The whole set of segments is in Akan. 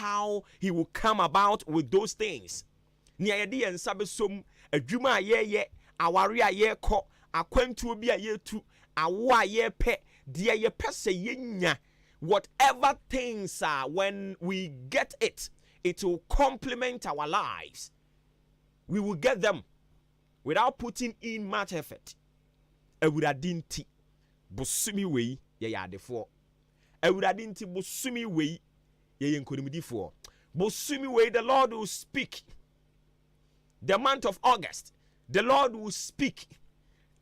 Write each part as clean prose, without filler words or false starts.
how he will come about with those things. Nia yedi en sabe som adwuma ye aware ye ko akwantuo bi ye tu awo ye pe de ye pese yenya. Whatever things are, when we get it, it will complement our lives. We will get them without putting in much effort. Ewuradinti bosumi wei ye yadefo. Ewuradinti bosumi wei ye yenkonimdifo. Bosumi wei, the Lord will speak. The month of August, the Lord will speak.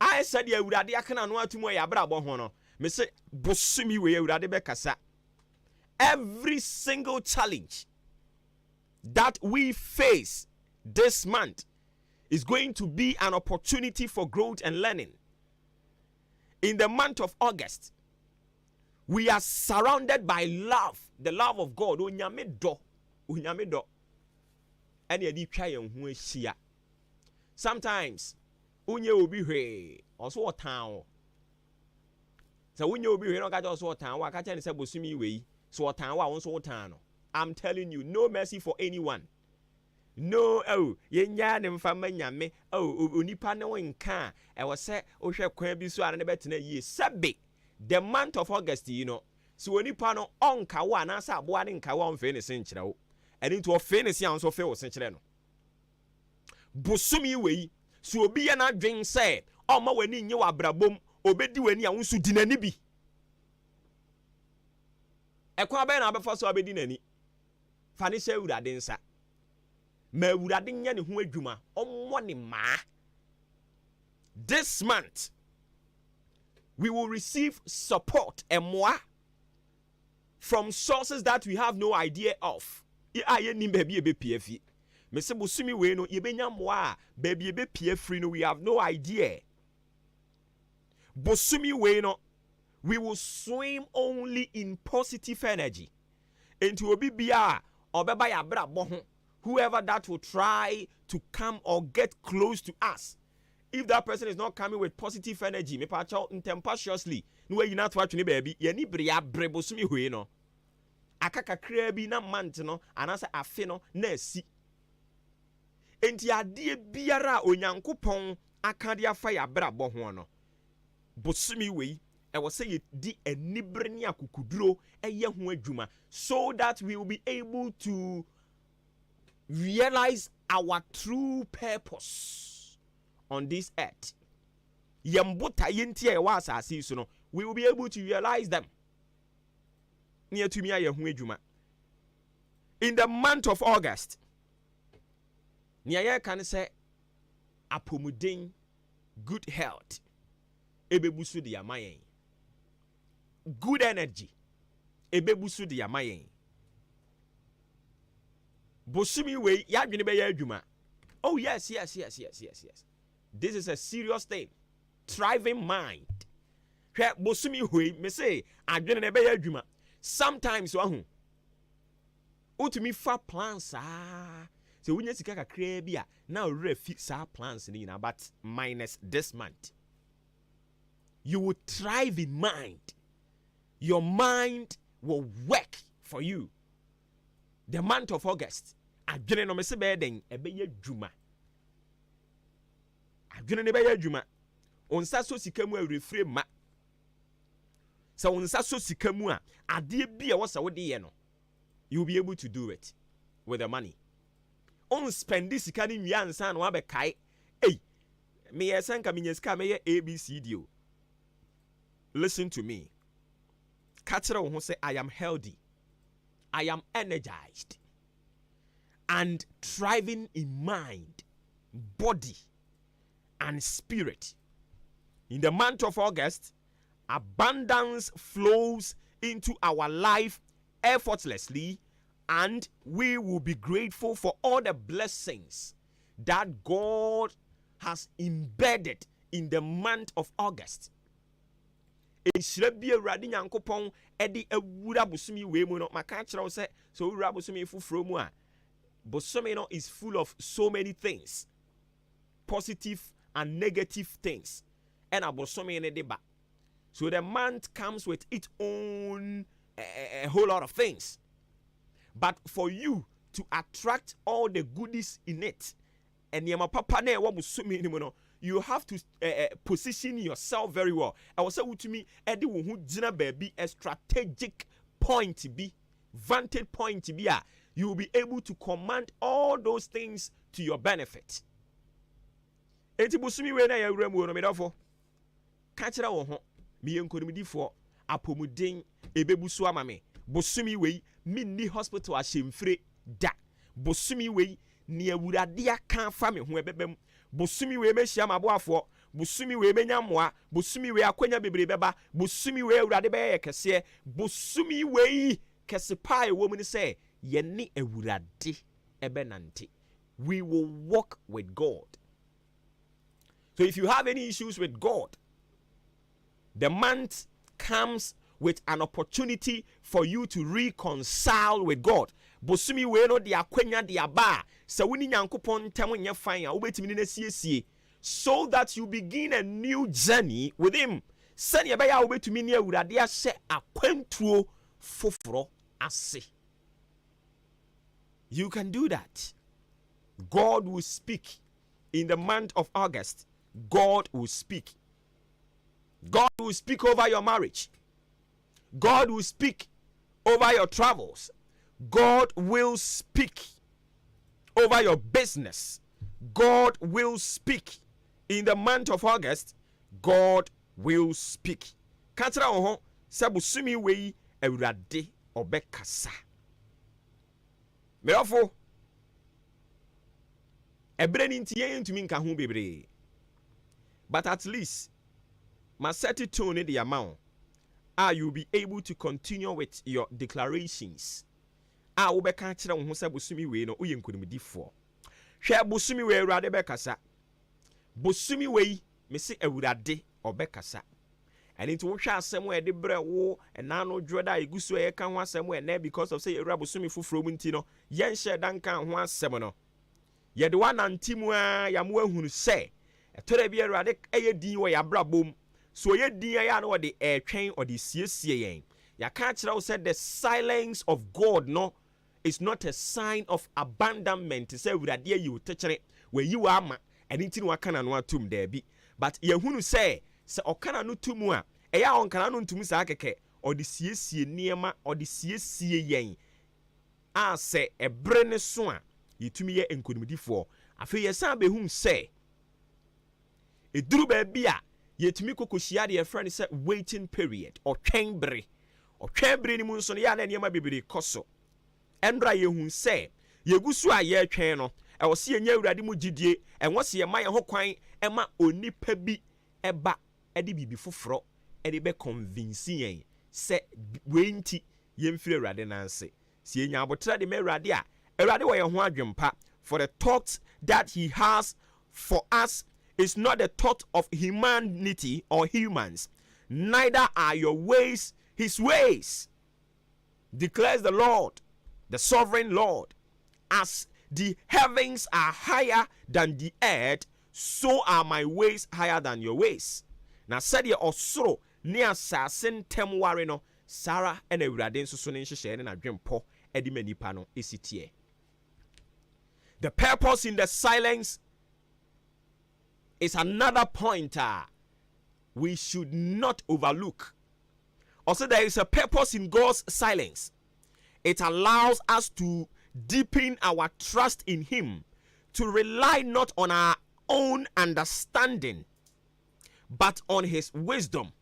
I said ye ewurade akana no atumo ya bra bo ho no. Me say bosumi wei ewurade be kasa. Every single challenge that we face this month is going to be an opportunity for growth and learning. In the month of August, we are surrounded by love, the love of God. Onyame do. And ye di twa yen ho ahia. Sometimes unye obi hwe also otan. So unye obi hwe no ka just otan wa ka che ne se bosumi wei. So otan wa won so otan no. I'm telling you, no mercy for anyone. No, yenya ne mfama nyame, onipa ne wonka, e wo se wo hwe kwan bi so ne betena yie. Sabe, the month of August, you know. So onipa no onka wa na sa aboa ne nka wa onfe ne senkyere wo. Eni nto ofe ne se an so fe wo senkyere no. Bosumi wei, so obi ye na dwen se, ma wani nye wa brabom, obedi wani a wonsu dinani bi. Ekwa be na abefa so abedi nani. Fani se urade nsa. Ma urade nya ne ho adwuma, ommo ne ma. This month we will receive support and more from sources that we have no idea of. Aye ni baby ebe piefi. Me se bosumi we no yebenya moa baby ebe piefri no, we have no idea. Bosumi we no, we will swim only in positive energy. Enti obi bia obeba ya bra bo ho, whoever that will try to come or get close to us, if that person is not coming with positive energy, me pa chow tempestuously, no way you not watch ni baby, ye ni bria brebosumi we no. Akaka krebi na month no, anasa afe no na si. Enti ade biara onyankopon akade afa ya bra bo ho no. Bosumi we e wo say di enibre ni akukuduro eye ho adwuma, so that we will be able to realize our true purpose on this earth. Yembota yenti e wa asase so no, we will be able to realize them. In the month of August, Niaya can say apomuden, good health, ebebusu di amayen, good energy, ebebusu di amayen. Bosumi we yadwene be yadwuma. Oh yes. This is a serious thing. Thriving mind. Hwe bosumi we me say adwene ne be yadwuma. Sometimes utumi fa plans so wunya sika kakra bia na refi sa plans ni na, but minus this month. You will thrive in mind. Your mind will work for you. The month of August, adwene no me se be den e be yadwuma. Adwene ne be yadwuma. Onsa so sika mu awrefre ma. So onsa so sika mu a ade bia wo se wo de ye no, you'll be able to do it with the money. On spend this sika ni nwa ansa no abekai. Me yesanka me sika me ye ABCD. Listen to me. Katira wo say I am healthy, I am energized and thriving in mind, body and spirit. In the month of August, abundance flows into our life effortlessly, and we will be grateful for all the blessings that God has embedded in the month of August. Eshirabi awurade nyankopon edi awura bosumi we mu no maka kire wo se so awura bosumi fufuro mu a bosumi no is full of so many things, positive and negative things, and abosumi ne deba. So the month comes with its own a whole lot of things. But for you to attract all the goodies in it, and you have to position yourself very well. I was saying to me, a strategic point to be, vantage point to be, you will be able to command all those things to your benefit. Enti busumi we na ya wura mu no medafo. Ka kira wo ho, me yenkonimdi fo, apomuden ebebusu amame. Busumi we minni hospital ahemfire da. Busumi we ni awurade aka fa me ho ebebem. Busumi we mehia maboafo. Busumi we menyamoa. Busumi we akwanya bebre beba. Busumi we awurade be ye kese. Busumi we kese pa e wo mu ni se ye ni awurade ebenante. We will walk with God. So if you have any issues with God, the month comes with an opportunity for you to reconcile with God. Bosumi we no de akwanya de aba se woni nyankopon ntam nya fan a obetimi na siesie, so that you begin a new journey with him. Sane be ya obetumi ne awurade ahye akwantuo foforo ase. You can do that. God will speak in the month of August. God will speak. God will speak over your marriage. God will speak over your travels. God will speak over your business. God will speak in the month of August. God will speak. Katra oho sabusumi wei awurade obekasa. Merafo ebreni ntiye ntumi nka ho bebre. But at least my set tone in the amount, you'll be able to continue with your declarations. Ube can't tell who said Busumi way no uyen could be for. Share Busumi way rather bekasa. Busumi way, Missy Ewurade or bekasa. And it will share somewhere the bread war and now no dread I goose way can want somewhere there because of say a Rabusumi for Fromintino, yen share Duncan one semono. Yet the one antimua yamwe who say. Tore bi erade eye din wo ya brabom so ye din ya no de twen or the siesie yen ya ka kira wo said the silence of God no is not a sign of abandonment. Say urade you techere we yi wa ama eni tin wa kana no atum da bi, but ye hunu say okana no tumu a eya onkana no ntum sa akeke or the siesie niema or the siesie yen a se ebre ne so a yetumi ye enkonimdifo afi ye san be hunu say eduru baby a yetumi kokohia de friend say waiting period or twenbre ni mu nso ya na niema bebere koso endra ye hu say yegusu a ye twen no e wo se enya awurade mu gidie enwo se ye ma ye ho kwan e ma onipa bi eba e de bibi foforo e de be convince yen se wenti ye mfire awurade nanse se enya abotra de me awurade a awurade wo ye ho adwempa, for the thoughts that he has for us is not the thought of humanity or humans, neither are your ways his ways, declares the Lord, the sovereign Lord. As the heavens are higher than the earth, so are my ways higher than your ways. Now said ye osoro ne asasen tem ware no Sarah and Ewurade nso so ne nhyehyɛ na dwempo edi manipa no esitie. The purpose in the silence is another pointer we should not overlook. Also, there is a purpose in God's silence. It allows us to deepen our trust in him, to rely not on our own understanding, but on his wisdom.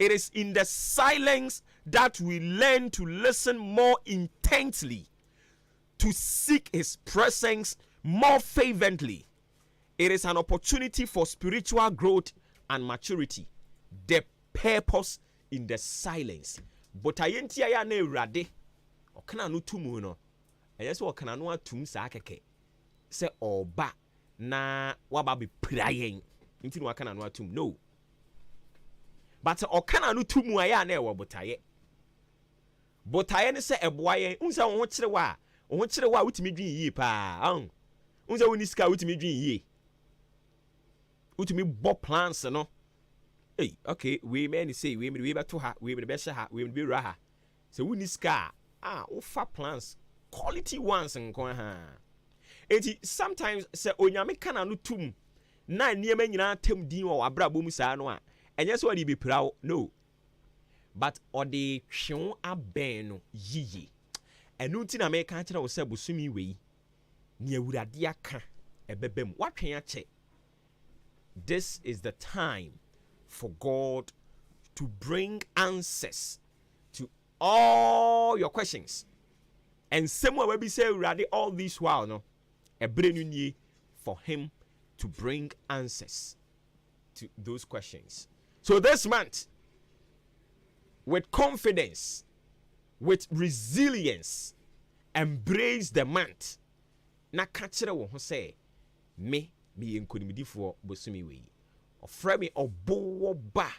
It is in the silence that we learn to listen more intently, to seek his presence more fervently. It is an opportunity for spiritual growth and maturity. The purpose in the silence. But ayenti aya na Ewurade okana no tumu no. Eyes okana no atum sa akeke. Se oba na waba be prayen. Nti no okana no atum. No. But okana no tumu aya na ewo botaye. Botaye ne se eboaye. Unsa wo ho kire wa. Wo ho kire wa utimi dwen yi pa. Unsa woni sika utimi dwen yi. Utimi bo plans no. Hey, okay, we may say we better ha, we be better ha, we be raha. So we need scar. Ufa plans quality ones nko ha. Enti sometimes se onyame kana no tum na niema nyina tem din o abrabom mu saa no a enye so odi be prawo no, but odi hwe aben no yiyi enu ti na me ka kire wo se bosumi wei ni awurade aka ebebem watwen ache. This is the time for God to bring answers to all your questions. And somewhere where we say already all this while no a brand new for him to bring answers to those questions. So this month, with confidence, with resilience, embrace the month. Na kachire wo ho say me enkonimdifo bosumi we. Ofra me obo ba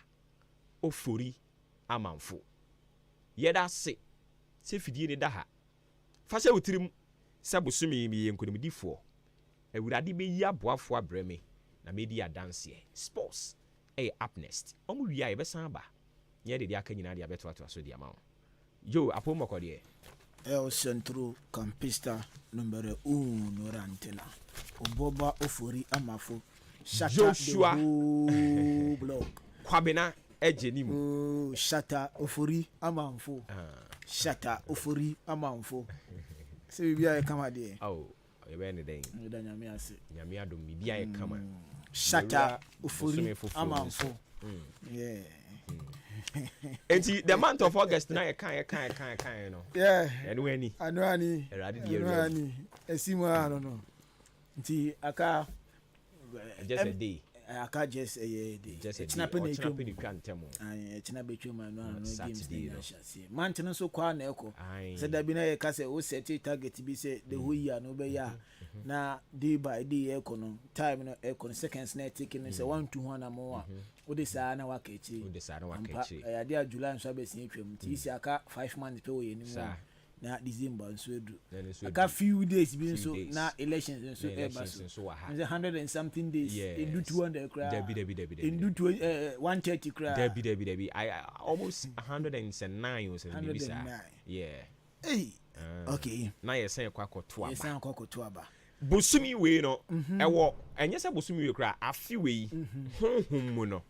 ofori amanfo. Yeda se fidie ne da ha. Fa se wotirim se bosumi me enkonimdifo. Ewurade be yi aboafo abreme na me di adanse. Sports up next. Omu wi a be san ba. Ye de aka nyina de abeto ato so de ama. Yo apomoko de. El centro campista numero 1 Rantena. Oboba ofori amafo. Joshua blog. Kwabena ejenimu. Shata ofori amanfo. Shata ofori amanfo. Se bibia e kama de. Oh, e be ne den. Da nyame ase. Nyame adom bibia e kama. Shata ofori amanfo. Yeah. And see the month of August now you can't no. Yeah. Anyway, Anuani. Anuani. Esima no no. Nti aka just a day. Aka just a day. Just a day. Chinape kan temo. Ai chinape chuma no games na shase. Man tena so kwa na eko. Say da bi na ye ka say o set target bi say the whole year no be ya. Na day by day eko no time no eko seconds na taking say 1 to 1 amount. Ode saa na wakechi. Ya dia July nso abesin atwam. Ti isi aka 5 months pe wo ye nimu. Na December nso edu. Aka few days bi nso na elections nso e baso. 100 and something days. In do 200 cra. In do 130 cra. Debi. I almost 109 or something maybe sir. Yeah. Hey. Okay. Na ye say kwakoto aba. Ye say kwakoto aba. Bosumi we no ewo enye se bosumi we kra afi we honhom mu no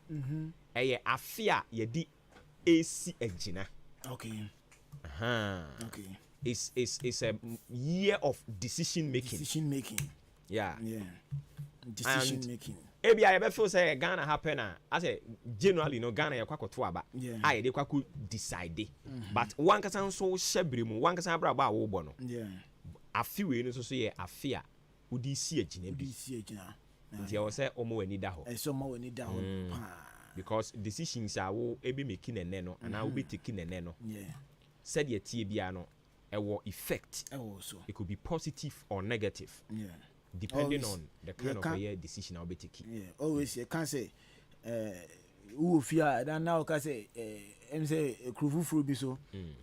eye afi a ye di esi agina. Okay. Okay. It's a year of decision making. Yeah. Decision making. Ebi I be feel say Ghana happen I say generally no Ghana ye kwakoto aba. I dey kwaku decide. But one kasa so shebre mu one kasa bra ba wo bo no. Yeah. Afi we no so ye afi a udi si agina bi. Nti I say omo wani da ho. Because decisions are wo ebi making ene no and wo be taking ene no. Yeah. Said ye tie bia no ewo effect. So. It could be positive or negative. Yeah. Depending on the kind of a decision I'll be taking. Yeah. Always you can say who fear that now can say say krufufuru bi so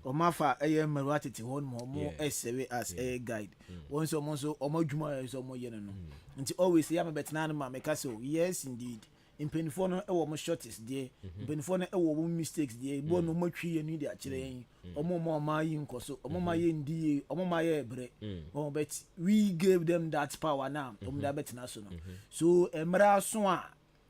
o ma fa merwatete hon mo esewe as a guide once so omadwuma so mo ye no nti always ya mabetena no ma me ka say yes indeed impenifo no ewo mo shortest there impenifo no ewo mo mistakes there bo no mo twi ye ni de akire yin omo ma yi nkoso omo ma ye ndie omo ma ye ebre but we gave them that power now da betena so no so emra so a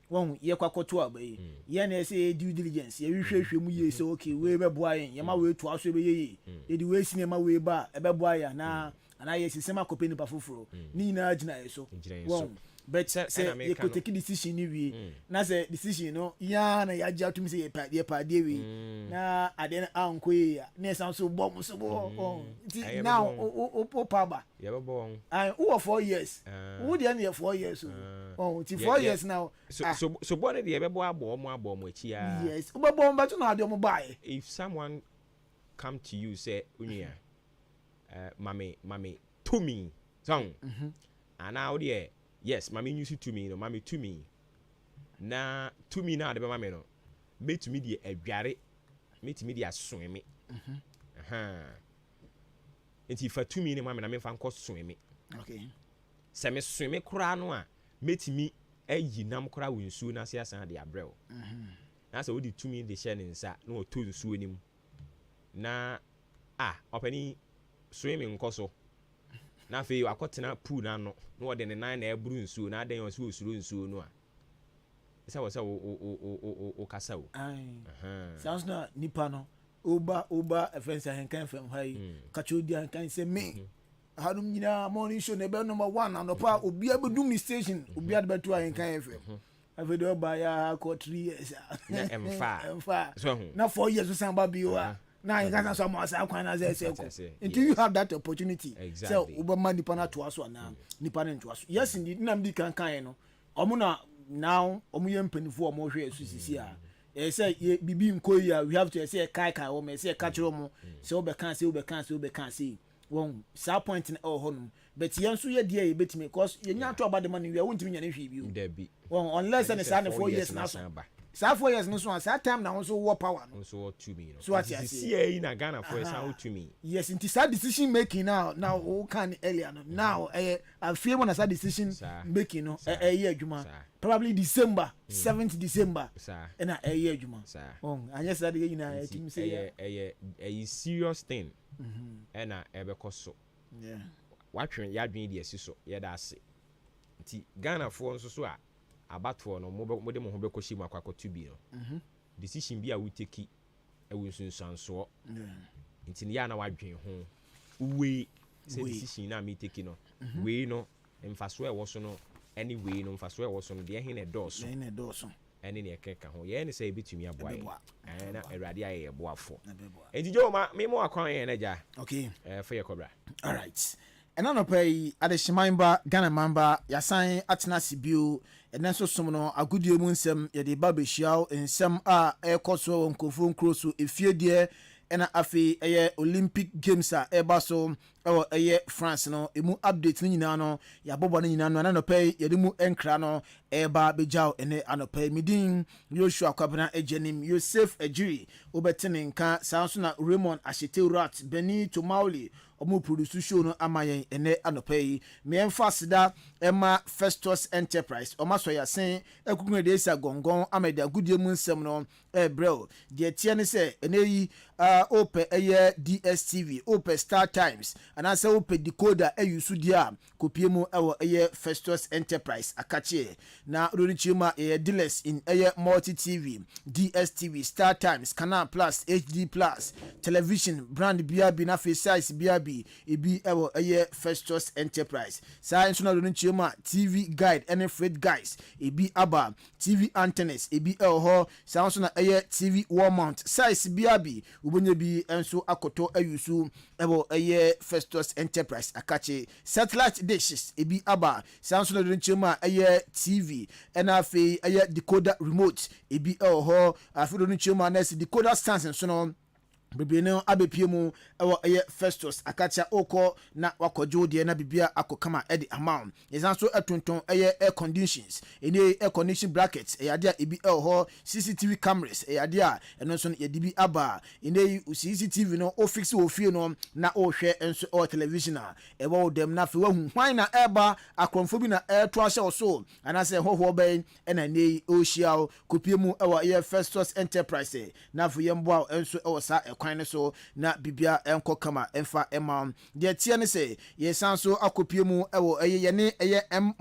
won ye kwakoto abai ye na say due diligence ye hwehwehwe mu ye say okay we be boa yen ye ma we to aso be ye ye di we sinema we ba e be boa ya na ye sisema kopeni pa foforo ni na agina ye so won but say ye ko take decision ni we na say decision no ya na ya ja to me say ye pa de we na ade na anko ye na san so bom so bo now o pa ba ye be bon who 4 years who dey na 4 years so ti 4 years now so boy dey be bo abo echi ya yes o be bon ba to na ade o mo buy if someone come to you say unia mami to me song and now there yes mami use to me no mami to me na de be mami no me to me dey adware me to me dey asweme enti fa to me ne mami na me fa nko sweme okay se me sweme kura no a metimi ayi nam kura wonsuo na se asan de abrɛw na se wodi to me de share ne nsa na o to nsuo nim na opani sweme nko so na fe akotena pool na no no de ne nan na eburu nsuo na adan so osuro nsuo no a isa wo se o kasa wo sounds na nipa no oba offense Ahenkan FM hai kachodi Ahenkan say me hanum nyina morning show na be number 1 and opa obi abedum ni station obi adebeto Ahenkan FM avedo ba ya ko 3 years na emfa so na 4 years so samba biwa na you can so mo sa kwan na say until you have that opportunity so oba nipa na to aso na nipa na to aso yes indeed na mbi kan no omo na now omo ye mpanifo omo hwe asusisi a say bibi nkoyi a we have to say kai o me say catch omo say obekan say won sa point na honum but yenso ye de betimi because yenya to about the money we won't nya ne hwe bi won unless and say 4 years na so sa 4 years no so sa time na so war power no so what to me so what you see na Ghana for sa to me yes into that decision making now who can earlier now I feel when I start decision making no year adwuma probably December 7th December and a year adwuma I just said you know team say a serious thing and ebeko so watwen yadwen de asiso ye da ase nti Ghana for nso so a abato no mo de mo ho bekoshi mu akwakotu bi no decision bi a we take ewunsunsanso nti ya na wadwen ho we say decision na me take no we no mfaso e wo so no anyway no mfaso e wo so no de he na doso ene ne ekeka ho ye ne say bitumi aboa na awrade aye boafo enti jo ma me mo akwan ye na ja okay for ye kobra all right and no pay adeshimamba Ghana mamba yasan atena sibio enen so som no agudie mu nsem ye de babeshiao nsem a ekoso nkofo nkroso efiedie ena afi eye Olympic Games a eba so eye France no emu update ni nyina no ya bobo ni nyina no na no pay ye de mu enkra no eba bejao ene anopay midin Joshua Kwabena ejenim Yosef Ejiri obetene nka sanso na Raymond Ashiteurat Beni Tomauli omo produce show no amayen ene anopay me emfasida ema Festus Enterprise omaso ya sen ekukunwe de esa gongon amede agudie mu nsem no brel de tie ne se ene yi ope eye DSTV ope Star Times ana se ope decoder eyusu dia kopie mu ewo eye Festus Enterprise akache na rorichima dealers in eye multi TV DSTV Star Times Canal Plus HD Plus television brand biabi na face size biabi ebi ewo eye Festus Enterprise sa enso na rorichima TV guide and freight guys ebi aba TV antennas ebi ho sa enso na eye TV wall mount size biabi ubonye bi enso akoto ayusu ewo eye Festus Enterprise akache satellite dishes ebi aba sanso na donchema eye TV enafe eye decoder remote ebi ho afi donchema na decoder stands enso no bebe no abepie mu ewo eye Festus akacha oko na wakojo de na bibia akokama edi amount ezanso etonton eye air conditions ene air condition brackets eyade a ebi ho CCTV cameras eyade a eno so ye dibi aba ene CCTV no o fix o fie no na o hwe enso o television a ewo dem na fe wahu hwan na eba akromfo bi na to ahye so anase hoho ben ena nei o hia kopie mu ewo eye Festus Enterprise na fu yemboa enso ewo sa so na bibia enko kama emfa ema de tie ne se ye sanso akopie mu ewo eye ne eye M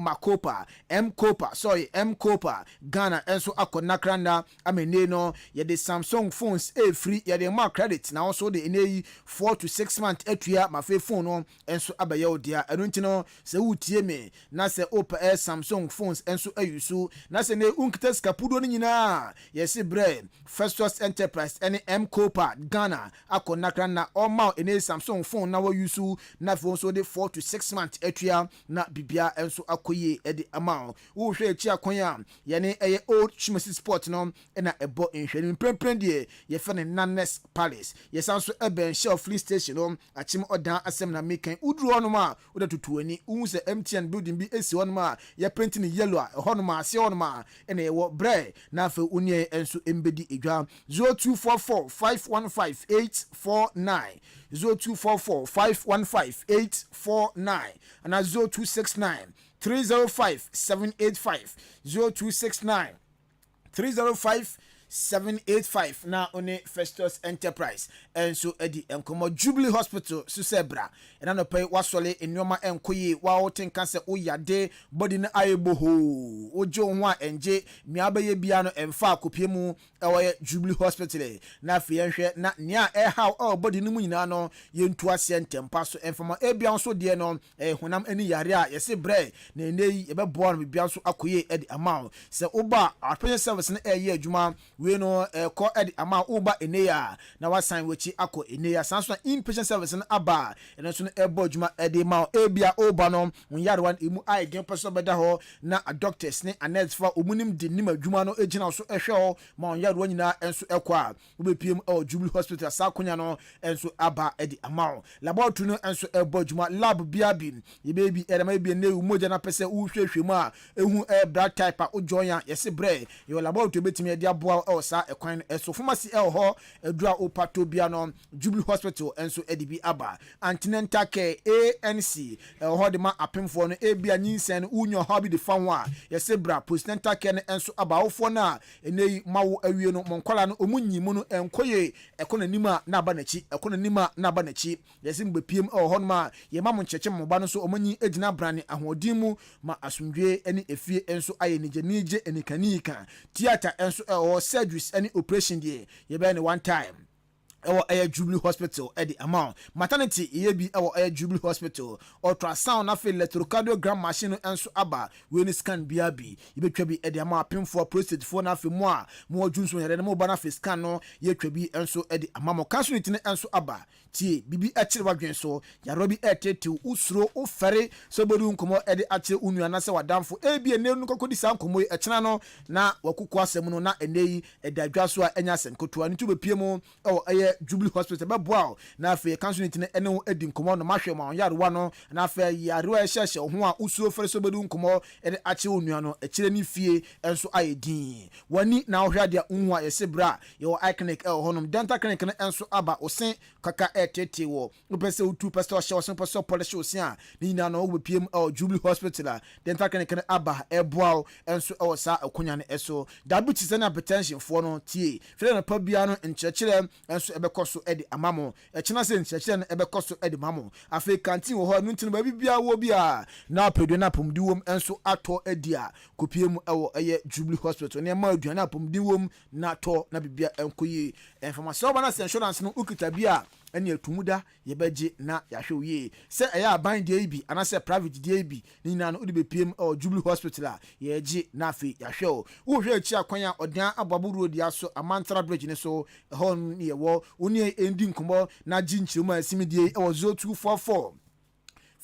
Kopa Ghana enso akonakranda amene no ye de Samsung phones free ye de ma credit na also de eneyi 4 to 6 month atua ma fe phone no enso abaye odia eno ntino se wutie me na se opa Samsung phones enso ayusu na se ne unkita skapudo ni nyina ye se bre Festus Enterprise ene M Kopa Ghana akonakra na oma ene Samsung phone na wa yusu na phone so de 4 to 6 months atua na bibia enso akoye edi amount wo hwe echi akonya ye ne eye old Chimasi Sport no na ebo nhwene mprempren de ye fe ne Nanes Palace ye sanso eben shell free station no achim odan asem na mekan udru onum a oda tutuani wu se MTN building bi esi onum a ye paint ni yellow a honum a se onum a na ye wo bre na fe unie enso embedi edwa 0244 515 849 0244 515 849 and 0269 305 785 0269 305 785 na one Festus Enterprise enso edi enkomo Jubilee Hospital susebra ena no pay wasole enwoma enkoye wa wotenka se oyade body na ayeboho ojo ho a enje miabaye bia no emfa akopie mu ewoye Jubilee Hospital na afi yenhwe na nia how body no mu nyina no yentu ase ntempa so enfama ebia so de no honam ani yare a yese bre na enei ebeboa no bia so akoye edi ama se oba apenya service na eye adwuma we no ko edi ama oba eneya na wasan wechi akọ eneya sanso inpatient service na aba eno so no ebo adwuma edi ma ebia oba no nyare wan emu ai gen person beda ho na doctors ne anet fa omunim di nim adwuma no egina so ehwe ho ma nyare wan nyina enso ekọ a obepiem Jubilee Hospital sakonya no enso aba edi ama laboratory no enso ebo adwuma lab biabi yebebi edema bi ne umoja na pese uhwehwe mu a ehu blood type a ojoya yese bre yo laboratory betimi edi aboa sa ekwan eso pharmacy ho edura opato bia no Jubilee Hospital enso edibi aba antenatal care ANC ho de ma apemfo no ebia nyinsen unyo hobby de fanwa yese bra postnatal care enso aba ofo na enei mawo awie no monkola no omunyimu no enkoye ekona nima na aba nachi ekona nima na aba nachi yese mbepiem ho no ma ye ma moncheche moba no so omanyi ejina brane ahodin mu ma asumdwe eni efie enso aye nije enikanika theater enso surgeries any operation there you be one time Jubilee Hospital the amount maternity yebi Jubilee Hospital ultrasound na electrocardiogram machine enso aba we ni scan biabi yebetwa bi the amount pim for prostate for na fe mo a mo junso yere mo ba na fe scan no yetwa bi enso the amount cancer ni enso aba tie bibi akire wadwen so yarobi etete usuro ofere so bodu nkomo the akire unu na se wadamfo ebi ene nu kokodi sa nkomo ekena no na wakukwa asem no na eneyi edadwa so a enya asem kotoa ni tube pie mo Jubilee Hospital be boa na afi cancer ni ene edi nkomo no mahwe ma yarewa no na afi yarewa ehye ho a usuro ofere so bodu nkomo the akire unu no ekire ni fie enso ayedin wani na ohwa dia unwa yesebra yo iconic honum dental clinic na enso aba osen kaka etete wo upese utu pastor show osen pastor polish osen a ni na no obepiem Jubilee Hospital dental clinic na aba eboa enso osa akonya ne eso diabetes and hypertension for no tie fere na pa bia no nchechire enso ebekoso edi amamo echina se nchechire na ebekoso edi mamo afi canteen wo ho no ntino ba bibia wo bia na pedu na pomdi wom enso ato edi a kopiem Jubilee Hospital ne ma aduana apomdi wom na to na bibia enkoyi information ba na insurance no ukita bia eni atumuda yebeje na yahwe ye se eya aban de bi anase private de bi ni na no odi bepiem Jubilee Hospital a yeje na afi yahwe o wo hwe achi akwan a odan ababuru odi aso Amantara bridge ne so hon ye wo oni endi nkomo na ji nchiremu asimidie 0244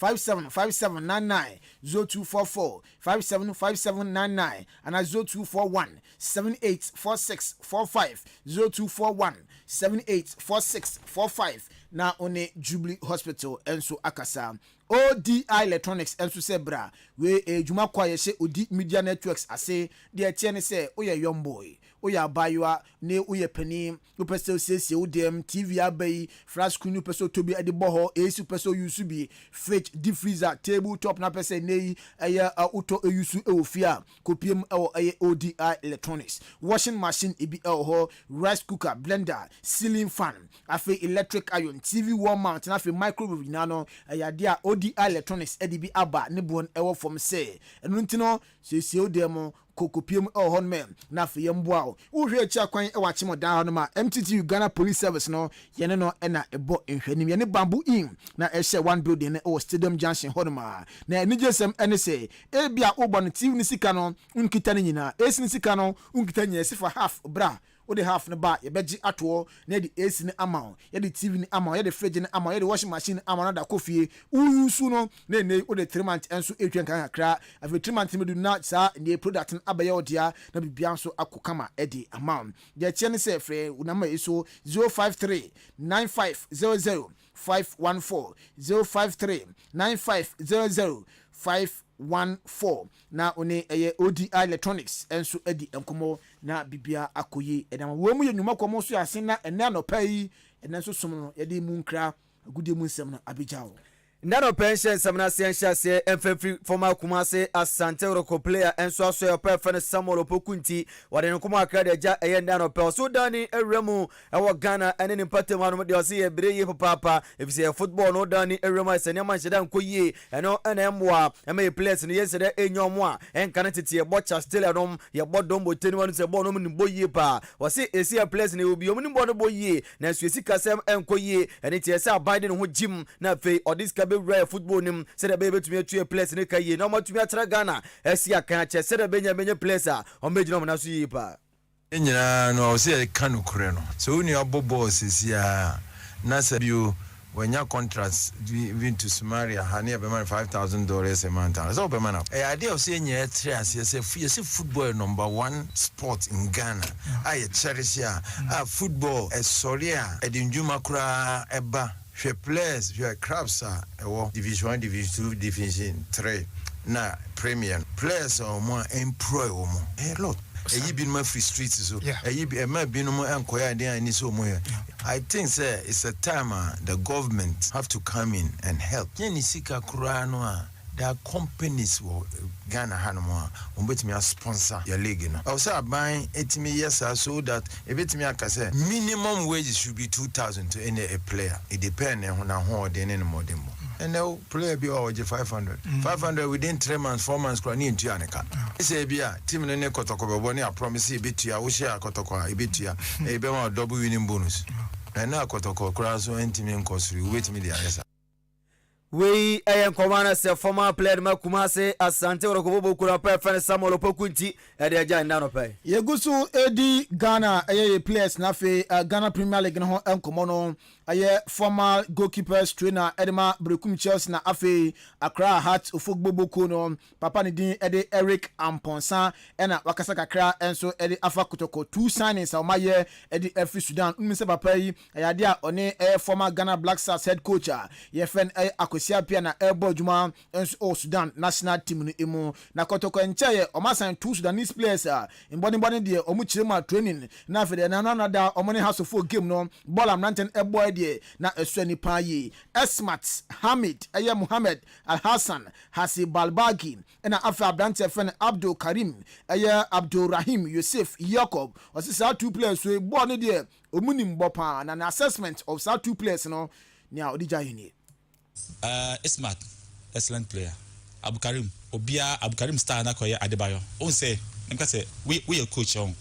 575799 0244 575799 and 0241 784645 0241 784645 na one Jubilee Hospital enso akasa ODI Electronics enso sebra we ejuma kwa yehye Odi Media Networks ase de tie ne se oye young boy oya baywa ne oye pani upese osiesie udem TV abai flash screen upese tobi ade boho AC upese use bi fridge deep freezer table top na pese nei aya auto use ofia kopiem ODI Electronics washing machine ebi ho rice cooker blender ceiling fan afi electric iron TV wall mount na afi microwave nano aya dia ODI Electronics edibi aba ne bon ewo from say enu ntino siesie udem kokopiem hon men na fe yemboa wo hwe achi akwan wache mo dan no ma MTT Uganda Police Service no yene no na ebo nhwanim yene bamboo in na ehye one building na Stadium Junction hon ma na enigesem ene se ebia obo no TV ni sika no unkita ni nyina esi ni sika no unkita nyina sifa half bra o de half ne ba ye beji ato na de AC ni ama ye de TV ni ama ye de fridge ni ama ye de washing machine ni ama na da kofie uyusu no na ne o de 3 months enso etwen kan akra afi 3 months me do na sa ne product na abaye odia na bibia nso akokama e de ama ye tie ne se frɛ unama eso 053 9500 514 053 9500 514 na one ODI Electronics enso edi enkomo na bibia akoyi edam wo mu yenuma komo so ase na ene anopai ene nso som no yede mu nkra agudie mu nsem no abejawo Nano pension samna siensha se MFF former Kumase Asante Roko player enso aso ya perfect Samuel Opokunti wade nkuma akra ja eye nano pe so dani eremu ewo Ghana ene ni pate manu de ose ye bere ye papa efise football no dani eremu asene man sheda nkoyie eno ene emwa eme players ni yesede enyomo a enka tete ye bocha still enom ye bodom boteni wanu se ball no ni boyie pa wose esi players ni obi omni ball no boyie na suesi kasem enkoyie ene tie se Biden ho gym na fe odiska be rare football nim said baby to me to a place ne kaye no ma to me atra Ghana esi aka che said benya place a o meji no na so yi pa enyina no say kanu kure no so uni abobo sisia na say you when your contracts even to Somalia hani be man $5,000 a month so be man idea of say nya tre say football number 1 sport in Ghana I cherish ya football soria edinjuma kura eba she players she crabs division 1 division 2 division 3 na premier players or more employ or more a lot eyi bi no free streets so eyi bi ma bi no enkoya den ani so mo I think say it's a time the government have to come in and help ni sika kura no there are companies wo Ghana hanoma ombetimi a sponsor your league no also buying 80 years so that ebetimi aka say minimum wage should be 2,000 to any a player it depend on how they any more dem and now player be or 500 within 3 months 4 months kwa ni ntua neka say bia team no ne kotoko bebo ne a promise ebetua wo share kotoko ebetua e be ma double winning bonus and na kotoko kra so entimi nkosiri wetimi dia yesa we ayen komana se former player ma Kumase Asante Roko kura perfect Samuel Opokunti e de ja ndano pe yegusu edi Ghana eye players na fe Ghana Premier League no enkomo no aye former goalkeepers trainer Edema Brekum Chelsea na afe Accra Hearts ofogbogboko no papa ne din ede Eric Amponsa ena wakasa kakra enso ede afa kotoko 2 signings a maye ede every Sudan nmise papa yi ayade a one former Ghana Black Stars head coach ye fen akosia pia na airboard juma enso Sudan national team no emu na kotoko nchaye o masan 2 Sudanese players mboni de omu chirema training na afe de na da omoni house of game no ball am nanten airboard na eswani paye Esmat Hamid aye Muhammad Al Hassan Hasi Balbagi na afa Abrante fen Abdul Karim aye Abdul Rahim Yusuf Yakob osisa 2 players we ball ne de omuni mbopa na assessment of sa 2 players no nya odija yini Esmat excellent player Abu Karim obia Abu Karim star na koye Adebayo on say nka say we a coach on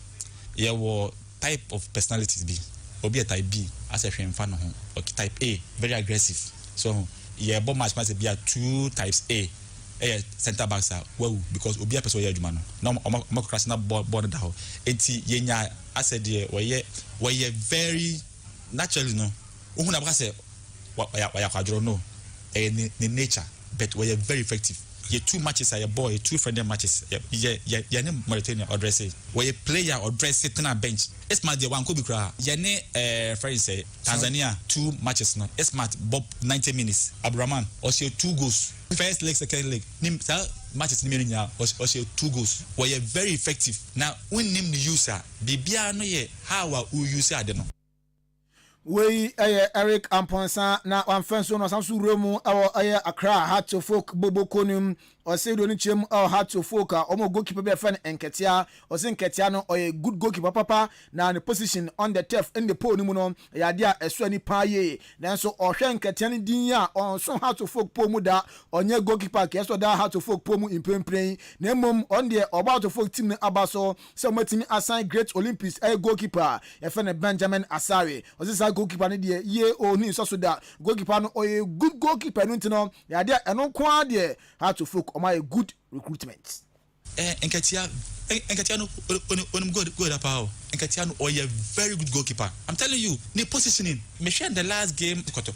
ye wo type of personalities be obi type B as a hwemfa no ho okay type A very aggressive so ye bo match pass be 2 types A center backs are well because obi a person ye adwuma no na cross na ball da ho enti ye nya as a dey we very naturally no ohun na baka say wa kwadro no in nature but we are very effective. Ye 2 matches are your boy, 2 friendly matches. Ye ne Mauritania or dress it. We player or dress it on a bench. Esmat the one could be cry. Ye ne friends say Tanzania 2 matches no. Esmat Bob 90 minutes. Abraman also 2 goals. First leg, second leg. Nim matches ni nya also 2 goals. We are very effective. Now when name the user, bibia no ye how we use it no. We Eric Amponsa na wanfenso no sansu remu awo Accra Hearts of Folk bobokonim o say do ni chem Hearts of Folk omo goalkeeper be fan Enketia o say Enketia no a good goalkeeper papa na the position on the turf in the pole ni mu no ya dia eso ni paye nanso o hwe Enketia ni din ya on so Hearts of Folk pomu da onye goalkeeper ke so da Hearts of Folk pomu impempren na mom on the about of Folk team ni abaso so matimi assign great Olympics goalkeeper e fan Benjamin Asare o say goalkeeper ni de ye oni so da goalkeeper no o good goalkeeper no ntino ya de eno kwa de Hearts of Folk my good recruitment. Enketia no on good apa. Enketia no a very good goalkeeper. I'm telling you, the positioning. Me share the last game koto.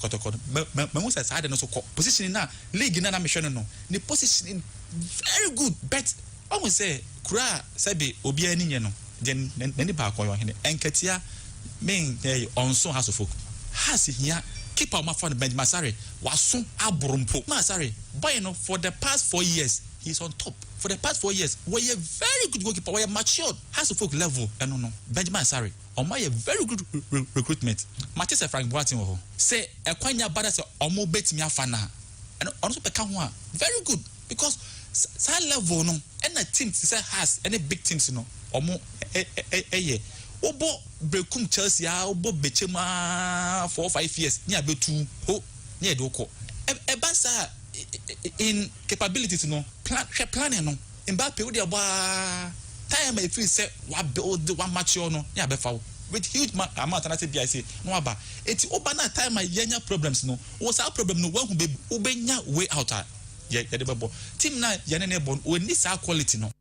Me most side no so positioning na league na me share no. The positioning very good, but almost say kura sabi obi ani nye no. Then ba ko yo hene. Enketia men on so House of Folk. Has here keeper ma for the bench Masare waso abrumpo Masare boy no for the past 4 years he's on top for the past 4 years we a very good goalkeeper we matured House of Folk level no Benjamin Masare my a very good recruitment Matisse Frank Boateng say ekwanya bada say omo betimi afana and also become one very good because that level no and a team has any big teams no omo obo brekum Chelsea obo bechema 4-5 years ni abetu ho ni edoko ebasa in capabilities no planning no Mbappe we dey time if you say what build one match no ni abefa with huge amount and I say BIC no aba eti oba na time yenya problems no was our problem no one who be nya way out yeah the bebo team na yene bon we need our quality no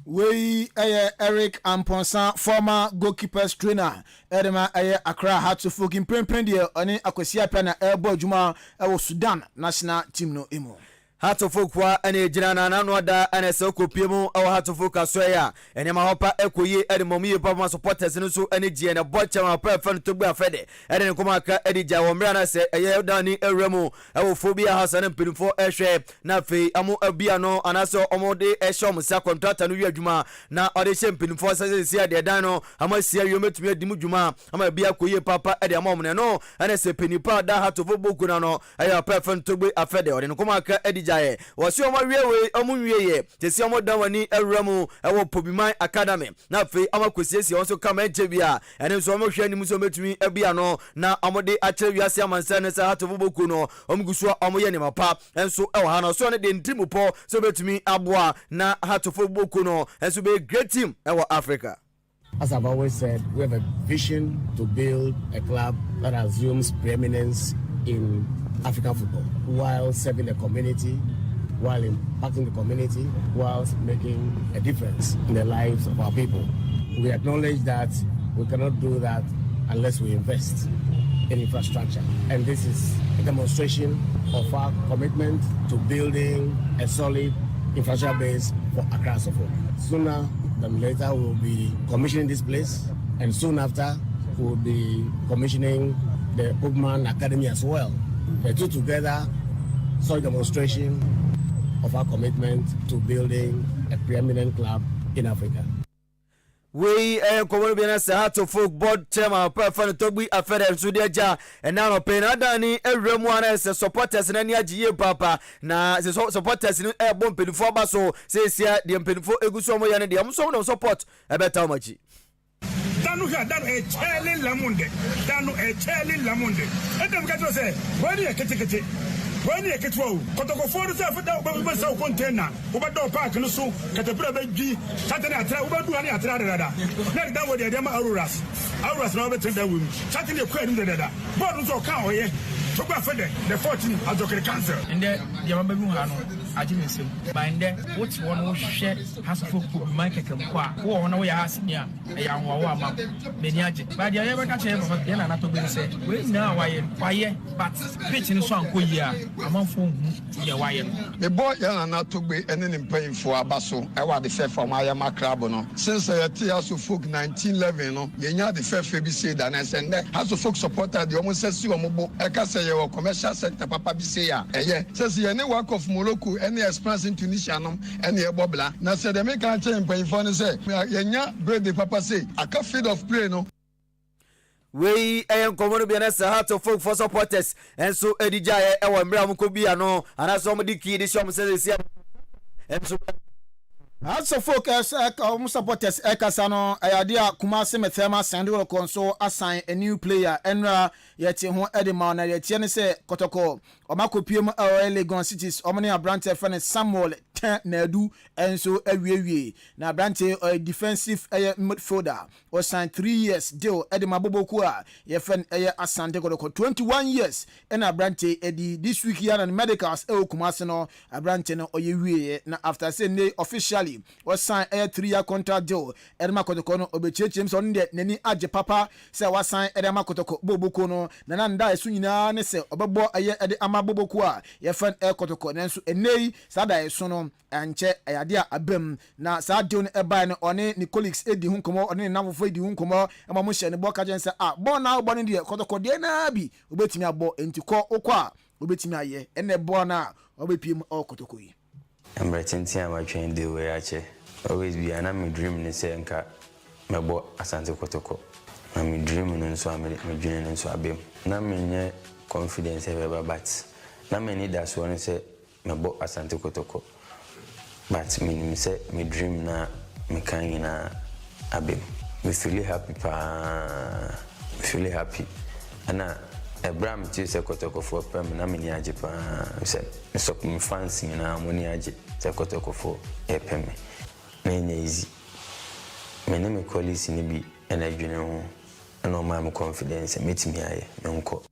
we Eric Amponsan former goalkeepers trainer Edema Accra had to fucking print there oni akwesi na airboy juma e Sudan national team no emo Hatofokwa ene jina na noda ene se okopiemu awo hatofoka soya ene mahopa ekoyi ene momiye papa supporters nso ene gie na bocha ma prefer to gba fede ene nkoma aka ene ja wo mra na se eye dani ewremu awo phobia hasan mpinfo ehwe na fe amu abia no anaso omode ehwe omsa contractor no wi adwuma na ode hye mpinfo se se de dan no amasia yometumi adimu dwuma ama bia koyi papa ede amomne no ene se penipa da hatofo boku na no eye prefer to gba afede ode nkoma aka ene was your way omunye tesi omodawani ewramu ewo Pobiman Academy na fe amakwesiesi also come ejebia ene so omohwe ni muso metumi ebia no na omode ache wiase amansa ne sa hatovo boku no omguso omoye ni mapa enso ewo ha no so ne de ntimupo so betumi aboa na hatovo boku no enso be great team ewo Africa. As I've always said, we have a vision to build a club that assumes preeminence in African football while serving the community, while impacting the community, whilst making a difference in the lives of our people. We acknowledge that we cannot do that unless we invest in infrastructure. And this is a demonstration of our commitment to building a solid infrastructure base for Accra Suffolk. Sooner than later, we'll be commissioning this place, and soon after, we'll be commissioning the Pobiman Academy as well. The two together saw a demonstration of our commitment to building a preeminent club in Africa. We komo bi na se Hatofok board chairman Perfan Togbi afere so de ja and now pay na dani ewremu ana se supporters na ni agiye papa na se supporters ni e bom penifo ba so se sia de penifo eguso mo ya ne de am so no support e beta machi danu ha danu e chele lamunde edem ka to se wani e kete wani e ketwo kotoko foru se afda oba sa container oba do park no so katapura ba gi satani atra oba du ani atra dada na dan wo de dem auras na oba tenda wo satani e kwa ni dada board so ka oye to gba fede the 14 azokere cancer ende dia mamba bi ha no ajinisem ba ende what one wo hwe hasofo Pobiman kekam kwa wo no wo ya hasenia e ya wo ama meni age ba dia ye be ka che papa dia na to be se we na waye but pitch ni so anko yi a amanfo hu ye waye the boy ya na to be ene ni mpanyimfo abaso e wa de fe from ayama club no since yeti hasofo 1911 no ye nya de fe bi say da na sende hasofo supporter de omo sesi omo bo e ka say ye commercial sector papa bi say ya eye sesi ye ne work of Morocco any experience in Tunisia no any ebobla na say dem can change mpanyimfo no say ye nya bread the papa say aka field of play no we komo bi na se Hatofok for supporters enso edija e wo mra am ko bia no ana so mo diki di so mo se sia enso Hatofok supporters ekasano ayadia Kumasi Methema Sanduro Konso assign a new player enra yeti ho edema na yeti ne se kotoko omakopiem Legon Cities omne abrante friend Samuel Nadu enso awiewie na abrante defensive midfielder o sign 3 years deal edema boboku a ye fen asante kotoko 21 years and abrante edi this week here and medicals Kumasi no abrante no oyewie na after say officially was sign a 3-year contract deal edema kotoko no obechechem so nde nani age papa say was sign edema kotoko boboku no na nda esu nyina ne se obebo ede amaboboku a ye fan kotoko nanso enei sada esu no anche ayade abem na sa deal no eba ne one ni colleagues edi hu nkomo one na nafofo edi hu nkomo ema mo hye ne boka jense bo na bo ne de kotoko de na bi obetimi abo entiko okwa obetimi aye ene bo na obepiem kotoko yi I'm writing my train the way I always be and I'm dreaming and saying cat my boy Asante Kotoko. I'm dreaming and so I'm dreaming and so I be. Na me confidence ever but na many that's one say me bo Asante Kotoko. But me say me dream na me kan na abem. Me feel happy pa. Feel happy. Ana Abraham ti say Kotoko for pem na me ni age pa. Say me so me fancy na mo ni age say Kotoko for pem. Na easy. Me ne me colleagues ni bi na adwene ho. Na o ma me confidence metimi aye me nko.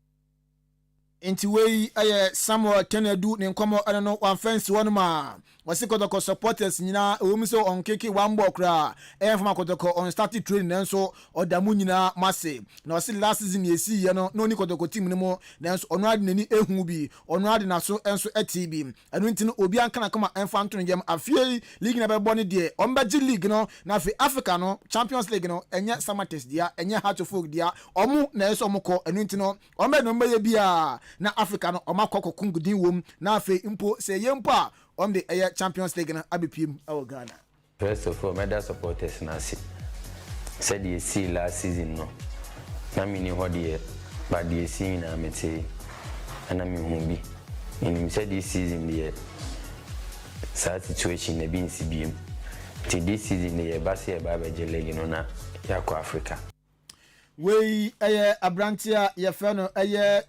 Inti wei Samuel Tenedu ne nkomo no one fence one ma wasi Kotoko supporters nyina ewum so on keke one ball kra from Kotoko on started training nanso odamu nyina mase na wasi last season yesi ye no ni Kotoko team ne mo nanso ono ade nani ehu bi ono ade naso enso etibi enu nti no obi anka na kama enfa ntono gem afie league na be boni de ombaji league no na afi Africa no Champions League no enye Samates dia enye Heart of Oak dia omu na eso mko enu nti no ombe no mbe bia na Africa no omakoko kungudin wom na afi impo se yempo a on the Champions League na abipim our Ghana. First of all, meda supporters na said you see last season no na me ni hodi but the see na mete ana me hu bi in said this season the sad situation na bin CBM till this season the basi e ba league no na yakọ Africa. We Abrantia Yefeno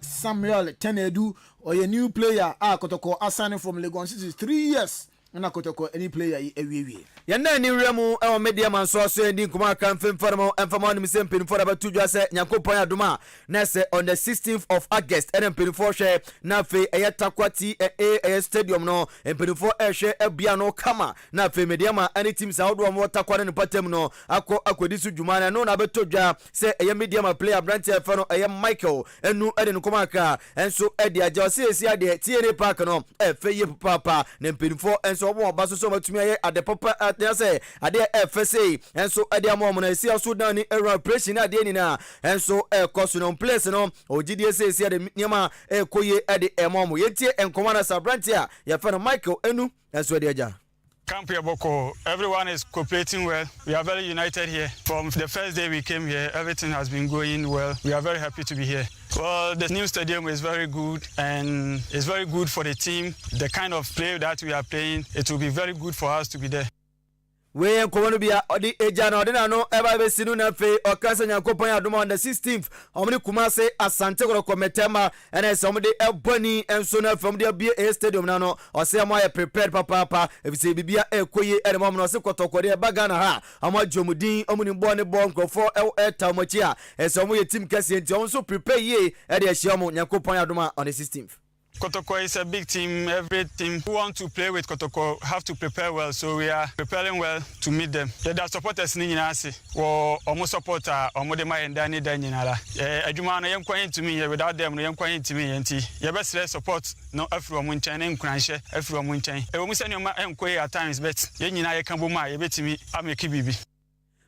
Samuel Tenedu or a new player Kotoko assigning from Legon City 3 years. Na Kotoko any player ewie yenda ni remu e media man so ndi Nkuma Ahenkan Fm farmo enfama ni sempin for about 2 jase Nyankopon adoma na se on the 16th of August and empin for share na fe Takwati stadium no empin for share bia no kama na fe media man any teams awdo mo Takwani no patem no akodi su dwumana no na betodwa se media man player branch fa no Michael enu ede Nkuma Ahenkan enso ede aja se esi ade tiere park no fe ye papa na empin for enso omo baso so matumi aye ade papa they say ade FSA enso ade amom na esi Sudan ni operation ade ni na enso cost no place no ogidie say esi ade nyama koye ade emom yetie enkoma na sabrantia ya fa no Michael enu enso ade aja Camp here, Boko. Everyone is cooperating well. We are very united here. From the first day we came here, everything has been going well. We are very happy to be here. Well, the new stadium is very good and it's very good for the team. The kind of play that we are playing, it will be very good for us to be there. We enkomo bia odi eja na odina no eba be sinu na fe okasa Nyankopon adoma on the 16th omni Kumase Asante Kometema ene se omde eboni enso na from the bia stadium na no ose am aye prepared papa efise bibia ekoye ene mom no se Kotoko de baga na ha ama jomudin omni bo ne bo nkrofo tamochi a ese omo ye team kase enti on so prepare ye e de ehia mo Nyankopon adoma on the 16th. Kotoko is a big team. Every team who want to play with Kotoko have to prepare well. So we are preparing well to meet them. The supporters ni nyinasi. Wo omo supporter omo de mai ndani da nyinala. Adwuma no yem kwan ntimi ye without them no yem kwan ntimi ye nti. Ye best support no afro omo nchen ne nkranhye afro omo nchen. Wo mu sani oma enkoye at times bet ye nyina ye kan bo ma ye betimi ameki bibi.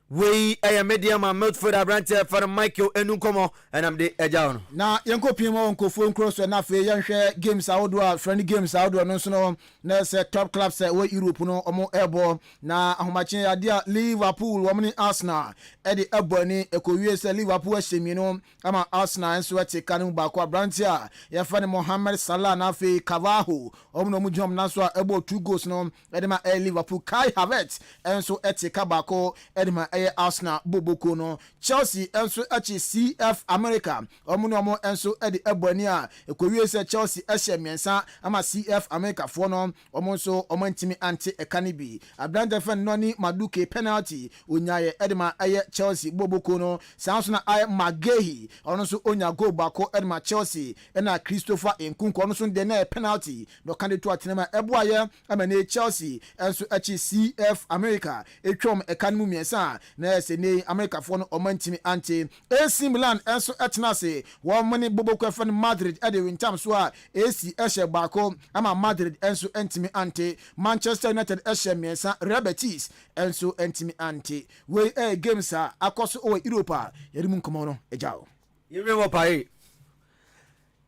We media man midfielder branch for Michael Enunkomo and I'm the ejaon. Na yanko pimo onko phone cross na fe yanhwe games outdoor friendly games outdoor no so no na se top clubs we Europe no omo airborne na ahomache ade Liverpool wo mni Arsenal e de eboni ekowie se Liverpool ahyemi no ama Arsenal enso ate kanu ba kwa branch a ya fa ne Mohamed Salah na fe Carvalho omo no mujom na so ebo 2 goals no e de ma Liverpool Kai Havertz enso ate kabako e de ma Arsenal boboko no Chelsea enso achi CF America omo enso edi eboni a ekowie se Chelsea ehye miensa ama CF America fo no omo so omo ntimi anti ekanibi abranda fan no ni Maduke penalty onyaye edema aye Chelsea boboko no sanso na aye Magehi ono so onya goal bako edema Chelsea na Christopher Nkunku ono so de na penalty no kandidato atenema ebo aye ama ne Chelsea enso achi CF America etwom ekanimu miensa na se ne America fo no omantimi anti AC Milan enso etnase wo mani boboko fan Madrid ade wintam so a AC ehye bako ama Madrid enso entimi anti Manchester United ehye miensa Real Betis enso entimi anti we games a akoso o Europa yerimu nkomo no ejao yerimu pai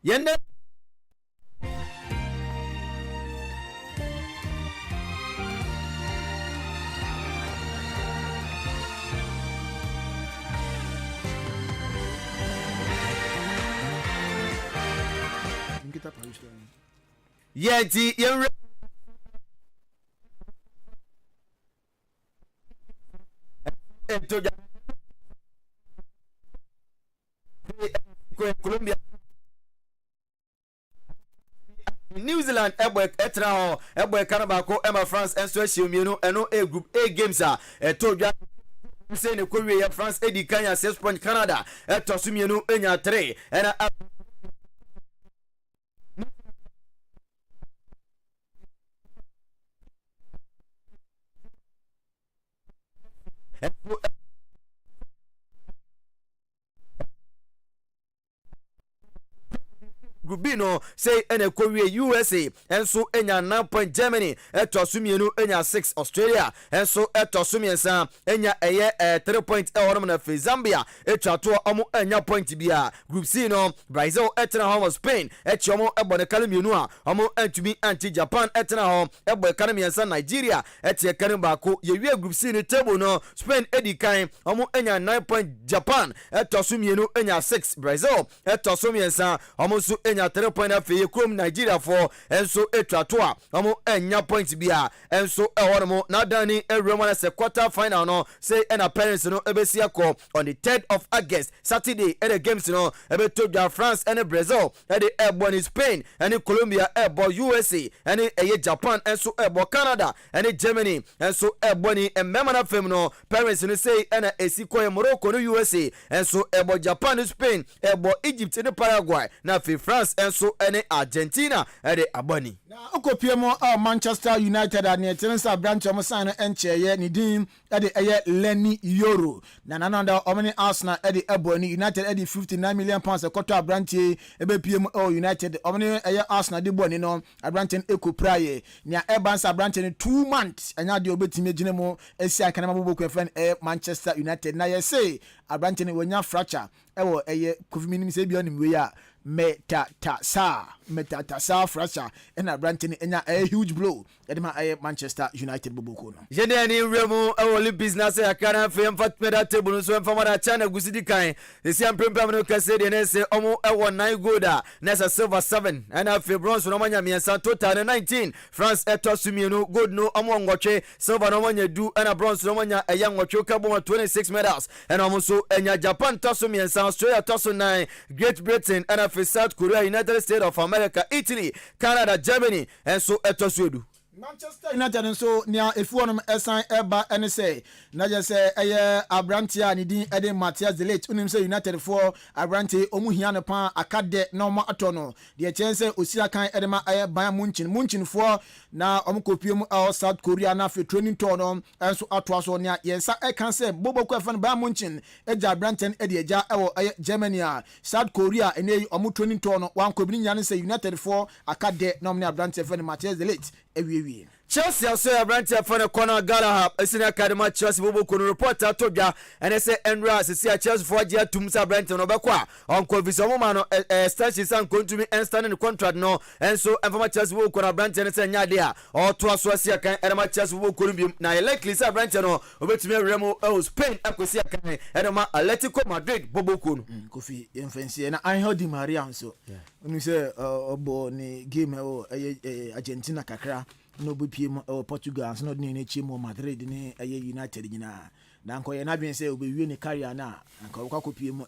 yende yenti yen Colombia New Zealand etra ho Canada Emma France enso ahiem eno A group A games toja say ne kowie France edi Kenya 6 point Canada etosumienu enya 3 ena Gubino say ene kowie USA enso enya 9 point Germany etosumienu enya 6 Australia enso etosumiensa enya 3 point ewonom na fe Zambia etwato omo enya point bia group C no Brazil etena home Spain etiomo ebone kalemienu a omo antumi anti Japan etena home ebo kalemiensa Nigeria etie kanibako yewie group C ni table no Spain edikan omo enya 9 point Japan etosumienu enya 6 Brazil etosumiensa omo su enya 3 point afeye krom Nigeria for enso etwato a omo enya point bia enso ewonom na dani ewremana se quarter final no say ena parents no ebesi akọ on the 3rd of August Saturday at the games no ebeto France and Brazil at the airborne Spain and Colombia airborne USA and Japan and so airborne Canada and Germany and so airborne and memana fem no parents no say ena esiko Morocco no USA and so airborne Japan Spain airborne Egypt and Paraguay na France and so and Argentina at the aboni na okopiemo Manchester United and the Tensa branch of sign enche ni dim at the Lenny Euro na nananda omni Arsenal Eddie Ebony United Eddie 59 million pounds a quarter branch ebe PM United omni Arsenal de boni no abranchen eko praye nia Evans abranchen 2 months anya de obetime ginemo esi akanama bobo friend Manchester United na ye say abranchen wonya fracture ewo covid se bia nim we ya metatasa fracture and abranchen enya a huge blow edema Manchester United boboko no jeneni remu Olympics na se akana fem fatmeda table so emfa mara chana gusidi kan esi amprempam no kase de ne se omo ewo 9 golda na se silver 7 and afi bronze no manya miensa total 19 France etosumienu gold no omo ngotwe silver no manya du and bronze no manya eya ngotwe ka bo 26 medals and omo so enya Japan tosumiensa Australia tosu 9 Great Britain and South Korea, United States of America, Italy, Canada, Germany, and so etosuedu. Manchester United and so near if one assign eba and say na just say abrantia ni din eden Matthias de late unim say United for abranti omuhia no pan akade normal atono de chance osia kan edema Bayern Munchen for na omkopiem South Korea na fe training tour no enso atoa so ne yensa kan say bobo kwafan Bayern Munchen eja abranten ede eja ewo Germany South Korea ene omu training tour no wan kobini nya say United for akade normal abranti fe Matthias de late Chelsea also abrantia for the corner Galahab esina academy Chelsea bobo kono reporter tobia and say Enra se Chelsea for dia tumsa abrantia no bekwa on convince mo ma no station san kontumi extend the contract no and so informa Chelsea bobo kono abrantia ne say nya de a o to aso asia kan Enra Chelsea bobo kono bi na likely say abrantia no obetumi awremo Spain akosi kan Enra Atletico Madrid bobo kono kofi influence na Angel Di Maria so oni say obo ni game Argentina kakra no bpm Portugal so no ne chimo Madrid ne United nyina na nko ye na bien say obewie ne career na nko kwakopiem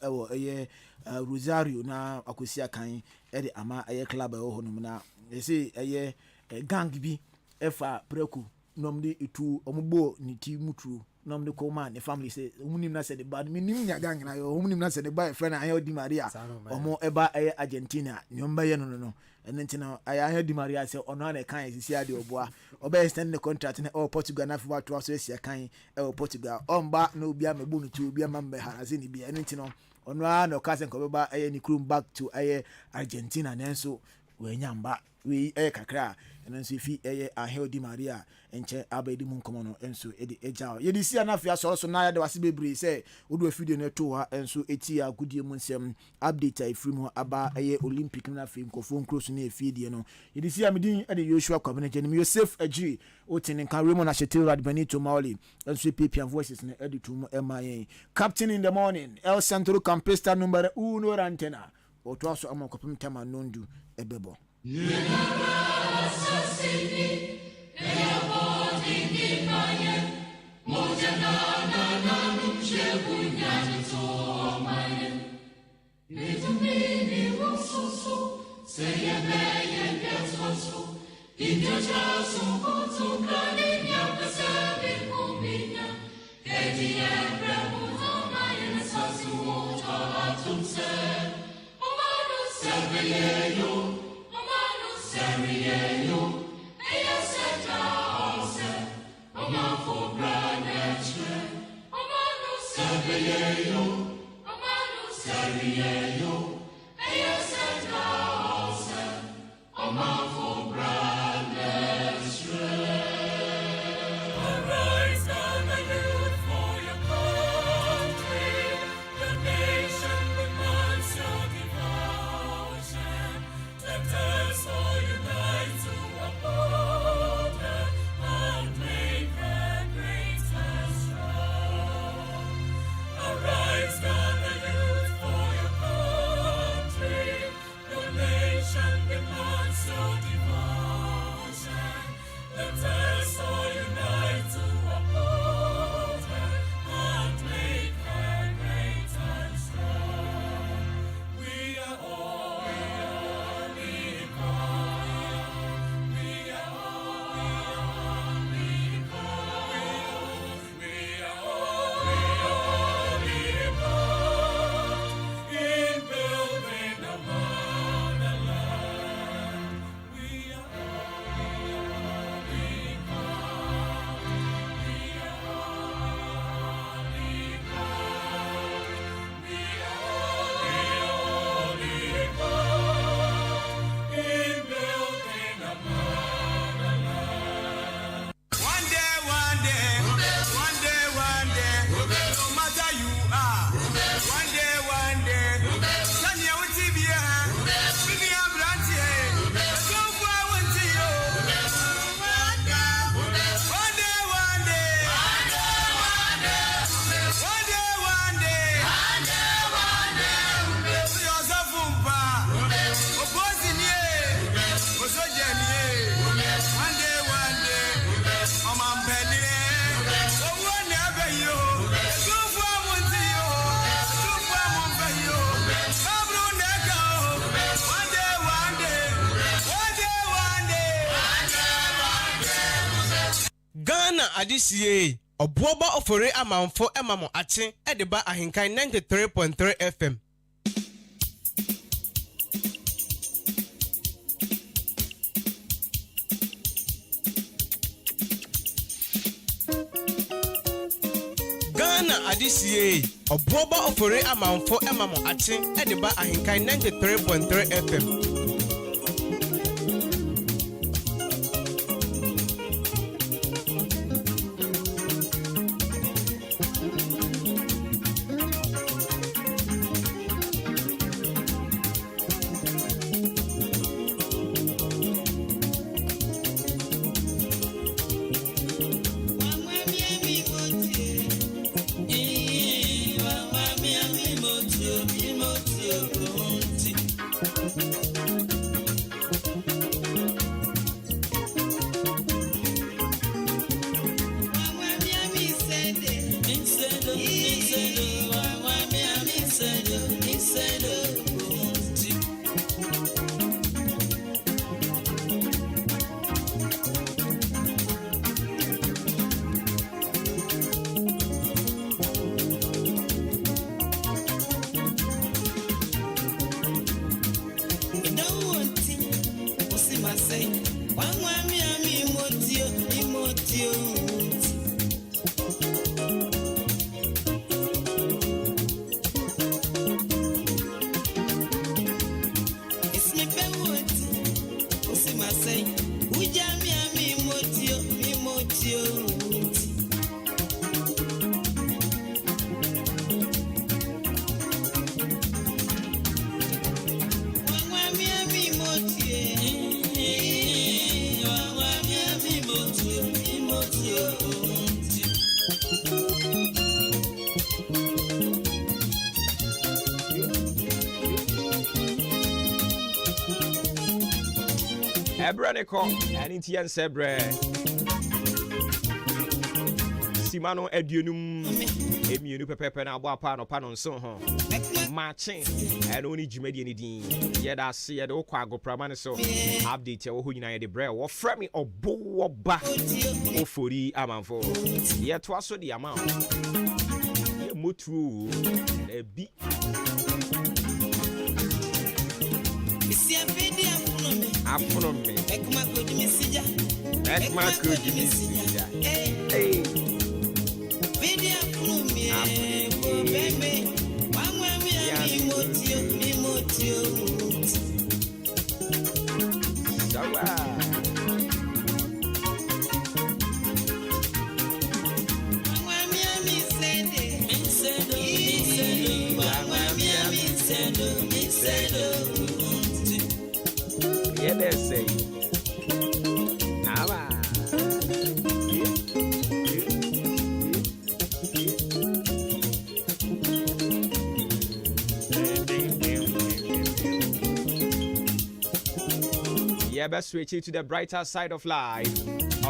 Rosario na akosi akan de ama club honum na say gang bi efa preku nom de etu ombo ni ti mutru nom de ko man the family say umunim na say the bad minim nya gang na yo umunim na say the boy friend Angel Di Maria omo eba Argentina nyomba ye no and then I Di Maria say ono na kan sisi ade oboa obe extend the contract na Portugal na fiwa to aso esi kan Portugal omba na obi amabu no ti obi amambe harazi ni bia and then ono na okasen ko beba ni crew back to Argentina nenso we nyamba we kakra and then fi Angel Di Maria enche abedi mun komo no enso edi eja ye di sia na afia so na ya de wase bebre say odo video na to ha enso eti agudie mun sem update ifri mu aba Olympic na fi nkofo nkroso na efie no ye di sia medin ede Joshua Kwabene mi Yosef Agiri otinin kan Raymond Ashetil Radbenito Mauli enso Pepian Voices na edi to MIA Captain in the Morning El Centro Campista number 1 Rantena oto aso amakopim tema nondu ebebo Adisiye obuoba ofore amanfo emamo ache edeba ahenkan 93.3 FM. Ghana adisiye obuoba ofore amanfo emamo ache edeba ahenkan 93.3 FM. Ebraneko, and Indian Sebre. Simano Edunum, Emu Pepe na Wapano Panon Soho. Matching and only Jimedian Dean. Yet I see at Okwago Pramaniso. Update who united the bread or frame or bow back or 40 amount for. Yet was the amount. Mutu, a beat. After me, Ekma could miss ya. Hey, video from me, baby. One way we are Mimotio. Yeah, they say. Yeah, best switch it to the brighter side of life.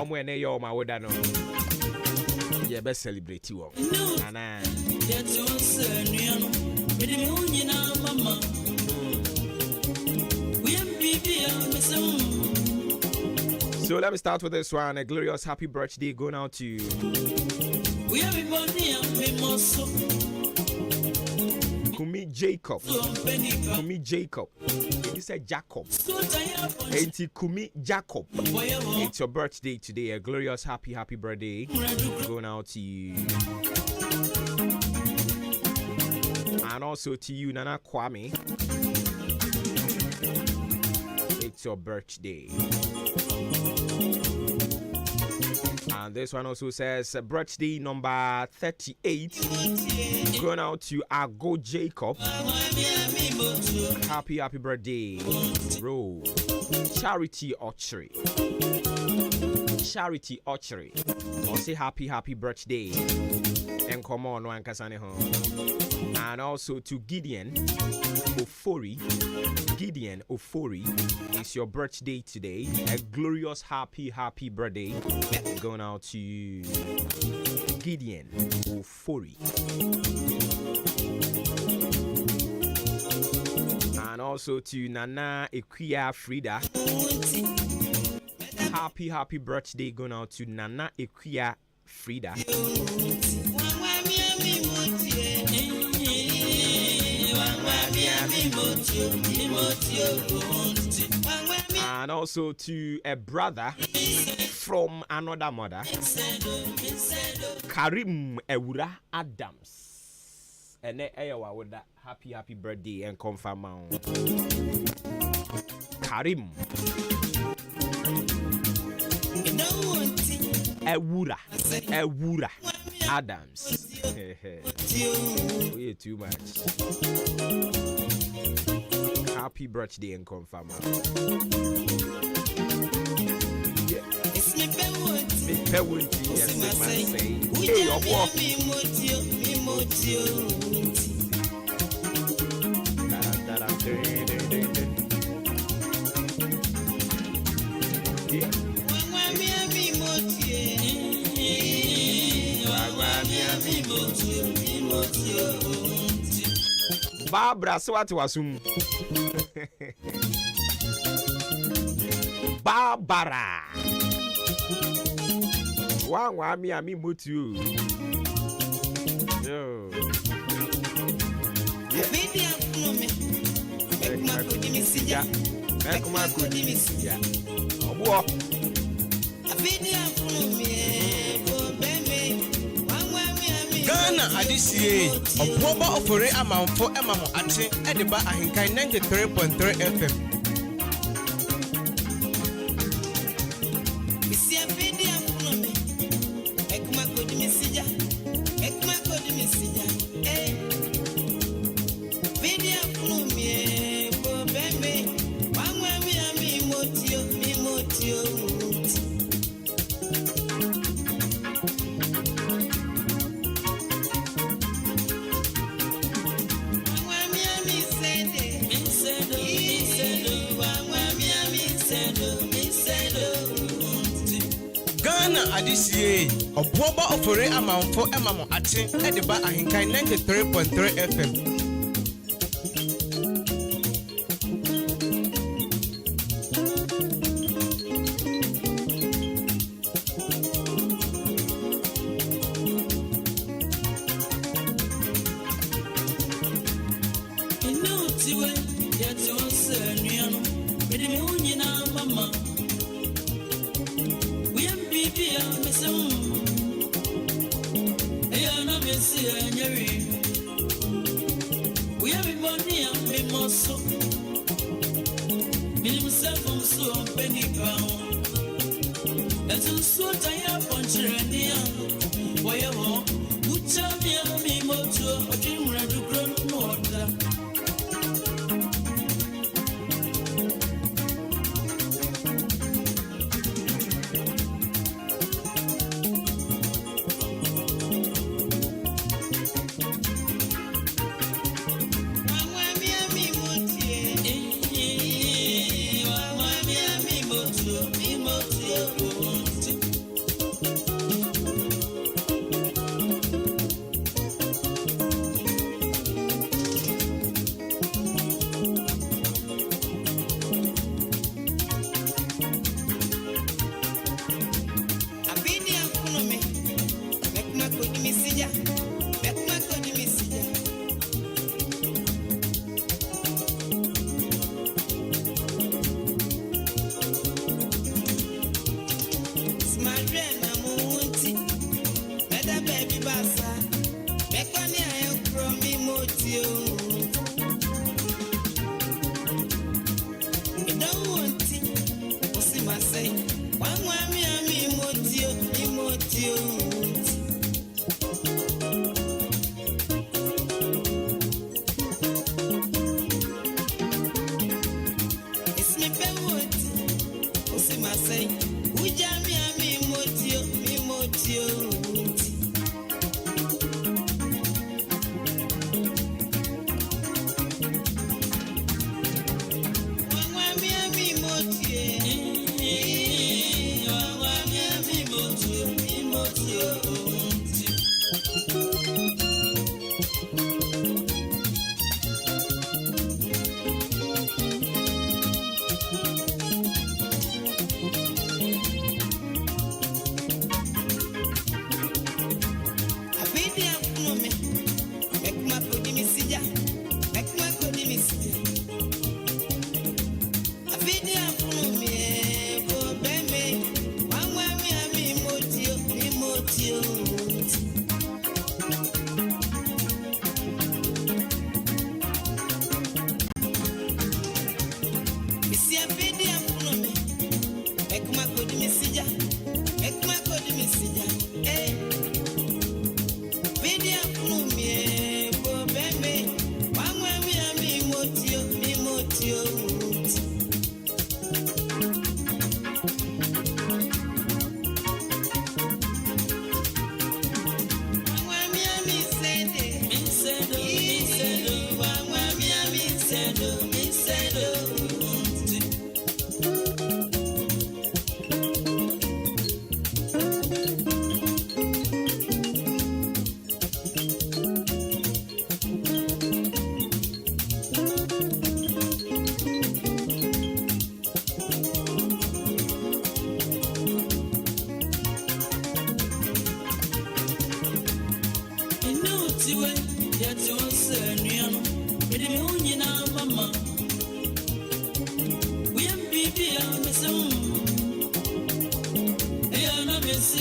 When you're my woodano. Yeah, best celebrate you all. Nana. So let me start with this one. A glorious happy birthday going out to Kumi Jacob. Kumi Jacob. He said Jacob. It's Kumi Jacob. It's your birthday today. A glorious happy birthday going out to you. And also to you, Nana Kwame. It's your birthday. And this one also says birthday number 38 going out to Ago Jacob. Happy birthday, bro. Charity Archery. Or say happy birthday. And come on, one kasane home. And also to Gideon Ofori. It's your birthday today. A glorious happy birthday going out to Gideon Ofori. And also to Nana Equia Frida. Happy birthday going out to Nana Equia Frida. And also to a brother from another mother, Karim Ewura Adams. And with that happy birthday and confirm Karim Ewura Adams. Way too much. Happy birthday and confirm. Yeah. It's me Pewunti. Yes, man say. Hey, your walk. Yeah. Barbara Swati Wasum. Barbara. Wa mi mutu. Yo. Obo. Ghana Adisie, a Boba Ofore amount for Emamo Ache, Ediba Ahenkan 93.3 FM. Ghana Adisie, Obuoba Ofore Amanfo Emamo Atin, Ediba Ahenkan 93.3 FM.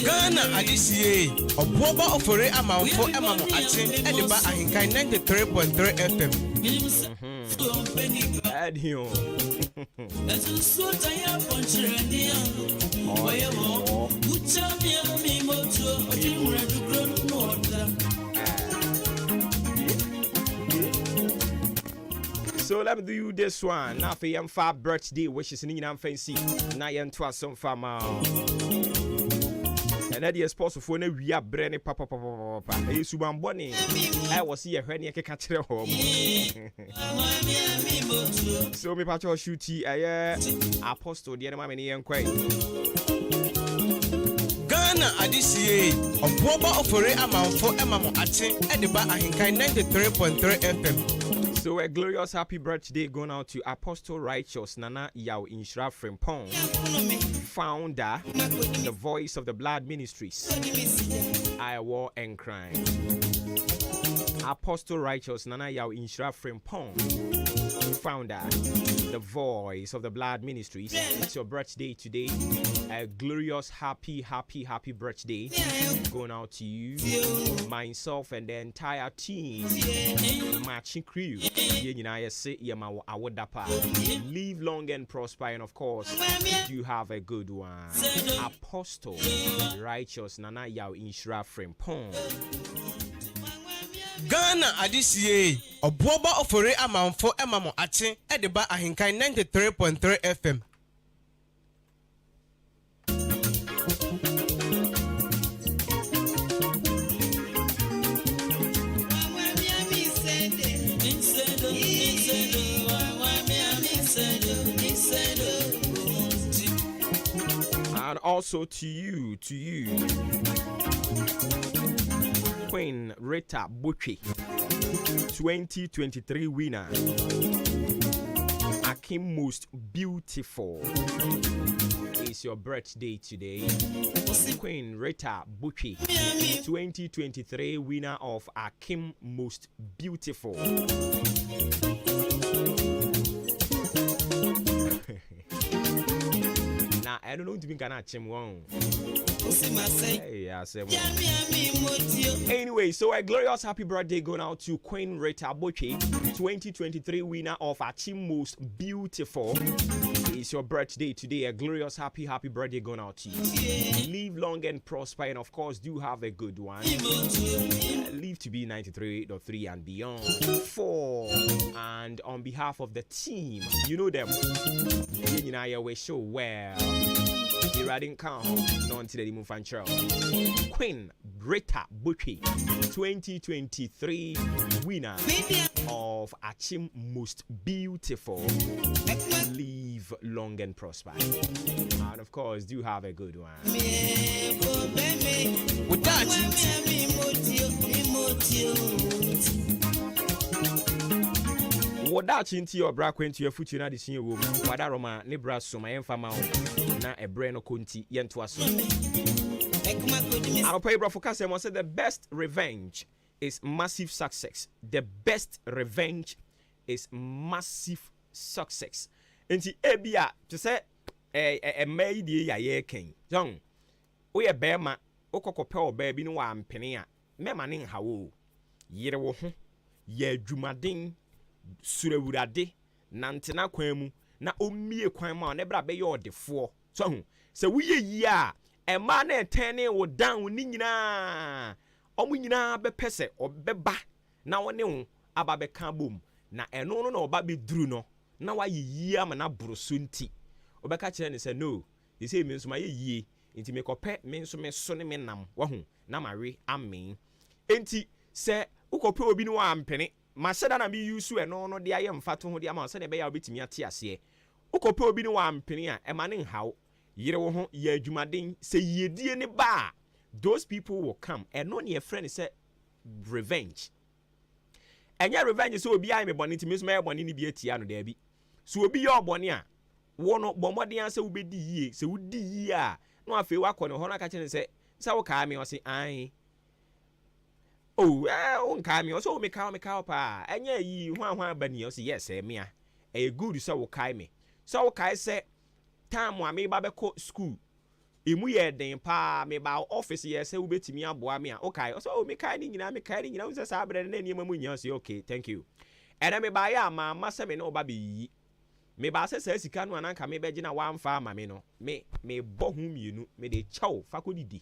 Ghana Adisie, Obuoba Ofore Amanfo Emamo Atin, Ediba Ahenkan 93.3 FM. Adio. So let me do you this one. Now for your birthday wishes in your fancy. Now you to some farmer. And that is possible for we are branding papa. I Suban Bonnie. I was here when you can catch your home. So me patch your shooty. I apostle the enemy and quite. Ghana Adisie, Obuoba Ofore Amanfo Emamo Ache, Ediba Ahenkan 93.3 FM. So a glorious happy birthday going out to Apostle Righteous Nana Yao Inshra Frimpong, founder, the Voice of the Blood Ministries, I War and Crime. Apostle Righteous Nana Yao Inshra Frimpong, founder, the Voice of the Blood Ministries. It's your birthday today. A glorious happy birthday going out to you, myself, and the entire team, matching crew. Live long and prosper, and of course, you have a good one. Apostle Righteous Nana Yao Inshra Frimpong. Ghana Adisie, Obuoba Ofore Amanfo Emamo Ache, Ediba Ahenkan 93.3 FM. And also to you, Queen Rita Buchi, 2023 winner, Akim Most Beautiful. It's your birthday today. Queen Rita Buchi, 2023 winner of Akim Most Beautiful. Now, I don't know if you can catch him one. Anyway, so a glorious happy birthday going out to Queen Rita Buchi, 2023 winner of Akim Most Beautiful. It's your birthday today. A glorious happy birthday going out to you. Live long and prosper, and of course, do have a good one. Live to be 93.3 and beyond. And on behalf of the team, you know them. You know, we show well. Here didn't come no until the move and Queen Rita Buchi, 2023 winner of Akim Most Beautiful. Live long and prosper, and of course, do have a good one. With that, Wadachi into your bra into your future na this year wo wadaroma ne bra so my emfama na ebre no konti yento aso. I'll pay bro for case say the best revenge is massive success. The best revenge is massive success. Enti ebia to say may die ya ye ken. John we e be ma okokope oba bi no wa mpene a mema ne nhawo yire wo ho ya adwumaden surawurade nantena kwan mu na omie kwan ma ne bra be ye odefo so hu se wuye yi a ema na etene wo down ni nyina omu nyina be pese obeba na wone ho aba be ka bom na eno no na oba be duru no na wa yi ama na boroso nti obeka kire ne se no they say me nso ma ye nti me kope me nso me so ne me nam wa hu na mawe amen enti se ukope obi ni wa ampene maseda na bi use eno no de aye mfato ho de ama se ne be ya obetimi ate ase ukope obi ni wa ampene a ema ne nhaw yire wo ho ya adwumaden se yedie ne ba those people will come eno ne friend say revenge enya revenge so obi aye me boni ntimi so me boni ni bi atia no da bi so obi ye oboni a wo no bomodin ase wo bedi yie se wodi yie a no afi wakọ ne ho na ka kire se wo ka me o se an on ka me o so me ka pa enya yi hwan bani o se yes me a e good so wo kai me so wo kai se time a me ba be ko school emu ye den pa me ba office ye se wo betimi aboa me a okay so me kai ni nyina wo se sa abre na ni mamu nya so okay thank you and me ba ya ma se me no ba be yi me ba se sika no ananka me be gina wa mfa ama me no me bo hu mienu me de chow fakodidi.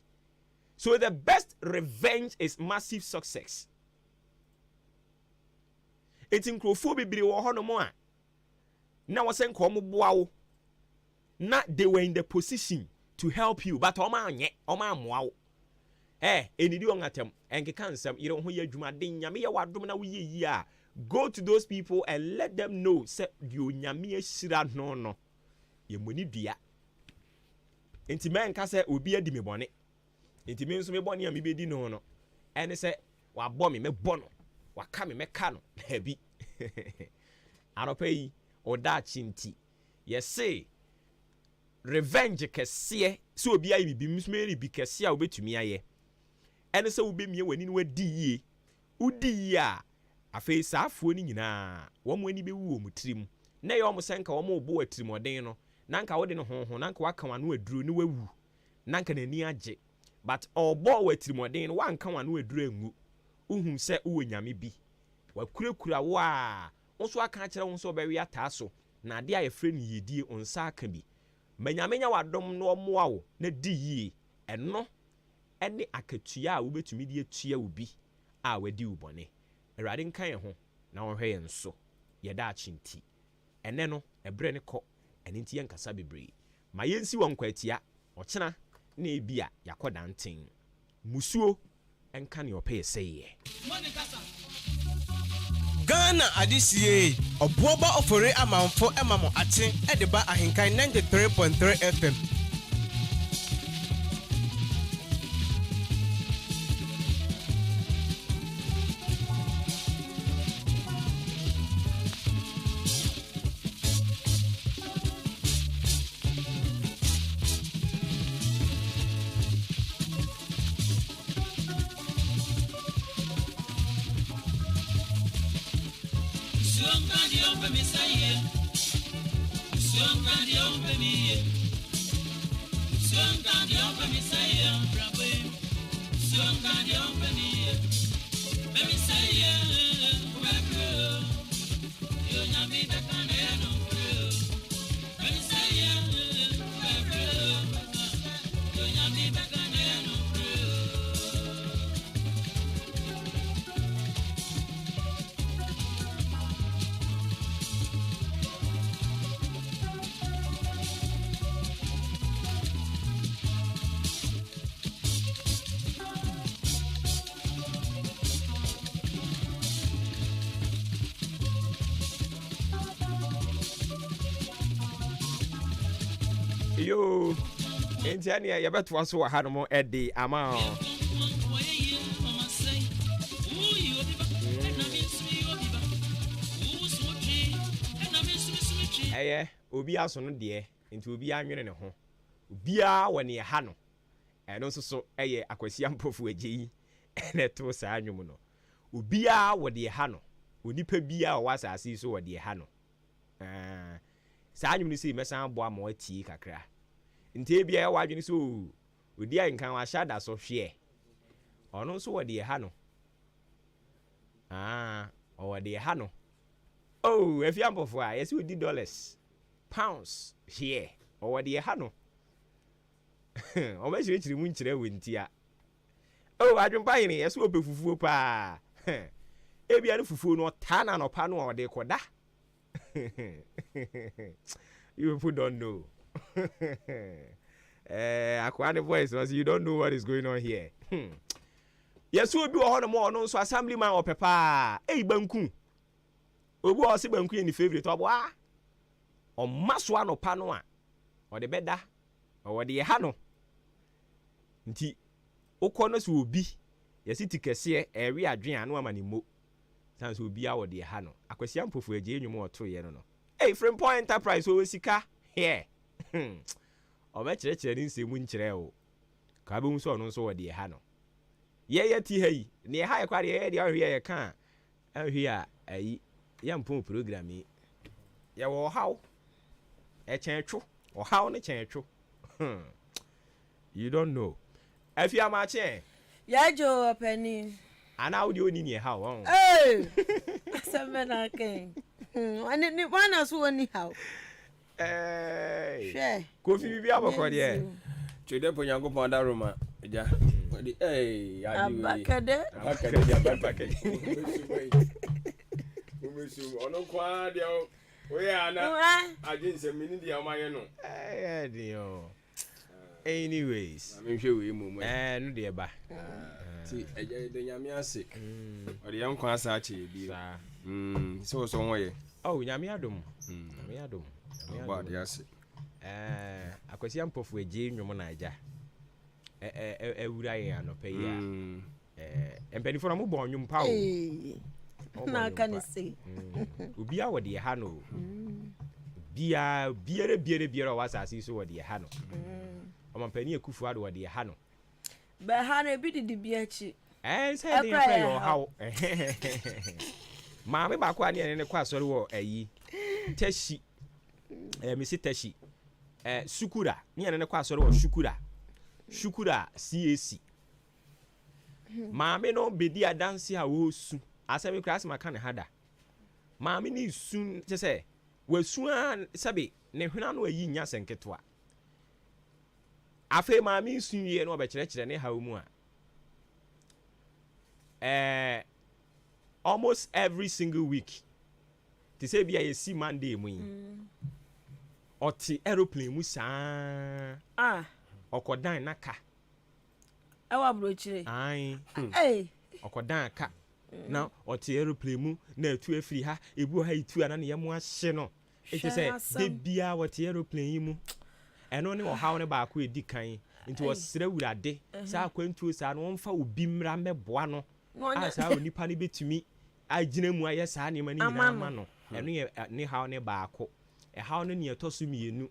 So the best revenge is massive success. It's nkrofo bibiri wo ho no mo a na wo se nko mo boa wo na they were in the position to help you but o ma anye o ma moa wo enidi on atem enkeka nsem yire ho ye adwumaden nyame ye wadom na wo ye yi a go to those people and let them know say you nyame asira no ye moni dua enti men ka say obi adi me bone nti me nso me bɔ ne a me bedi no no ɛne sɛ wa bɔ me bɔ no wa ka me ka no bi anɔpa yi oda chinti yɛse revenge kɛseɛ sɛ obi ayi bibi msmeri bi kɛseɛ a wobɛtumi ayɛ ɛne sɛ wobɛmie w'ani no wadi yie wodi yie a afei saafoɔ no nyinaa wɔn ani bɛwu wɔ mu tirim na yɛ wɔn sɛ nka wɔn ɔbɔ atirimɔden no na nka wode no honhon na nka waka wano aduro ne wawu na nka n'ani agye but ɔbɔ wɔ atirimɔden no wanka wano aduro engu uhum sɛ uwɔ nyame bi wakurakura wo a nso aka kyerɛ wo nso ɔbɛwe ataa so na ade a yɛfrɛ no yedie onsa aka bi manyamenya wadom no ɔmoa wo na di yie ɛno ɛne akatua a wobɛtumi de atua wo bi a wadi wo bɔne awurade nka yɛn ho na wɔhwɛ yɛn nso yɛda akyinti ɛnɛ no ɛbrɛ ne kɔ ɛne nti yɛnkasa bebree ma yɛnsi wɔ nkwatia ɔkyena na ebi a yakɔ danten musuo ɛnka ne ɔpɛ yɛ sɛ yɛ Ghana Adisie Obuoba ofore amanfo emamo ate edeba Ahenkan 93.3 FM. Yo, enti ya beto aso wa hanom edi ama obi aso no de enti obi anwene ne ho obi a wone ha no eno nso so akwasia mpofu agyi na to saa anwum no obi a wode ha no onipa bi a wasa asase so wode ha no saa anwum ni si mesan bo ama wati kakra nte bia ya wadwene so odi ankan wa shada so hwe ono nso wode ha no wode ha no if you ampofo a yesi odi dollars pounds here wode ha no o ma chiri mu nkyere wentia adwempa yene yesi obefufuo pa ebia no fufuo no tana no pa no wode koda you people don't know. Aquani voice was you don't know what is going on here. Yes, we'll be on more no so assemblyman or papa. Banku. Obu osi banku in the favorite obo or maswa no panoa or the better or the hano. Nti okonos will be yes it kese area adrian no amanimo. Sans will be our dear hano. Akwesiam pofu eje enwum oto ye no. From Point Enterprise we sika here. O me kire ni nsemu nkire o. Ka be nso no nso wo de ha no. Ye ti ha yi. Ne ha ye kware ye de ahwe ye ka. Ahwe a ayi ya mpon program yi. Ye wo haw. E chen twu. O haw ne chen twu. You don't know. Afia ma chen. Ya jo openi. Ana wo de oni ne haw won. Semena ken. Ani wana so oni haw. Share. Kofi bibi abakọ de. Chede ponyango ponda Roma. Ja. Abakade abakade. Umesu ono kwa dia we ana agense mini dia maye no. Dio. Anyways, I'm sure we mu. No de ba. Ti eje de nyame ase. Ode yan kwa asa ache bi. So hoye. Nyame adom. Nyame adom. Ba de ase. Akwasi ampofu eje nwom na aja. ewura yɛn anɔpɛ yi a mpanimfoɔ no mo bɔ ɔnwom pa o na ka ne sei obiara wɔ deɛ ha no biara wɔ asase so wɔ deɛ ha no ɔmampanin Akufo Addo wɔ deɛ ha no bɛ ha no ebi didi bi akyi sɛ ɛde yɛfrɛ yɛ ɔhaw maame baako a ne yɛne ne kɔ asɔre wɔ ayi Tashi mesi Tashi Sukura ne yɛne ne kɔ asɔre wɔ Shukura CAC maame no bedi adanse a wɔsu asɛm kura asɛm aka ne hada maame ne su kyɛ sɛ wasu a sɛbe ne hwena no ayi nya sɛnketoa afei maame su yie no ɔbɛkyerɛkyerɛ ne haw mu a almost every single week te sɛ bia yɛsi Monday mu yi ɔte aeroplane mu saa ɔkɔdan naka ɛwɔ aburokyire ɔkɔdan ka na ɔte aeroplane mu na atu afiri ha ebu ha itu ana ne yɛmo ahye no ɛte sɛ de bia wɔte aeroplane yi mu ɛno ne ɔhaw ne baako edi kan nti wɔsrɛ Awurade saa akwantuo saa no wɔmfa obi mmra mɛboa no a saa onipa ne betumi agyina mu ayɛ saa nneɛma ne nyinaa ma no ɛno yɛ ne haw ne baako ɛhaw no ne ɛtɔ so mmienu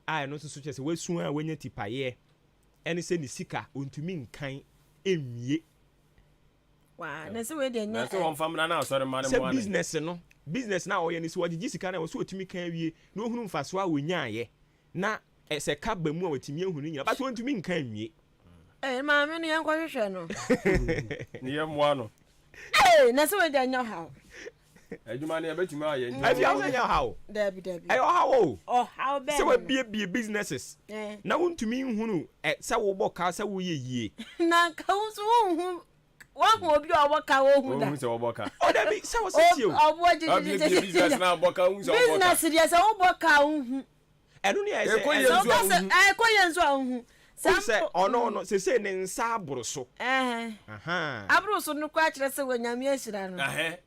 a ɛno nso so kyerɛ sɛ wasu a wanya tipayeɛ ɛne sɛ ne sika ontumi nkan emie na sɛ we de nya sɛ wɔn famra na asɔre ma ne mo ane business na ɔyɛ ne so wɔgyegye sika na wɔso otumi kan wie na ohunu mfaso a wonyaayɛ na ɛsɛ ka ba mu a watumi ahunu nyina ba so ontumi nkan wie maame no yɛn kɔhwehwɛ no ne yɛ moa no na sɛ we de nya haw adwuma ne yɛbɛtumi ayɛ ɛfi awo sɛ nyɛ ɔhaw dabi ɛyɛ ɔhaw o ɔhaw bɛɛ sɛ wabiebie businesses na wontumi nhunu sɛ wobɔ ka sɛ woyɛ yie na ka wo so wohu wɔn obi a ɔbɔ ka wohu da wohu sɛ wɔbɔ ka ɔdabi sɛ wɔsɛ tie o ɔbɔ gyegyegyegye business na bɔ ka wohu sɛ wɔbɔ ka business deɛ sɛ wobɔ ka wohu ɛno ne yɛ sɛ ɛkɔ yɛ nso a wohu sɛ ɔno sese ne nsa aboro so aboro so no kɔ akyerɛ sɛ wɔnyame ahyira no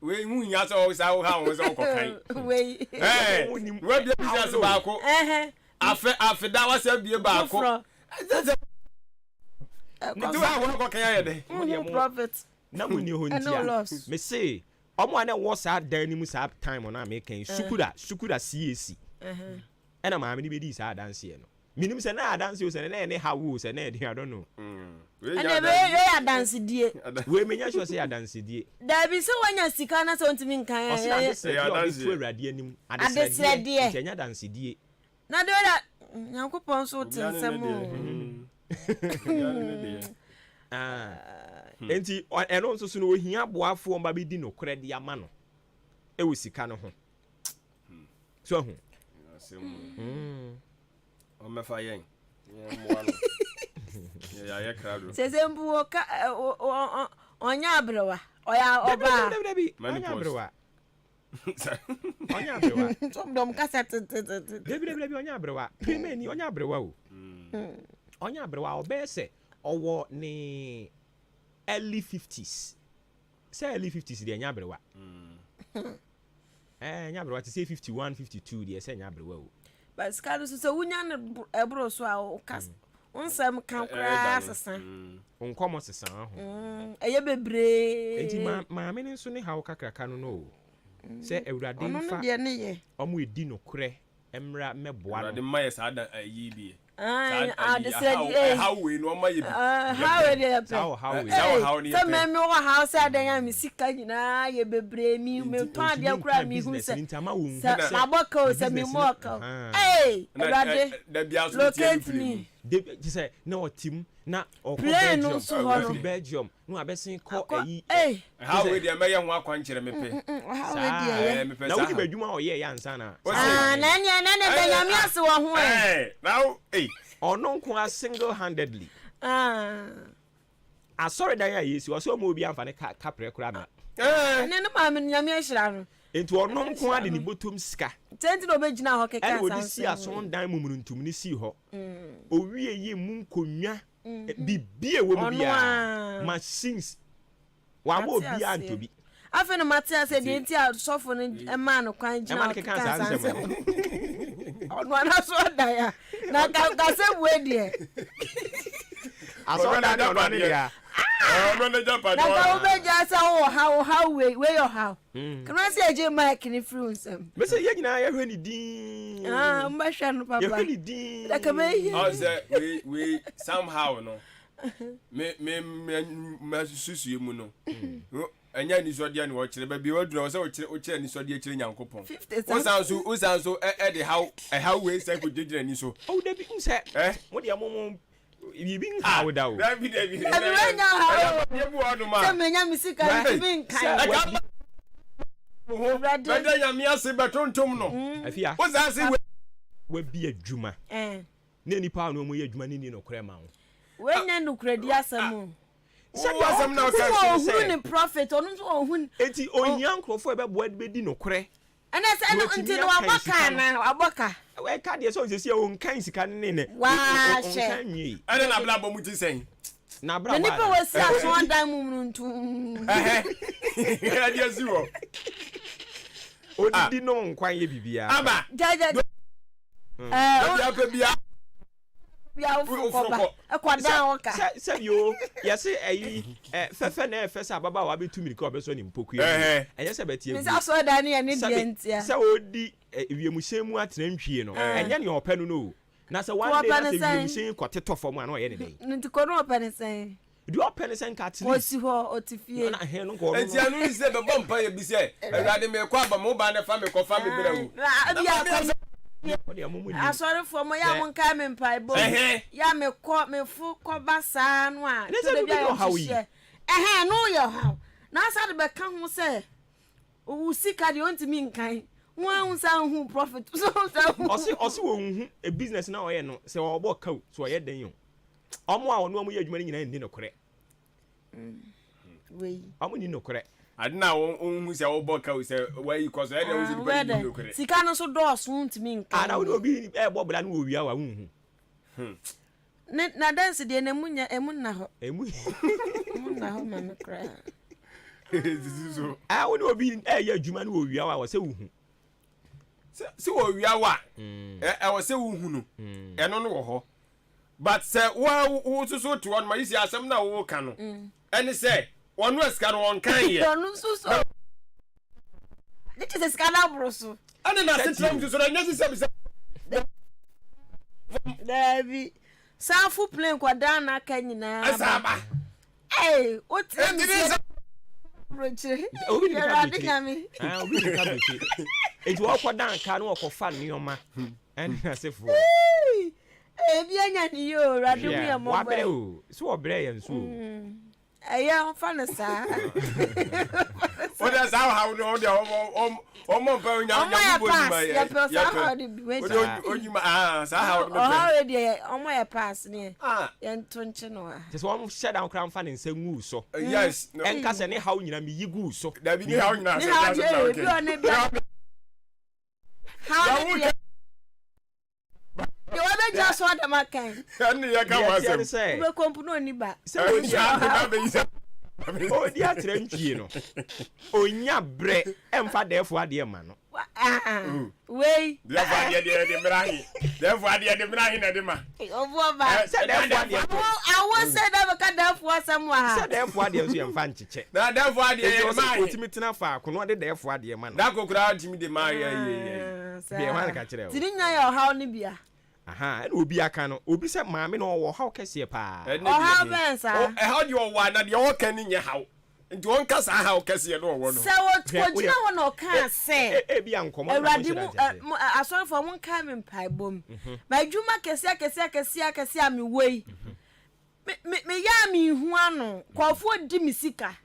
wei hu nya sɛ wo sa wo ha wo sɛ wo kɔkan wei wa bia business baako afe da wa sɛ bie baako nti wa ho kɔkan ayɛ de profit na mo ni ho ntia me say ɔmo ana wɔ saa dan ni mu saa time na me kan Sukura CAC ɛna maame ni bedi saa danse no minim sɛ na adanse o sɛ na ne hawo sɛ na ɛde I don't know ɛna be adanse die we menya sure sɛ adanse die dabi sɛ wanya sika na sɛ ontimi nkan ɔsɛ adanse die Awurade anim adesrɛ die kenya danse die na de ora Nyankopɔn so te nsɛm enti ɛno nso so no ohia boafo ɔmba bedi no korɛ de ama no ɛwɔ sika no ho so ho ɔmɛfa yɛn moa no yɛyɛ krado sɛsɛ mbu ɔnyɛ abrewa ɔyɛ ɔba ɔnyɛ abrewa ɔnyɛ abrewa dɔm kasa debi ɔnyɛ abrewa pemeni ɔnyɛ abrewa o ɔnyɛ abrewa ɔbɛyɛ sɛ ɔwɔ ne early 50s sɛ early 50s deɛ ɛnyɛ abrewa ɛnyɛ abrewa te sɛ 51 52 deɛ sɛ ɛnyɛ abrewa o but skado so wunya ne ebro so a o kas onsam kan kra sesa onkomo sesa ho eye bebre enti maame ne nso ne hawo kakraka no no sɛ Awurade mfa omo edi no korɛ emra meboa no Awurade maye saa da ayi bi de sɛ how we no maye bi how we dey how ni sɛ me wo house adan me sika nyina ye bebre mi ton de kura mi hu sɛ na boka o sɛ me mo ka Awurade da bia so locate me de sɛ na otim na ɔkɔ Belgium no abɛsen kɔ ayi how we dey meye ho akwankyere mepe na wodi badwuma ɔyɛ ya ansa na na ne Benjamin ase wɔ ho now ɔno nko a single handedly asɔre dan a yesi ɔsɛ ɔmo obi amfa ne kaprɛ kora na ne no ma me nyame ahyira no enti ɔno nko a de ne botom sika tenti no obegyina hɔ keka sanse ɛna odi si ason dan mumuruntum ne si hɔ owie yi mu nkonwa bibie wo mu bia machines wa mo obi antobi afa no matia sɛ de enti a sɔfo no ma no kwan gyina keka sanse ɔno ana so da ya na ka sɛ bue de saw that on there. No, no, jump at na all. ka obe ja say how we your how can I say je mic ni fruits am Me say ye nyina ye hwe ni din mba hwa no papa ye hwe ni din da ka me I say we somehow no me susu yemu no anya ni so dia ni wo kire ba bi wadura wo say wo kire ni so dia kire nyankopon wo san so e de how we say ko jejira ni so oh da bi say mo de amom bibi nka woda o David anya ha ye bu onu ma se menya misika bibi nka Bada ya mi ase betontom no afia wo san se we bi adwuma na nipa no mo ye adwuma ni no kore ma wo wenya nukredi asem sɛ asɛm na ɔka so sɛ ni prophet ɔno so ɔhun enti onyan krofo e bɛboa de bedi no kore ɛna sɛ no nti no aboka na aboka we ka de so sɛ o nkan sika ne ne wa hye ɛna na bla bɔ mu ti sɛn na bra ba nipa wasi aso adan mu ntu ya dia ziwo odidi no nkwan ye bibia aba jaja ya pe bia bia ufokoba ekwada oka sɛ yo yɛse ayi fɛfɛ na ɛfɛ sɛ ababa wa betu mirika obeso ni mpoku ɛyɛ sɛ betie mi sa so da ne ne dientia sɛ odi wiemhyɛn mu atena ntwie no ɛnyɛ ne ɔpɛ no no na sɛ one day na sɛ wiemhyɛn kɔtetɔ fam ana ɔyɛ ne den nti kono ɔpɛ ne sɛn di ɔpɛ ne sɛn ka tiri osi hɔ otifie na he no nkɔ enti anu sɛ be bɔ mpa ye bi sɛ awurade me kɔ aba mo ba ne fa me kɔ fa me bra wo asɔrefo mo ya mo nka me mpa bo ya me kɔ me fu kɔ basa no a ne sɛ bi ɔhaw yi no yɛ haw na asa de be ka ho sɛ wo sika de ontimi nkan wọn san hu profit so san hu ọsị wo hu a business na oyɛ no sɛ ɔbɔ kaw so ɔyɛ den yo ɔmo a ɔno ɔmo yɛ adwuma nyina ndi no korɛ wei ɔmo ni no korɛ adina wo hu sɛ ɔbɔ kaw sɛ wai kɔ so ɛde wo sɛ pa ni no korɛ sika no so dɔɔso ntumi nka ana wo obi ɛbɔ bla no wo wia wa hu ne na dance de na munya emu na hɔ emu na hɔ ma no korɛ zizo wo obi ɛyɛ adwuma no wo wia wa wɔ sɛ wo hu si wo wia wa ɛwɔ sɛ wo hu no ɛno no wɔ hɔ but sɛ wo so to on ma yisi asɛm na wo ka no ɛne sɛ wɔno asika no wɔn kan yɛ wɔno so ne te sika na bro so ɛne na setram so na nyɛ sɛ bisa dabi safu plane kwada na ka nyina asaba o tiri broche obi ni ka bi obi ni ka bi eju ọkọ dan ka no ọkọ fa nioma en na sefo ebi anya ni yo radu mi e mo wa bre o so obre ye nso eya fa na sa o da sa ha no de o mo pa nya nya bo ni ma ya pe sa ha de bi o nyima sa ha o ha de o mo ya pass ni ya ntonche no a se so o shut down kran fa ne nsangu so yes en ka se ne ha nyina mi yigu so da bi ni ha nyina se da so bi o ne bi how did you want to just want the makan and you can was say we kompuno ni ba say o di atre ntwie no onya bre emfa defo ade ma no wey defo ade de mrahi defo ade de mrahi na de ma obo ba say defo ade I was say that ka defo asem wa say defo ade so yemfa ncheche na defo ade de ma otimi tena fa kono de defo ade ma no da kokura otimi de ma ye bia man ka kire o tirinya ya haw ni bia aha na obi aka no obi se maame na wo haw kese pa o haw bensa how do you want na de o kan ni haw nti won ka sa haw kese no wo no se wo gina wo no kan se e bia nkomo awurade mu asorfo mo kan me mpai bom ba dwuma kese a me wei me ya me hu ano kwafo di misika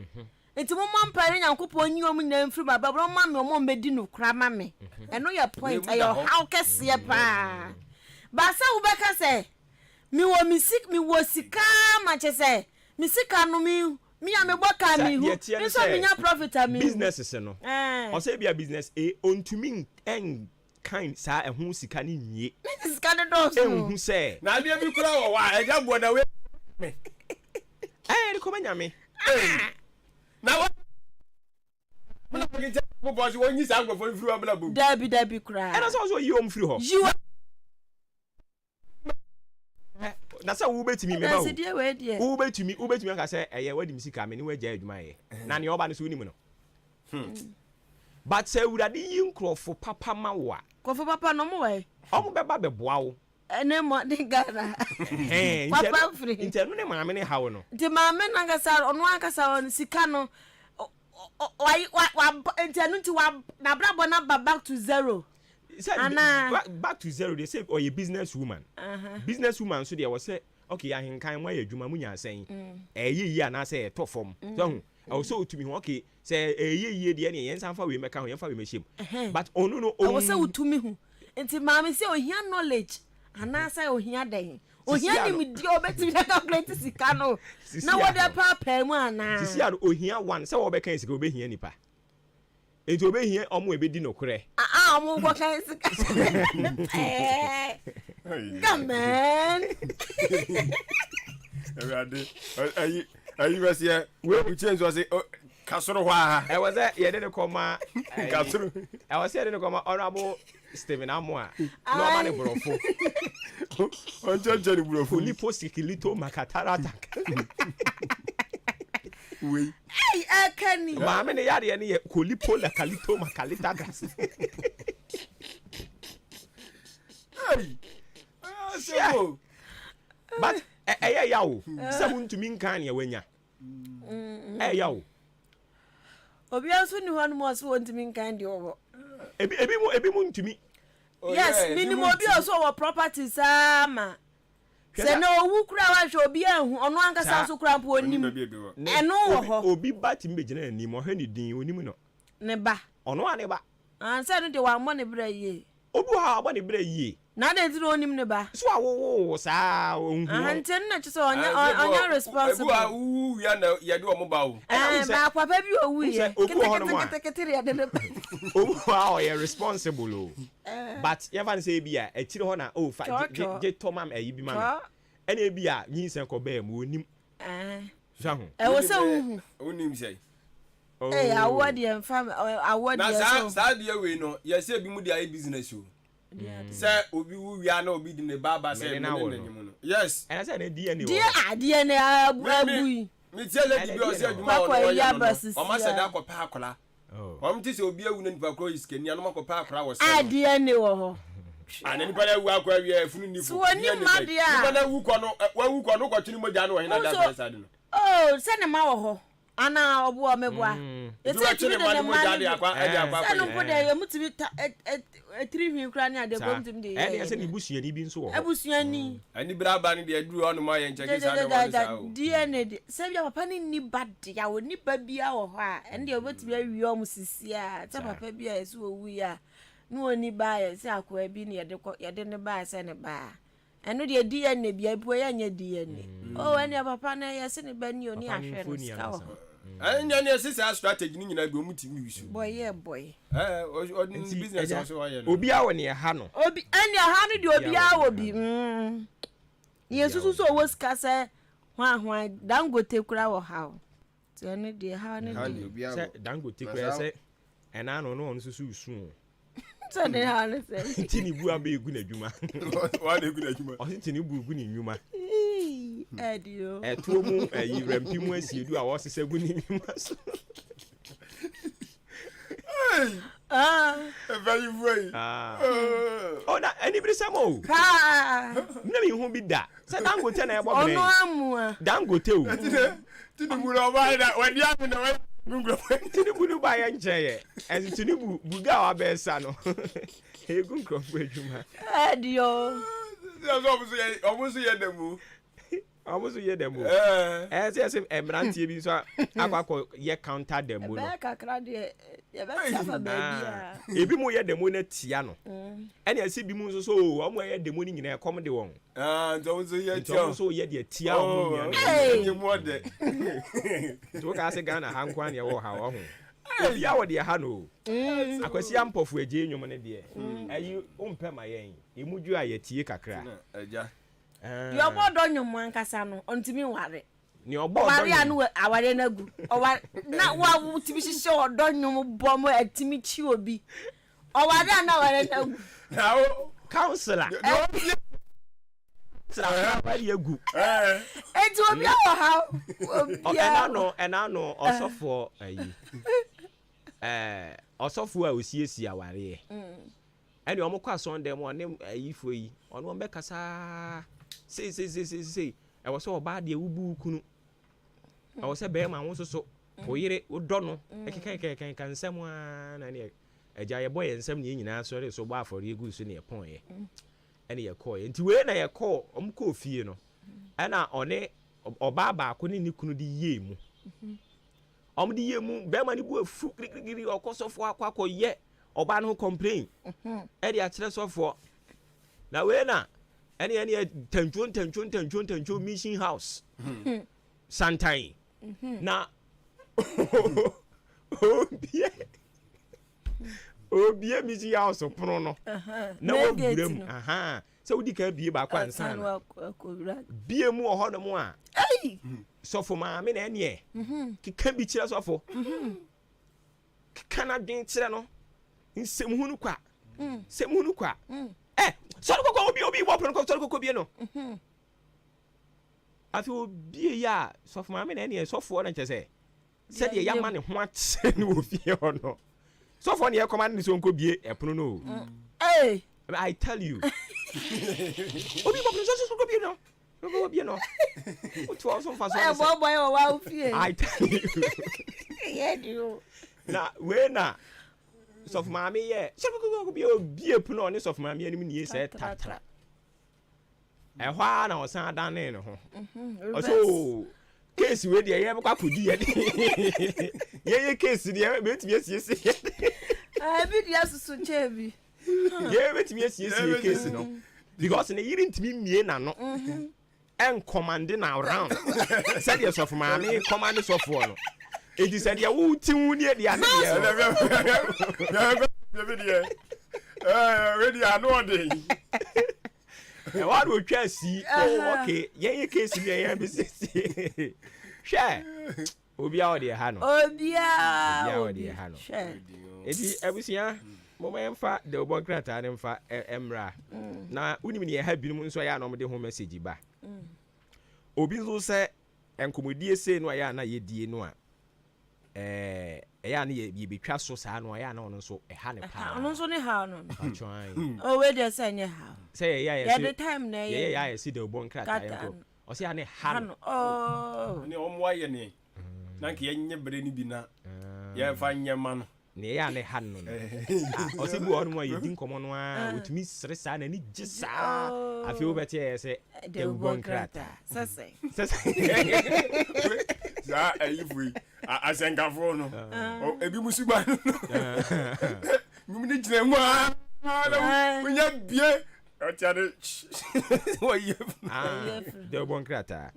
enti mo mpare nyankopon nyi om nyina mfiri baba bro ma me o mbedi no kra ma me eno ya point ayo how kese pa ba sa wo beka se mi wo sika ma che se misika no mi ya me boka mi hu so mi nya profit a mi business se no o se bia business ontumi en kind sa ehun sika ni nye sika de do so ehun se na bia bi kura wo wa eja bo na we ni ko manya me na wa muna ke je bo bo so won yi sa agbo firi wa bla bo dabi kura na so yi om firi ho na say wo betimi me ba na se die we die wo betimi aka say eye wadi misika me ni we gya adwuma ye na ne oba no so nimu no but say urade yi nkrofo papa ma wo a kofo papa no mo we omo beba beboa wo ene mo de gara papa free intenu ne maame ne hawo no de maame na ngasa ono akasa on sika no wa intenu ti wa na brabo na back to zero. Back to zero. They say, or a businesswoman. Businesswoman, so they will say, okay, I can why you Munya saying, a year and I say a top form. So, also to me, okay, say a year, the any and some for we make our information. But oh no, I was so to me, and to mammy say, oh, here knowledge, and I say, oh, here day. Oh, here me do better than calculate Sicano. Now what the papa one now? See, oh, here one, so I can go be here, nipa. It will be here omo ebedi no kure. Omo go kan sika. Come on. Ayi was here. We change was kasoro hwa. I was there ye dey come kasoro. I was here dey come honorable Stephen Amoa. No man brofo. On jeri brofo. Lipo sikilito makatarata. Oui. Hey, Kenny. Mama ne yade ne kolipo la kalito makalita gas. Hey. So. But yawo. Sabun to min kan ye wanya. Yawo. Obi aso ni ho no mo so won to min kan de obo. Ebi mu ntumi. Yes, minimum obi aso our properties ama. Se na owu kura wa hwe obi ahu ono ankasa so kura po onim eno wo ho obi ba ti mbegina anim o hwe ni din onim no ne ba ono ane ba ansa no de wa mo ne bra yie obi ha ba ne bra yie na de ti onim ne ba so awo sa onhu anten na chi so onya responsible obu ya na ye de o mo ba o ba papa bi owu ye ketekete ya de ne ba obu ha o ye responsible o but you ever say bia e chire ho na o fa je tomam ayi bi ma no ene bia nyinsen ko ba mu onim jahu e wo se hu onim sei eh award em fam award ye so na sa de we no ye se bi mu de ayi business o say obi wu wia na obi di ne baba say ne nyim no yes and I say na DNA DNA abu mi tie le di bi o se adwuma o ya o ma se da ko pa akola om ti se obi awu na nipa kro iskeni anu ma ko pa akola wo se DNA wo ho ana nipa na wu akwa wi afunu ni fu so ni ma dia nipa na wu ko no ko twini mo ja no hina da sa de no oh se ne ma wo ho ana obu o meboa ese twini de mo ja de akwa e de akwa se no ko de ye mutimi etiri hwi kra ni ade bom tim de e se ni busuani bi nso wo abusuani ani braba ni de aduru onu ma ye ncheke sa de wo sa o DNA de se bia papa ni ni bad ya wo ni ba bia wo ho a ende obetimi awi o musisi a ta papa bia ese owu ya no oni ba ya se akwa bi ni ye de ne ba se ne ba eno de DNA bia ipo ya nya DNA o ene papa na ye se ne ba ni oni ahwe no ska wo anya ne sisa strategy ni nyina bi o mutimi wisu boy business also wa ye no obi awo ne ha no obi ene ha no de obi awo bi yesusu so wo ska se hwa Dangote kura wo ha ti ene de ha ne de se Dangote kura se ena no no susu usu so ne ha ne se tini bu abe egu na dwuma wa de egu na dwuma o tini bu egu ni nwuma edio eto mu ayi rampi mu asiedu a wo sese egu ni nwuma so very way oh na anybody samo na mi hu bi da se Dangote na ebo bere ono amu Dangote o Tinubu no ba na wadi am na we Tinubu no ba ya ncheye en Tinubu buga wa be sa no egu nkrofo adwuma edio omusu ye demu amusu ye demo se emrantie bi so akwakọ ye counter demo no be kakra de ye be safa bia ebi mo ye demo na tia no ene asi bi mu so o mo ye demo ni nyina kom de won nto so ye de tia o mo ni mo de to ka se Ghana ha nkwa ne wo ha wo ho obi a wo de ha no akwasi ampofu eje enwom ne de ayi umpe ma yen emuju a ye tie kakra aja yo bodo nyom ankasa no ontimi ware ni obo ware anu aware nagu na wa timi hihye odo nyom bom atimi chi obi oware na aware nagu counselor Tra ba ye gu. Enti obi awo ha. Enano osofo ayi. Osofo a osiesie aware. Ene omukwa Sunday mo ne ayifo yi. Ono mbe kasa sei. E wo so oba de wubu kunu. E wo se be ma wo soso. Oyire udɔ no ekeka kan nsɛm a na ne agya ye boy nsɛm ne nyinaa so re so gba afɔre egu so ne ye pon ye ene ye kɔ ye nti we na ye kɔ omkɔ fie no ɛna ɔne ɔba baako ne ne kunu di ye mu di ye mu be ma ne bu afu kirikiri ɔkɔsɔfo akɔ ye ɔba no complain ɛde a kyerɛ sɔfo na we na ene tantwo mission house santai na obie mi ji house pono no na wo gurem so wodi ka bie ba kwa nsan na bie mu oho no mu a sofo ma me na ene kika bi kire sofo kana dwen kire no nsem hunu kwa so ko obi wo pono ko so ko bie no afi obie ya sofo ma me na ene sofo na nche said ye yamane ho ate no ofie ono so for ne command ni so nko bie epono no I tell you obi bo so ko bie no ko bie no o to also fa so boy o wa ofie I tell you yeah do na we na so for mama ye so ko bie epono oni so for mama anim ni say tatra hwa na o san dan ne ho so case we dey here kwa kudi ye case dey betimi asiesie bi dia susu chebi ye betimi asiesie case no because ne yiri ntimi mie na no en command na around said yes of maame command so for no it is said ya wo tinwu ne dia na ready ano dey what we try see okay ye case bi ye be see share obi a ode ha no obi a ode ha no edi abusia mo ma emfa de obo krata ne mfa emra na unim ne ha binum nso ya na mo de ho message ba obi nso se enkomodie se no ya na ye die no a ya na ye betwa so saa no ya na ono nso ha ne pa ono nso ne ha no atwan o we dey say nye ha say ya the time na ye ya see de obo krata ya o se ya ne ha no ne omo aye ne na nke ye nye bere ni bi na ye fa nye ma no ne ya ne ha no o se bu onu ma ye din komo no a otumi sere saa na ni gisa afi o beti ye se de obo krata sese za ayifui asenkafo no ebi musuba no mi ni jina mu a unya bie otiade wo ye de bon krata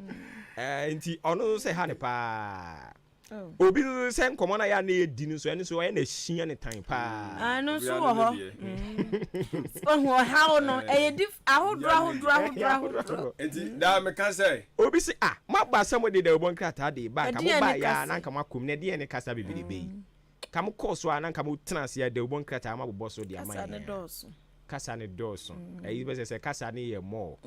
nti ono se ha ne pa obi se nkomo na ya na edi no so ene so ya na hia ne tan pa no so wo ho ho ha no dif ahodro enti da me kan say obi se ma ba sam de bon krata de ba ka mo ba ya na nka makom ne de ne kasa bibiribe ka mo course wa na nka mo tenase ya de bon krata ma bobo so de ama ya kasa ne doso be se kasa ne ye mo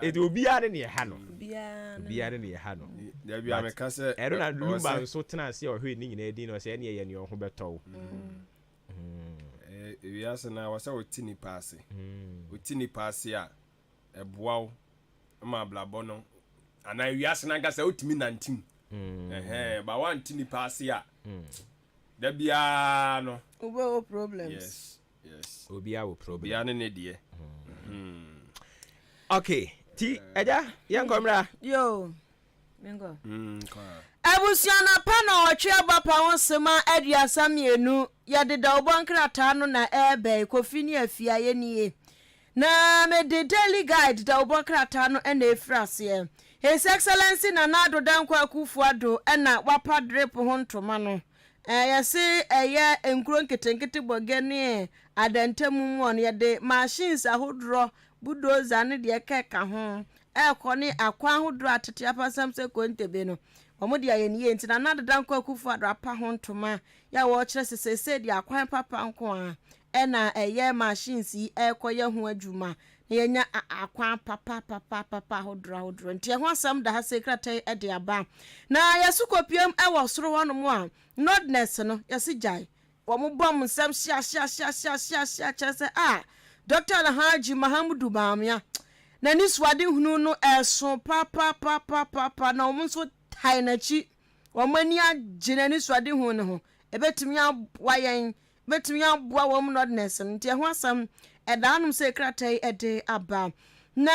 edi obiare ne ha no obiare ne ha no da bia me ka say ero na lumba so tenase o hwe ni nyina edi no se ne ye ne ho beto wi asena wa se otini paase otini paase a eboawo ma blabo no ana wi asena ga se otimi 19 ba wan tini paase a da bia no obo problems yes obiawo problem bia ne die okay ti eja yan komra yo mingo abusiana pa na otwe abapa wonsema aduasa mienu yade da obonkrata no na ebe kofini afia ye nie na me the daily guide da obonkrata no na efrase his excellency na nado dankwa akufuado na wapa drip ho ntoma no yesi eye enkuro nketenkete bogene adantemu mu on yade machines ahodro budoza ne de keka ho ekoni akwa ahodro atete apasam se kontebe no omodi aye niye ntina nado dankwa akufuado apa ho ntoma ya wo kire sesese de akwan papa nko a ena eye machines yi ekoye ho adwuma na yenya akwan papa hodro nti ho asam da ha secretary e de aba na yesukopiem e wo soro wonom a nodness no yesijai wo mo bom nsam sia chese Dr. Alhaji Mahamudu Bamia na ni swade hunu no eso papa na wo so tai na chi wo mani agina ni swade hunu ne ho ebetimi aboyen betimi aboa wo nodness nti ho asam edanum secretary ede aba na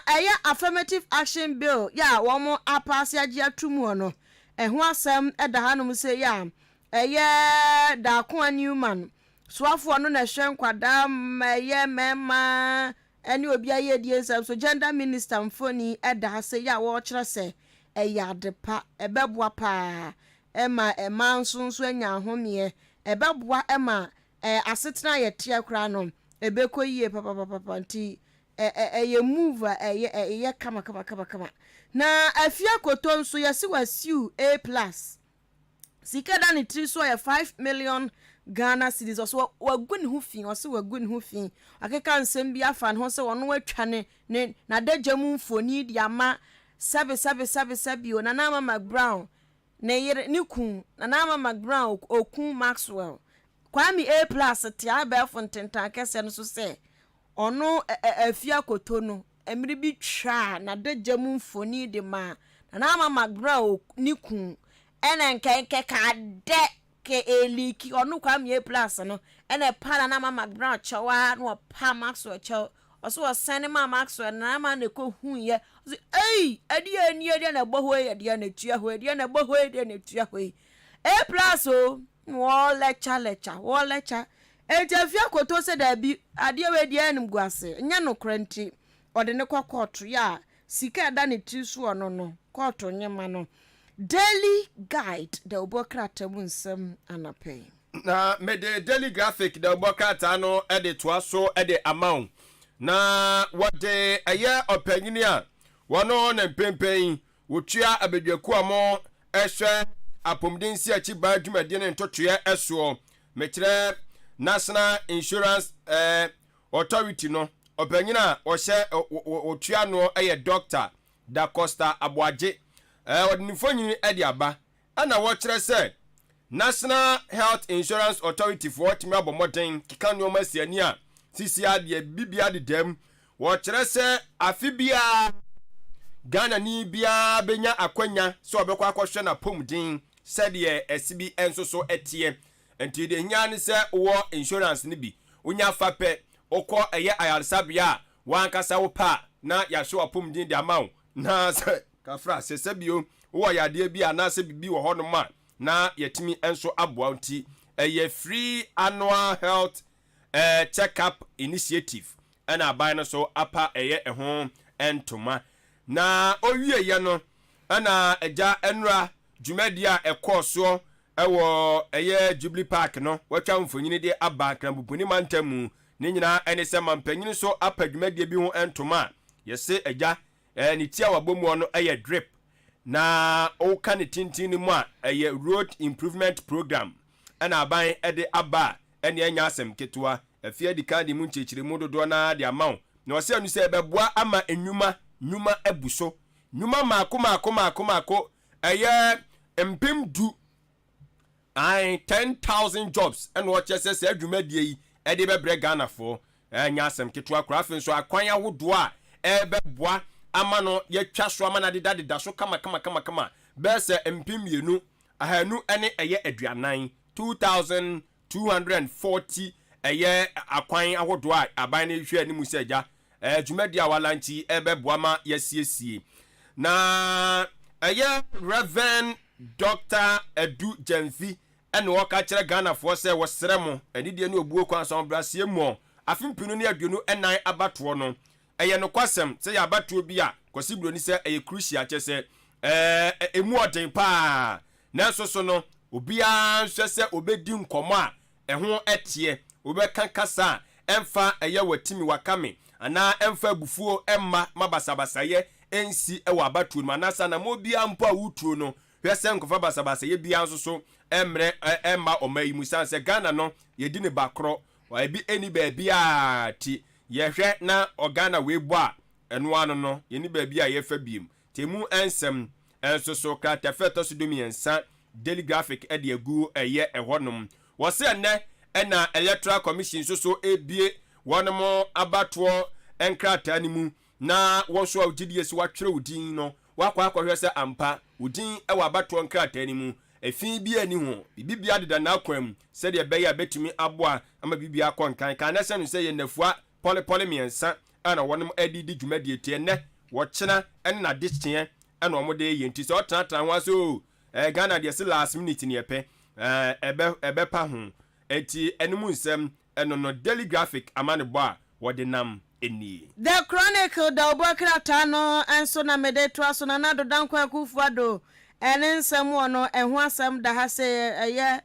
aya affirmative action bill ya wo mo apase agi atumu no ho asam edanum se ya eye da ko newman swafo no na hwen kwada eye mema eni obi aye die nsam so gender minister mfoni eda se ya wo kire se eya depa ebeboa pa ema nso anya ahomie ebeboa ema asetena ye tia kra no ebekoyie papa nti eye move eye kama na afia koto nso yesi wasiu A+ sika da ni tri so ye 5 million Ghana cedis also wagun hu fi also wagun hu fi akeka nsem bi afa no se wono watwa ne na dagyamu mfoni di ama sabe o na nama McBrown ne yere ni kun na nama McBrown okun Maxwell Kwame A+ te aba fontentan kese no so se ono afia koto no emiri bi twa na dagyamu mfoni di ma na nama McBrown ni kun ena nkenke ka de ke eliki onu Kwame A+ no ena para na mama McBrown chawa no pa Maxwell chaw oso send ma Maxwell na ma ne ko hu ye adi na boho ye adi na tua ho adi na boho adi na tua ho A+ o wo lecture ejafia koto se da bi adi we adi anim guase nya no kranti ode ne kokoto ya sika da ne trisu ono no koto nyema no Daily guide the obokrata bunsam anapay na me the daily graphic the obokrata no e de toa so e de amount na what the aye opanyini a wono na pempen wotua abedwaku amo ehwe apomdensi achi ba adwumade ne ntotoe eso me kire National Insurance Authority no opanyina o hye wotua no aye Dr. Da Costa Aboaje odinifonyini edi aba ana wo kire se National Health Insurance Authority for timi abomoden kika no masiani a sisi ade bibia de dem wo kire se afibia Ghana ni bia benya akwanya so obekwa akohwe na pomdin sede esibi enso so etie enti de nya ne se wo insurance ni bi unya fape okọ eye ayarsabia wankasa wo pa na ya hwe pomdin de amaw na se kafra sesebio wo yade bi anase bibi wo hono ma na yetimi enso aboa nti eye free annual health check-up initiative ana aban no so apa eye ho entoma na owie ye no ana eja enra jumedia ekoso ewo eye Jubilee Park no watwa mfonyini de aba krambupuni mantamu ne nyina ene se mampanyini so apa jumedia bi ho entoma yese eja ni tia wabomu no eye drip na o kan tintin mu a eye road improvement program ana aban ede aba ene anya asem ketua afia di kan di mu nchechire mu dodo na de amaw na ose anu se ebeboa ama enwuma ebuso nwuma mako eye empem du 10,000 jobs and what just say adwumadie yi ede bebre Ghana for anya asem ketua krafen so akwan ahodo a ebeboa ama no yetwa so ama na deda so kama bese empem yenu ahanu ene eye aduanan 2240 eye akwan ahodo a aban ne hwe animu seja jumadi awalanti ebeboa ma yesiesie na eye Reverend Dr. Edu Jemfi ene woka kire Ghana for se wosremo enidie ne obuo kwan so brasie mu afimpinu ne aduonu enan abato no eye no kwasem se ya abato bi a kwasibro ni se eye crucial chese emu oden pa na so no obia nhwe se obedi nkomo a eho etie obeka kasa emfa eye watimi wakame ana emfa bufuo emma mabasabasaye ensi ewa abatuo manasa na mobia mpo awutuo no hwese nkofa basabasaye bia nso so emre emma omayi musanse Ghana no yedi ne bakro o bi eni baabi a ti ye hwe na organa we bo a eno ano no ye ni baabi a ye fa biem temu ensem enso so ka tafeto so domi ensa daily graphic e de agu eye ehonom wo se ne na electoral commission so ebie wonomo abato enkrata ni mu na wo so awgidie si watwere udin no wakwa akwahwe se ampa udin e wa abato enkrata ni mu efin bi ani ho bibia deda na akwam se de be ya betumi aboa ama bibia konkan kan na se no se ye nafua pole miensa ana wonom adidi dwumadie tie ne wo kyena en na de kyea ana omo de ye nti se otata ho aso Ghana de se last minute ni epe ebe pa ho eti enum nsem eno no daily graphic amane bo a wode nam eni The Chronicle da obokrata no enso na mede to aso na nado danko akufuado ene nsem wono eho asem da ha se eye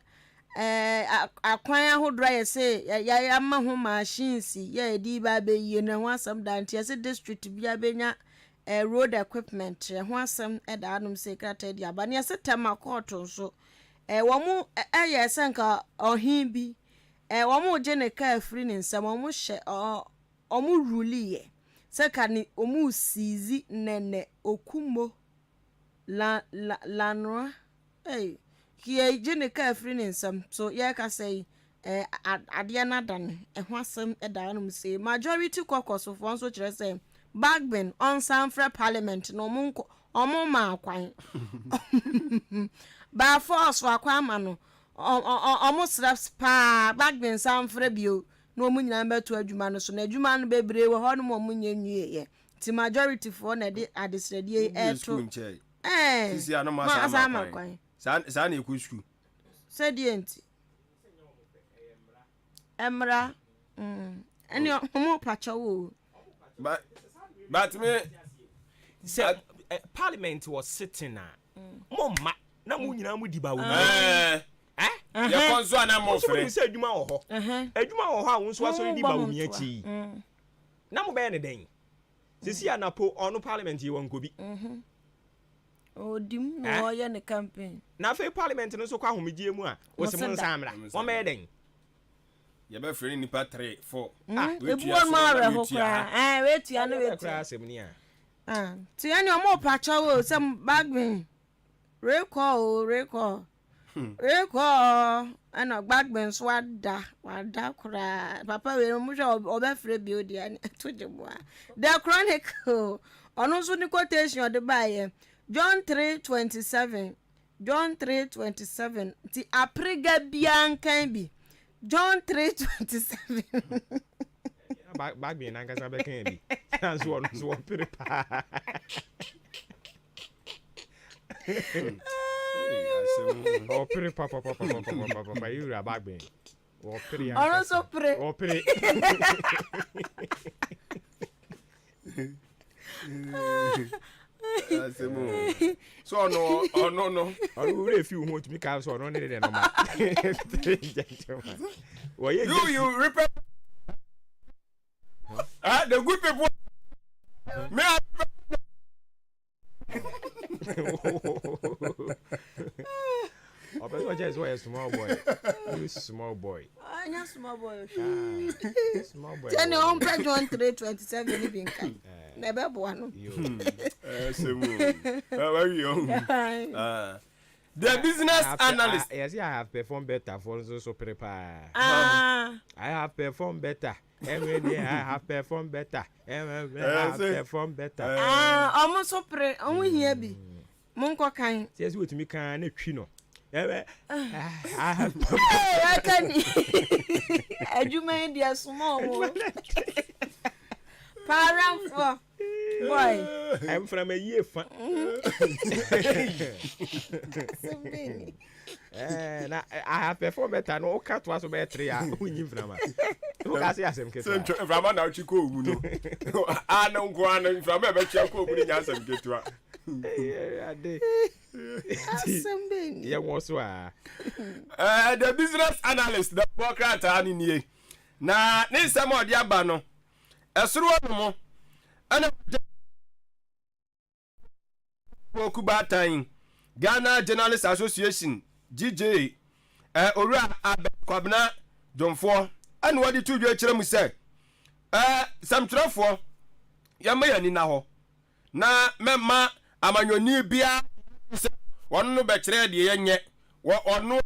akwan ahodra ye se ya ama ho machines ye di ba be yi ne ho asem da ntia se district bia benya road equipment ho asem da anum se krata di aba ne se tema court nso wo mu eye senka ohin bi wo mu je ne ka afri ne nsem wo mu hye omu ruliye se ka ni omu sizi nene okumo la no here je ne ka afri ne nsem so ye ka say ade na dan ho asem da anum se majority caucus for nso kire say backbin on Sanfra Parliament no munko omo ma akwan ba force akwan ma no omo straps pa backbin Sanfra bio no munyina beto adwuma no so na adwuma no bebre wo ho no mo munyenwie ye ti majority for na de adesredie eto sisi ano ma sama akwan sa na ekusku sedient emra eni omo pacha wo but me say parliament was sitting mama na mu nyina mu diba wo ye konso ana mo frɛ so adwuma wo ho adwuma wo ho a wo so aso diba wo mi achi na mo be ne den sisi anapo ono parliament ye wonko bi odim no ye ne campaign na fe parliament no so kwa homegie mu a wo se mo nsamra wo me den ye be frɛ nipa 3 4 ebuon ma re ho kra wetua no wetua asem ni a ti ani omo pacha wo se bagbin recall ana bagbin so wada kra papa we mo hwe obe frɛ bi odi ani to de boa The Chronicle ono so ni quotation ode bae John 3:27 ti apriga biankan bi John 3:27 back be na ngasa be kan bi as one so prepare o pre papa you are back be o pre ono so pre o pre so no we refi who to me ka so no ne de no ma you repair the good people me I bet just a small boy. You small boy. Anya small boy. Small boy. Tell you on John 3:27 even kan. Never boy. Very young. The business analyst. Yes, I have performed better for so prepare. I have performed better. Every day I have performed better. Every day I have performed better. Almost so pre. Omo here bi. Monko kan. Says we to me kan na twi no. I can. Adwuma dia small. Param boy. I'm from a year fan. I have performed better. No cat was about 3 years. We knew from us. I say, I'm getting from an Chico. I don't go on from a Chico. Yeah, was the business analyst, the Democrat, and in na need some more diabano. A suru and Kuba time Ghana Journalists Association GJ Ora Kwabna John 4 ana wadi tu dwe kyerɛ mu sɛ samtwerɛfoɔ yɛma yɛ ni na hɔ na mɛma amanyɔni bia sɛ wɔno no bɛkyerɛ deɛ yɛnyɛ ɔno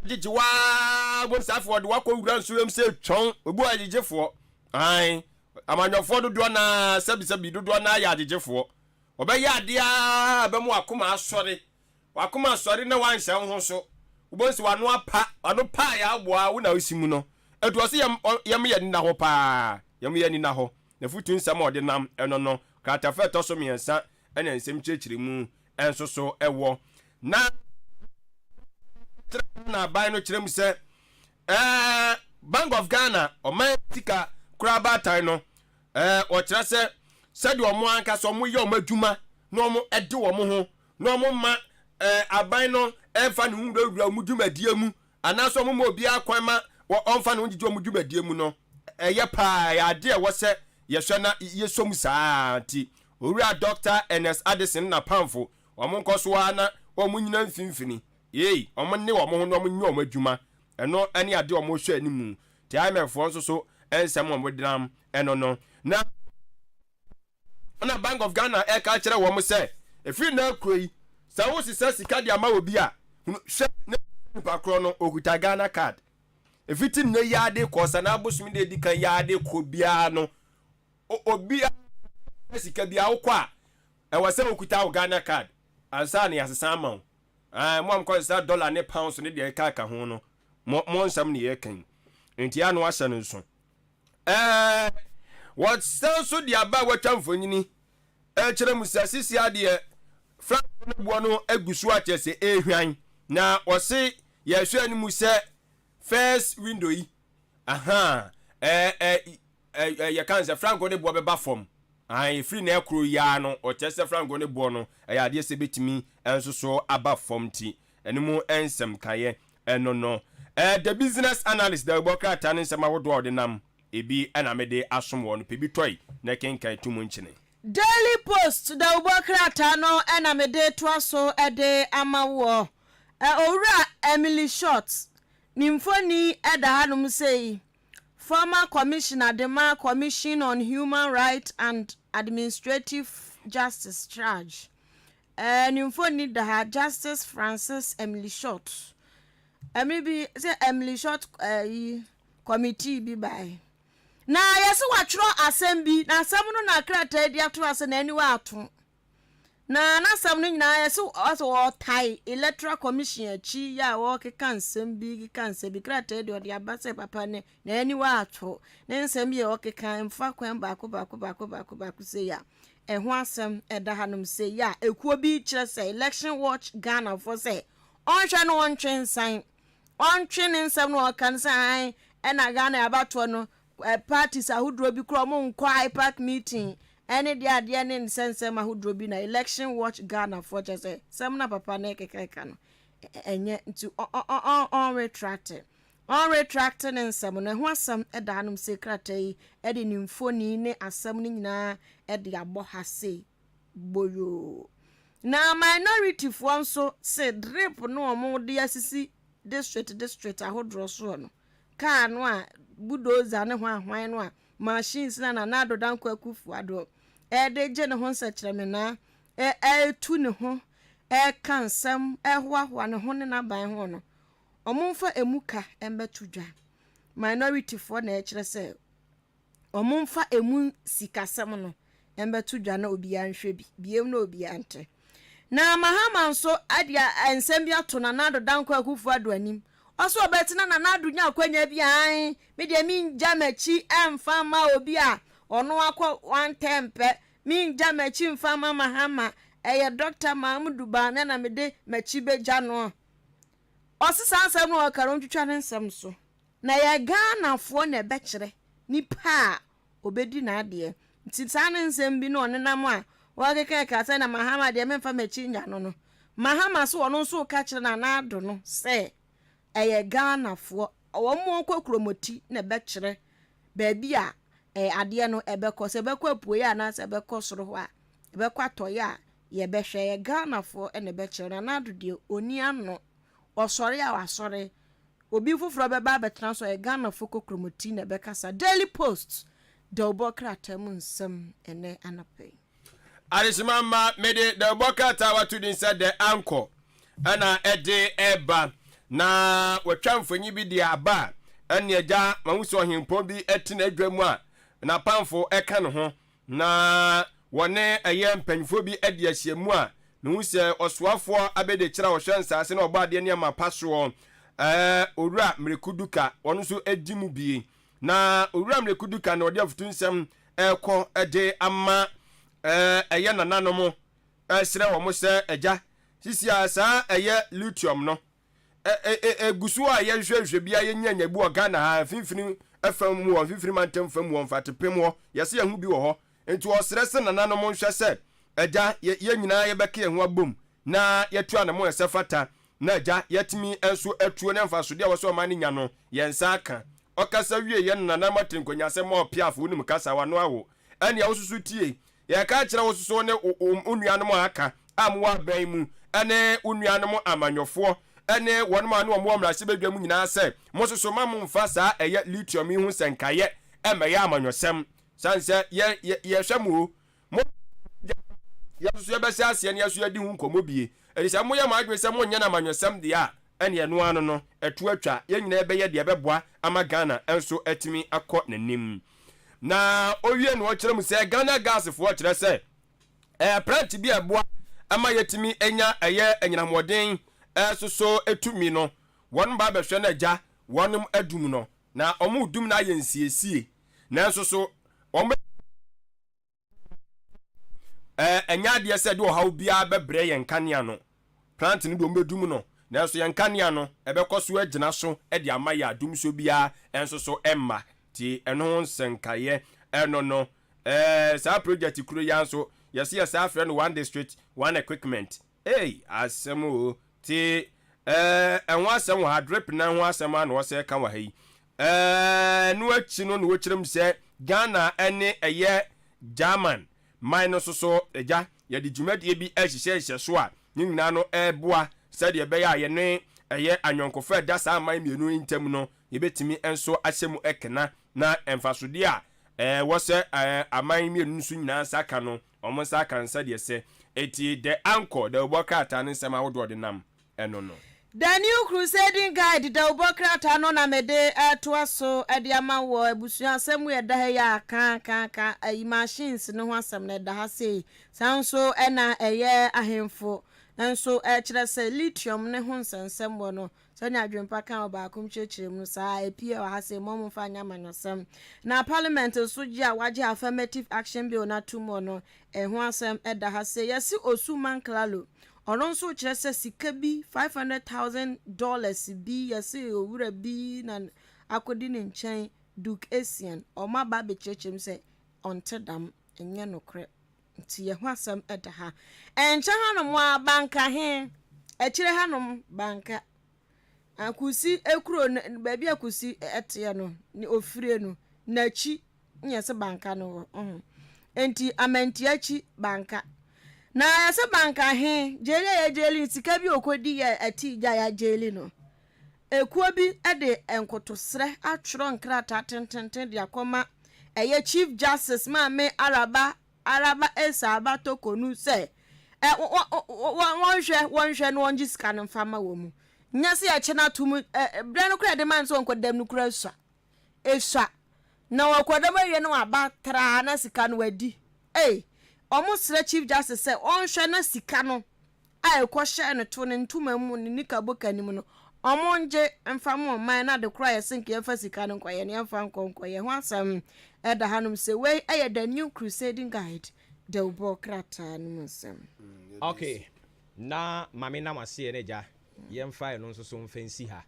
gyegye waa bonsafoɔ de wakɔ wura nso yam sɛ twɔn obu agyegyefoɔ ai amanyɔfoɔ dodoɔ na sɛbisɛbi dodoɔ na yɛ agyegyefoɔ ɔbɛyɛ adeɛ a bɛmu akoma asɔre na wanhyɛ ho so wobonsi wano pa ya aboa wo na osimu no edu ɔse yɛm yɛ nina hɔ paa yɛm yɛ nina hɔ na futu nsɛm ɔde nam ɛno no kratafa ɛtɔ so mmiɛnsa ɛna nsɛm kyerɛkyerɛ mu ɛnso so ɛwɔ na ban no kyerɛ mu sɛ Bank of Ghana ɔman tika kuraba tan no ɔkyerɛ sɛ sɛde ɔmo ankasa ɔmo yɛ ɔmo adwuma na ɔmo ɛde ɔmo ho na ɔmo ma aban no ɛmfa ne ho wura ɔmo dwumadie mu anaasɛ ɔmo ma obi akwan ma ɔmfa ne ho gyegye ɔmo dwumadie mu no ɛyɛ paa yɛade ɛwɔ sɛ yɛhwɛ na yɛsom saa nti owura Dr. Ernest Addison na pamfo ɔmo nkɔ so na ɔmo nyina mfimfini ɔmo ne ɔmo ho na ɔmo nyɛ ɔmo adwuma ɛno ɛne ade ɔmo hwɛ animu ti IMF nso so ɛnsɛm ɔmo dinam ɛno no na Bank of Ghana ɛka kyerɛ wɔn sɛ efiri na kuro yi sɛ wo sisa sika de ama obi a hwɛ ne nipa koro no okuta Ghana card efiti ne yaade kɔ na abosumi de di kan yaade kɔ bia no obi sika bia wokɔ a ɛwɔ sɛ okuta wo Ghana card ansa ne asesa ama wo mo am kɔ sɛ dollar ne pounds ne de ka ho no mo nsam ne yɛ kan enti ano ahyɛ no nso what so the aba watwa mfonyini kyerɛ mu sɛ sisi adeɛ frank no bo no agusu akyɛ sɛ ehwan na ɔse yɛhwɛ ani mu sɛ first window yi yɛ kan sɛ frank no bo bɛba fam free na ekuro ya no ɔkyɛ sɛ frank no bo no ɛyɛ adeɛ sɛ betimi ɛnso so aba fam ti ɛne mu ɛnsɛm kayɛ ɛno no the business analyst da bɔkra ta ne nsɛm ahodoɔ ɔde nam ebi ana mede asom wɔ no pebi toy na kenkan tumu nkyene Daily Post da ubokrata no ana mede to aso ede amawo owura Emily Short nimfoni eda hanum sei former commissioner the Commission on Human Rights and Administrative Justice charge nimfoni da Justice Francis Emily Short maybe say Emily Short committee bi by na yesi watro assembi na asem no na krata dia to ase na aniwa ato na asem no nyina yesi o tai electoral commission achi ya wo keka nsem bi krata dia de abase papa ne na aniwa ato ne nsem ye o keka mfa kwan baako se ya eho asem eda hanom se ya ekuo bi kire se election watch Ghana for say onhwe no ontwen san ontwen nsem no kan san ena Ghana abato no parties ahudro bi kro mo nkwa IPAC meeting any dia ne nsensem ahudro bi na election watch Ghana for just say sem na papa na kekeka no enye nti on retract ne nsem no ho asem eda anum secret yi ede ni mfoni ne asem no nyina ede abo hase boyo na minority fo nso se drip no omo de asisi district ahudro so no car no a bulldozer ne ho ahwan no a machines na nado danko akufu ado de je ne ho nsakyereme na tu ne ho kansam hoahoa ne ho ne naban ho no omumfa emuka embetudwa minority for na ekire se omumfa emu sikasem no embetudwa na obi anhwe biem na obi ante na mahama nso adia ensem bi ato na nado danko akufu ado anim oso obetina na nadunya akwanya bi an me de min jamachi emfa ma obi a ono akọ one tempe min jamachi emfa ma mahama eye Dr. Mahmudu Bana na me de machi beja no osisa ansem no okaro ntwitwa ne nsem so na ya Ghana fo na bekire ni pa obedi na ade ntisa ne nsem bi no onenam a wakeke ka se na mahama de memfa machi nya no mahama so ono so ka kire na nado no se eye Ghana fo omo kwakromoti na bekire baabi a ade no ebekọ se bekọ apuoye ana se bekọ soro ho a ebekọ atoye a ye behwe ye Ghana fo na bekire na nado de oni ano osore a wasore obi foforo beba betran so e Ghana foko kromoti na bekasa Daily Post de obokrata mu nsem ene anape Arismama mede de obokrata watu din said the anchor ana ede eba na watwa mfanyi bi de aba ene agya mahuso ohempo bi etina adwamu a na pamfo eka ne ho na wone eye mpanfo bi ede ahyiamu a ne hu se osoafo abede kira wo hwansase na oba de ne ma paso owura mrekuduka wono so edimu bi na owura mrekuduka na ode afutu nsem ekọ ede ama eye nananom sere wo mo se agya sisi asa eye lithium no egusu a ye hwehwe bia ye nya nyabu Ghana ha finfini afam mu finfini mantem fam mu mfatepem ho yese ye hu bi wo ho enti wo sere se nananom hwe se agya ye nyina ye beke ye ho abom na ye tu anamo ye sefata na agya yetimi enso atuo ne mfasode a wo so mani nya no ye nsa aka okasa wie ye nanam atenkonya se ma opiafo unim kasa wano awo ene ya wosusu tie ye ka kire wosusu ne onuanom aka amwa ban mu ene onuanom amanyofo ene wonum anu omo mrase bedwam nyina se mososo ma mumfa saa eye lithium hu senkaye emeye amanyosem sanse ye hwemu mo ya so ye bese ase ne yaso yadi hu nkomobie elisa mo ye ma adwe se mo nya na amanyosem de a ene eno anu no etu atwa ye nyina ebeye de ebeboa ama Ghana enso etimi akọ nanim na owie no kire mu se Ghana gas fo kire se plant bi eboa ama yetimi enya eye enyinamoden so etumi no won ba behwe na agya wonum adum no na omu dum na yensiesie na so omu enya de se de ohaw bia bebre yen kanea no plant ni do medum no na so yen kanea no ebekoso agina so e de ama ya dum so bia so emma ti eno nsenkaye eno no sa project kuro ya so yesi ya sa afre no one district one equipment asemo ti enwa asem wa drip na ho asem an wo se ka wa hai no achi no wo kirem se Ghana ene eye German minus so eja ye di dwumade bi ahihye so a nyina no eboa se de be ya ye ne eye anyonkofo da sa man mienu ntem no ye betimi enso ahyemu ekena na emfasode a wo se aman mienu nso nyina saka no omo saka nsa de se eti the anchor the obokata ne sema wodo de nam eno no The new crusading guide the obokrata no na mede atoa so ade ama wo abusua asem ye da ya kan ayi machines no ho asem na da ha sei sanso ena eye ahemfo enso kire se lithium ne ho nsensem wo no sanya adwempa kan obaakum chechire mu sa epie wa ha sei momu fa nya manyosem na parliament so gi a waje affirmative action bill na tumo no ho asem da ha sei yesi osuman klalo ono nso kire se sika bi $500,000 bi yesi owura bi na akodi ne nchen Duke Asian oma ba be chechem se ontedam enye nokre nti ye ho asem eda ha enche hanom a banka he ekire hanom banka akusi ekuro ba bi akusi ete no ni ofire no na chi nyese banka no enti amentiachi banka na yase banka he jeli sika bi okodi ya atija ya jeli no ekuo bi ede enkotosre atworo nkrata tententen de akoma eye chief justice maame araba esaba tokonu se wonhwe no onji sika no fama wo mu nyase ya chena tum bre no kra de man so nkodam no kra eswa na wakodam awie no aba tra na sika no wadi omusre chief justice say onhwe na sika no a ekwohye no to ne ntuma mu ne nika boka nim no omonje mfamo man na de kra yesinke yefa sika no kwaye ne mfa nkonkoye ho asam eda hanum say we aye the new crusading guide de obokrata no nsem okay na mame na mase ne ja yemfa no nso so mfansi ha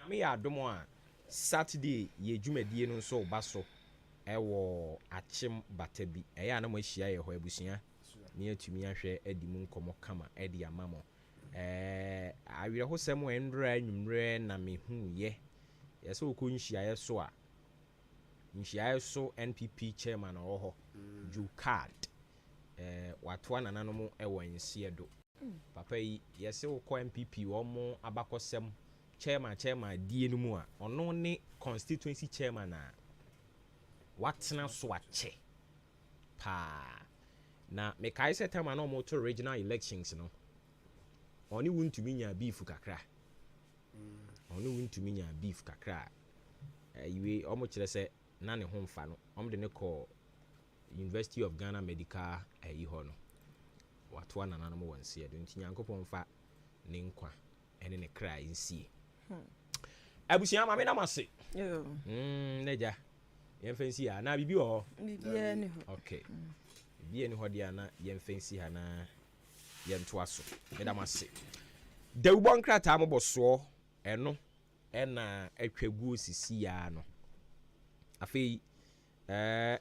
me ya adomo a Saturday ye dwumadie no nso ba so ewo achim batabi eya na mo ahia ye ho abusia ne atumi ahwe adimu nkomo kama edi amamo awire ho sem enra anwumre na mehu ye yese okonhia ye so a nhia ye so NPP chairman oho Ju card watwa nananom ewo nsie do papa yi yese okọ NPP wo mo abakosem chairman die no mu a ɔno ne constituency chairman na watena so akyɛ pa na mekae sɛ time na ɔmo to regional elections no ɔne wuntumi nya beef kakra yiwe ɔmo kyerɛ sɛ na ne ho mfa no ɔmo de ne kɔ University of Ghana Medical hɔ no watoa nananom wɔ nseɛ do nti Nyankopɔn fa ne nkwa ɛne ne kra nsie abusua ma me na mase neja yɛmfa nsi ha na bibi wɔ bibia ne ho okay bibia ne hɔ deɛ na yɛmfa nsi ha na yɛntoa so me da mase dawubɔ nkrataa mo bɔsoɔ ɛno ɛna atwa guo sisi ya no afei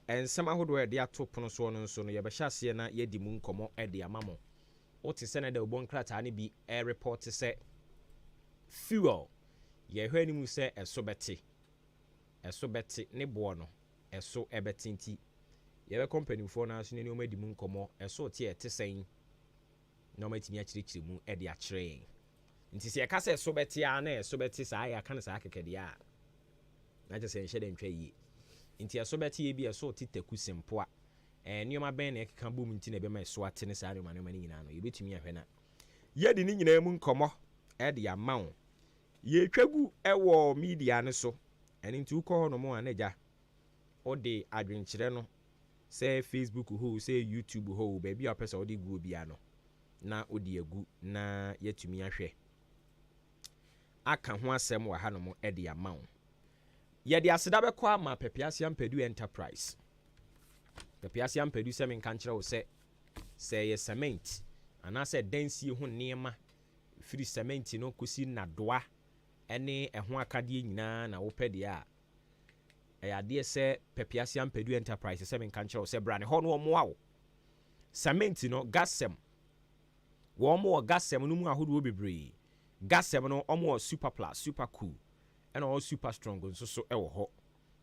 ensɛm ahodoɔ ɛde ato pono so no nso no yɛbɛhyɛ aseɛ na yɛdi mu nkɔmmɔ ɛde ama mo wote sɛ na dawubɔ nkrataa no bi report sɛ fuel yɛhwɛ anim sɛ ɛso bɛte ne boɔ no ɛso ɛbɛte nti yɛbɛkɔ mpanimfoɔ no aso ne nneɛma di mu nkɔmmɔ ɛso te ɛte sɛn na ɔmatumi akyerɛkyerɛ mu ɛde akyerɛ yɛn nti sɛ yɛka sɛ ɛso bɛte a na ɛso bɛte saa yɛaka no saa kɛkɛdeɛ a na kyɛ sɛ nhyɛ dɛ ntwa yie nti ɛso bɛte yɛ bi ɛso te taku sempo a nneɛma bɛn na ɛkeka bom nti na ɛbɛma ɛso ate ne saa nneɛma no nyinaa no yɛbɛtumi ahwɛ na yɛde ne nyinaa mu nkɔmmɔ ɛde ama wo yɛtwa gu ɛwɔ media no so ɛno nti wokɔ hɔ no mu a na agya wode adwenkyerɛ no sɛ Facebook ho sɛ YouTube ho baabi a wopɛ sɛ wode guo bia no na wode agu na yɛatumi ahwɛ aka ho asɛm wɔ ha no mu ɛde ama wo yɛde aseda bɛkɔ ama Pepiasia Mpadu Enterprise Pepiasia Mpadu sɛ menka nkyerɛ wo sɛ yɛ cement anaasɛ dansie ho nneɛma firi cement no kɔsi nadoa ɛne ɛho akadeɛ nyinaa na wopɛ deɛ a ɛyɛ adeɛ sɛ Pepiasia Mpadu Enterprise sɛ menka nkyerɛ wo sɛ bra ne hɔ no ɔmoa wo cement no gasem wɔn wɔ gasem no mu ahodoɔ bebree gasem no ɔmo wɔ super plus super cool ɛna ɔwɔ super strong nso so ɛwɔ hɔ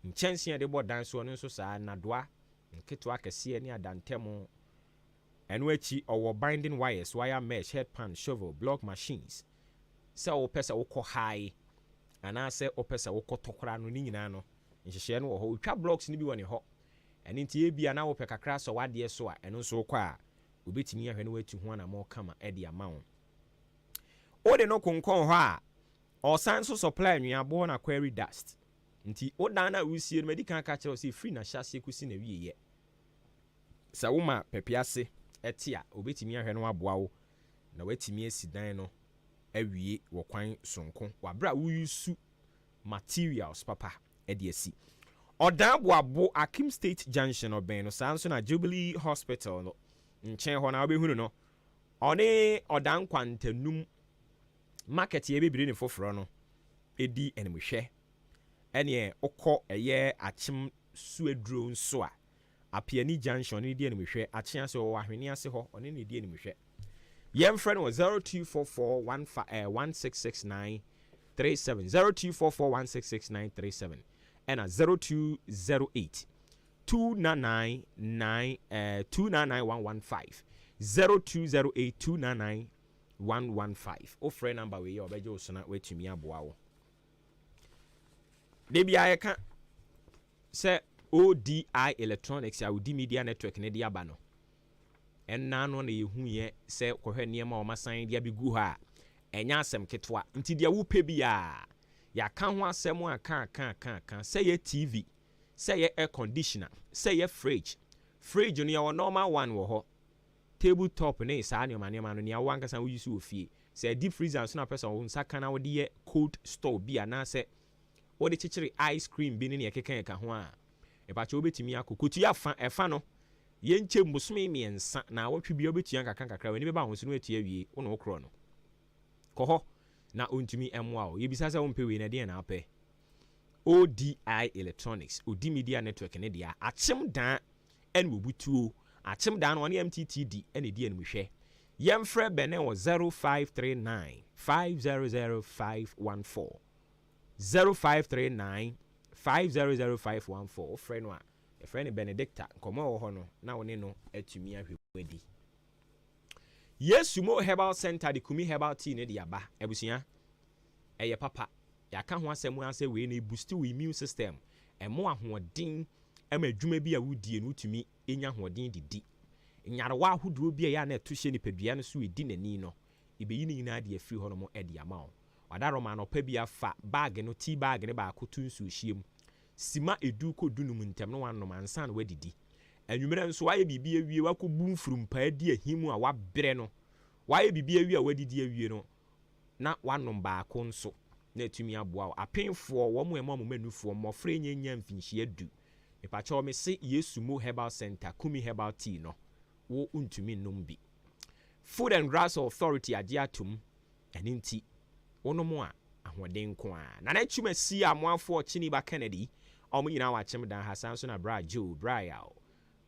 nkyɛnsee de bɔ dan so ɔno nso saa nadoa nketewa kɛseɛ ne adantɛm ɛno akyi ɔwɔ binding wires wire mesh headpan shovel block machines sɛ wopɛ sɛ wokɔ high anaasɛ wopɛ sɛ wokɔ tɔkora no ne nyinaa no nhyehyɛ no wɔ hɔ wotwa blocks no bi wɔ ne hɔ ɛno nti ebia na wopɛ kakra sɛ wadeɛ so a ɛno nso wokɔ a wobɛtumi ahwɛ no watu ho anamɔ kama ɛde ama wo wode no konkɔn hɔ a ɔsan so supply nnuaboɔ na quarry dust nti wodan na wusie no madi kan ka kyerɛ sɛ free na hyɛse kusi na wieyɛ sɛ woma Pepiase ɛte a wobɛtumi ahwɛ no aboa wo na watumi asi dan no awie wɔ kwan sonko wabra wuyusu materials papa ɛde asi ɔdan boabo Akim State Junction ɔbɛn no saa nso na Jubilee Hospital no nkyɛn hɔ na wobɛhunu no ɔne ɔdan kwantanum market yɛ bebire ne foforɔ no edi animhwɛ ɛne okɔ ɛyɛ akyem suaduro nso a Apiani Junction ne di animhwɛ akyea sɛ wɔ ahwene ase hɔ ɔne ne di animhwɛ yɛmfrɛ no 0244166937 0244166937 ɛna 0208 299 0208 299 115 ofre number we your bejo so na watumi aboa wo de bia ye ka se ODI Electronics ya Odi Media Network ne dia ba no enna no na yehu ye se kohwe niema o masan dia bi gu ha enya asem ketwa nti dia wo pe bia ya ka ho asem aka se ye TV se ye air conditioner se ye fridge no ya normal one wo ho tabletop ne saa nneɛma no nea wo ankasa wo use wo fie sɛ deep freezer so na person wo nsa kana wo de yɛ cold store bi ana sɛ wo de kyekyere ice cream bi ne ne keka ho a ebache obetumi akokotu ya fa ɛfa no yɛnkyɛ mbosome miɛnsa na wotwe bi obetua kakra wani beba ho so no atua wie wo no wokro no kɔhɔ na ontumi ɛmoa wo yebisa sɛ wo mpɛ we na de na apɛ ODI Electronics Odi Media Network ne dia akyem dan ɛne wobutuo akyem dan no ne MTTD ɛne di animhwɛ yɛmfrɛ bɛne wɔ 0539 500514 0539 500514 frɛ no a frɛ ne Benedicta nkɔmɔ wɔ hɔ no na wone no atumi ahwɛ wadi Yesumo Herbal Center de Kumi Herbal Tea ne de aba abusua ɛyɛ papa yɛaka ho asɛm ansɛ wei na boost wo immune system ɛmo ahoɔden ɛma adwuma bi a wodie no wotumi ɛnya ahoɔden didi nyarewa ahodoɔ bi a yɛ na ɛto hyɛ nipadua no so ɛdi n'ani no ɛbɛyi ne nyinaa de afiri hɔ no mo ɛde ama wo wadaroma anɔpa bi afa bag no tea bag ne baako to nsuo hyiem sima edu kɔ dunum ntɛm no wanom ansa na wadidi anwummerɛ nso wayɛ biribi awie wakɔbu mfurumpaa di ahimu a wabrɛ no wayɛ biribi awie a wadidi awie no na wanom baako nso na atumi aboa wo apemfoɔ wɔn mu ɛma mo manufoɔ mmɔfra nyanya mfinhyia du mepakyɛw me se Yesu Mo Herbal Center Kumi Herbal Tea no wo ntumi nom bi Food and Drugs Authority agye atom ɛne nti wonom a ahoɔden nko a na n'atwuma si amoafoɔ Chiniba Kennedy ɔmo nyinaa wakyem dan hasan so na bra Joe Brial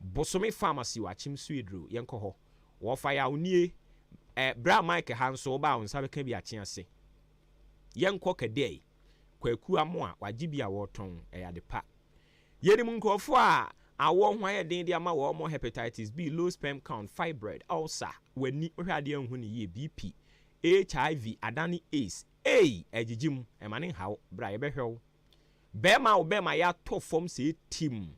Bosome Pharmacy wakyem suedro yɛnkɔ hɔ wɔfa ya unie bra Mike Hanso ba onsa beka bi akye ase yɛnkɔ kadei kwaku amo a wagye bi a wɔtɔn ɛyade pa yɛnim nkɔfo a awɔ ho ayɛ den de ama wɔ mo hepatitis B low sperm count fibroid ulcer wani hwade anhu ne yɛ BP HIV adani AIDS ejijim emane haw bra yɛbɛhwɛw bɛma wo bɛma ya to form se team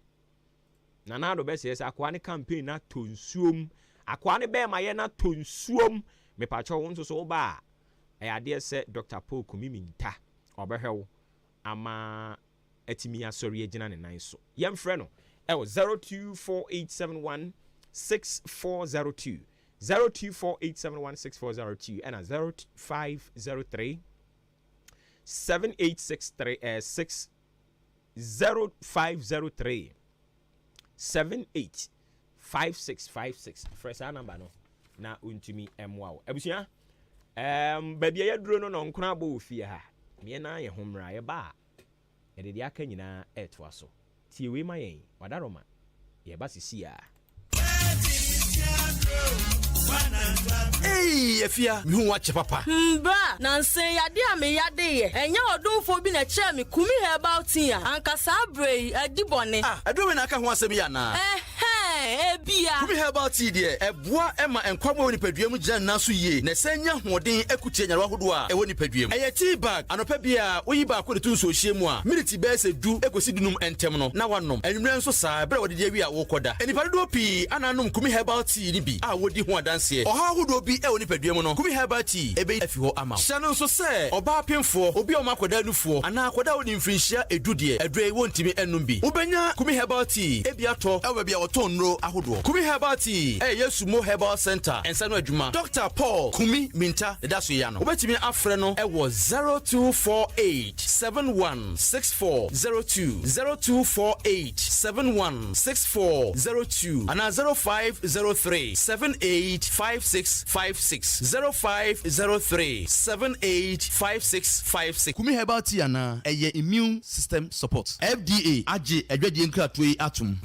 nana do bɛsɛ sɛ akwa ne campaign na tonsuom akwa ne bɛma yɛ na tonsuom mepakyɛ wo nso so ba ɛyade sɛ Dr. Paul Kumiminta ɔbɛhwɛw ama atimi asɔre agina ne nan so yɛmfrɛ no ɛwɔ 0248716402 0248716402 and 0503 7863 0503 785656 fresh number no na untumi emwa abusua baby ya duro no no nkona bo ofie ha me na ye homra ye ba e de aka nyina eto aso tie we ma yen wadaroma ye ba sisi a Hey, Efia, mi hu wache papa. Bra, nansen yade a me yade ye. Enya odunfo bi na kire me Kumi Herbal Tea. Anka sabrei adibone. Adome na aka ho asem ya na. Ebia. Kumi Herbal Tea de eboa ema enkwamo woni paduam gyan naso yie. Na senya hoden akutie nyarwa hodo a ewo ni paduam. Eye tea bag anopa bia oyi ba ko de tun so hye mu a minute be se du ekosi dunum entem no na wanom. Enwumre nso saa bra wode de awi a wo koda. Enipa do pi ananom Kumi Herbal Tea ni bi a wodi ho adanse. Oha hodo bi e woni paduam no Kumi Herbal Tea ebe afi ho ama. Hyano nso se oba pemfo obi o makoda nufo ana akoda woni mfinhyia edudie adre wontimi enum bi. Ubenya Kumi Herbal Tea ebi ato ewe bia woton nro ahodo. Kumi Herbal Tea Yesu Mo Herbal Center ensano adwuma Dr. Paul Kumi Minta daso ya no. Obetimi afre no ewo 0248716402 0248716402 ana 0503785656 0503785656 Kumi Herbal Tea na eye immune system support FDA age adwadie nkratoi atum.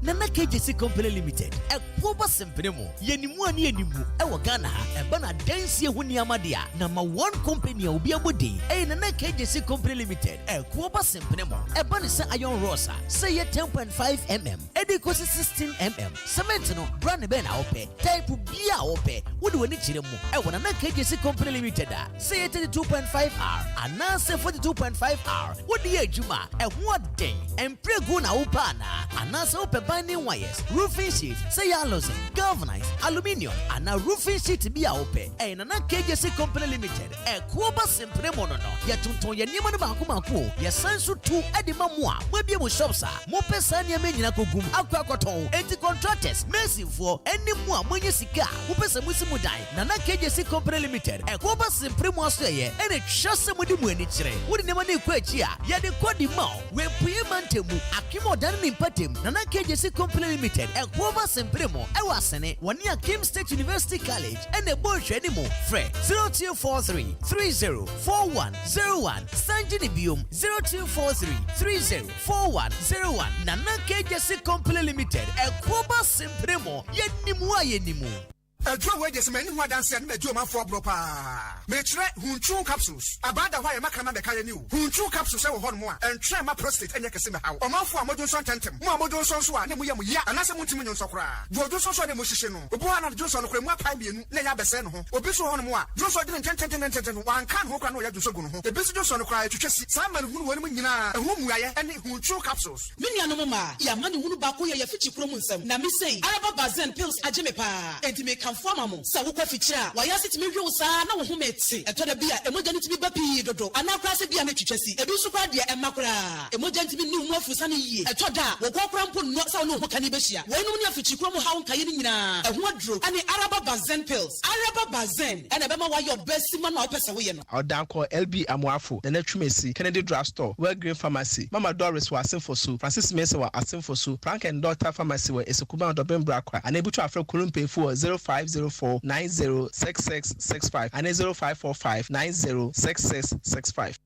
Nana KJC Company Limited Ekwoba Sempremo Yenimu ani enimu ewo Ghana ha eba na dansie ho niama dia number 1 company obi abodi Nana KJC Company Limited Ekwoba Sempremo eba ne se iron rosa say 10.5 mm edi kosi 16 mm cement no brand be na ope type bia ope wodi woni kire mu ewo Nana KJC Company Limited say 32.5 R ana say 42.5 R wodi adwuma eho den emprego na opa na ana say ope binding wires, roofing sheet, cellulose, galvanized, aluminium, and a roofing sheet be a ope. And Nana KJC Company Limited. Ekwoba Sempremo no. Ya tunton ya nima no bakumaku. Ya sansu tu edi mamua. Webi mu shopsa. Mope sanya menyi na kogum. Akwa koton. Enti contractors. Mercy for any mua mwenye sika. Mope se mwisi mudai. Nana KJC Company Limited. Ekwoba Sempremo asweye. Ene chase mwedi mweni chire. Wudi nema ni kwe chia. Ya de kwa di mao. We puye mantemu. Akimo dani nimpatem. Nana KJC Company Limited Ekwoba Sempremo Ewasene Wania Kim State University College and the Borsha Nimo Fre 0243 304101 Sanjini Bium 0243 304101 Nana KJC Company Limited Ekwoba Sempremo Yenimu Yenimu A draw wages many who dance and me do man for proper. Me try hunchu capsules. Abada why makana be kaya new. Hunchu capsules e wo hon mo and try my prostate and yakese me how. O man for amodun son tentem. Mo amodun son so a ne mo yam ya. Anase mo ntimi nyon sokora. Bodo so so de mo hihye no. Obo ana do so no kure mo apai bienu na ya bese no ho. Obi so hon mo a. Do so de tenten wan kan ho kra no ya do so gu no ho. Ebi so do so no kra twetwesi. Sa man hunu woni mo nyina. Ehu muaye ene hunchu capsules. Mini anu ma ya mani hunu ba ko ye fichi kuro mu nsem. Na me sei araba bazen pills agye me pa. Enti me kan forma mo. Sa wo kwa fichira. Wa ya sitimi hwe wo sa na wo ho meti. Eto da bia emoja ni timi ba pi dodo. Ana kra se bia na twetwesi. Ebi so kwa de emakra. Emoja ntimi ni mu afusa ne yie. Eto da wo kwa kra mpo no sa no ho kan ibehia. Wo enu ni afichi kuro mu ha won kaye ni nyina. Eho adro ane araba bazen pills. Araba bazen ene be ma wa your best man na opese wo ye no. Odan call LB Amuafo. The Netrimesi Kennedy Drugstore. Well Green Pharmacy. Mama Doris was for so. Francis Mesa was asking for so. Frank and Daughter Pharmacy were Esukuma Dobin Brakwa. Unable to afford Kurumpe for 0504 906665 and 0545 906665.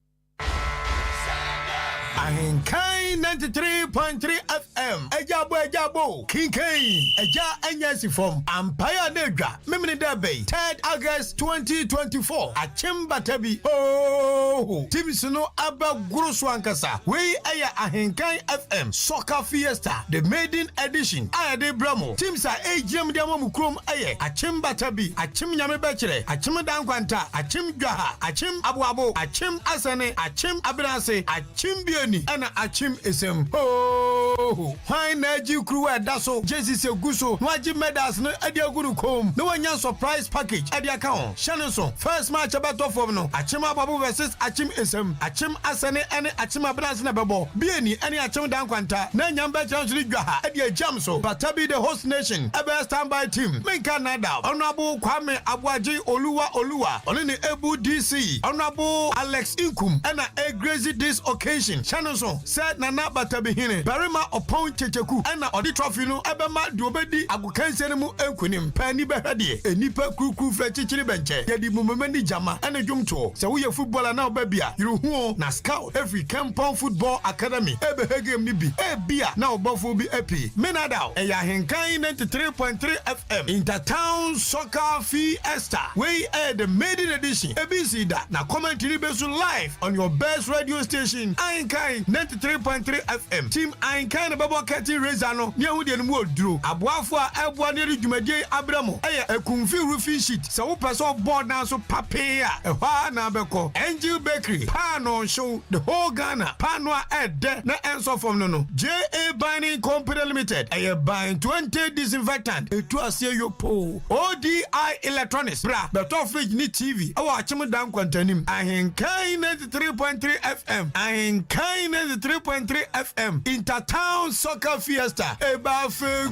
Ahenkan 93.3 FM. Ejabo. Kinkain. Eja Enyasi from Empire Negra. Mimini Debe. 3rd August 2024. Achimba Tebi. Oh. Timisuno Abba Guruswankasa. We aya Ahenkan FM. Soccer Fiesta. The maiden edition. Aya de Bramo. Timsa AGM Diamo Mukrum Aye. Achimba Tebi. Achim Nyame Bechere. Achim Dankwanta. Achim Gaha. Achim Abuabo. Achim Asane. Achim Abinase. Achim Bioni. Ana achim esem oh why na ji crew da so Jesus eguso no agi medals no ade aguru kom no wanya surprise package ade account Shannon first match about form no achim ababu versus achim esem achim asane ene achim abras na bebo bieni ene achim dan kwanta na nyamba chance ni dwa ha ade jam so Batabi the host nation ebe standby team men Canada honorable Kwame Abuaji Oluwa oni ni Ebu DC honorable Alex Inkum ena a crazy this occasion Shannon said Nana Batabi hine Barima upon Checheku ena odi trophy no ebema di obedi agukanse mu enkunim pani behade enipa kruku fra chichiri benche yedi mumemani jama ena dwumto se wo ye footballer na obabia yiruhu na scout every Kempon Football Academy ebe hegem ni bi ebia na obofo bi epi menadao eya Ahenkan 93.3 FM Intertown Soccer Fiesta we air the maiden edition ABC da na commentary based live on your best radio station Ahenkan 93.3 FM team Ahenkan Babo Kati Rezano nia hu de no oduro aboafo a eboa ne redwumadie abramo eye ekumfi roofing sheet se wo person board na so pape a ehwa na beko Angel Bakery pano show the whole Ghana pano a ede na enso from no JA Binding Company Limited eye bind 20 disinfectant etu asie yopo ODI Electronics bra beto fridge ni TV awa achim dan kwantanim Ahenkan 93.3 FM Ahenkan 93.3 FM Intertown Soccer Fiesta eba fe one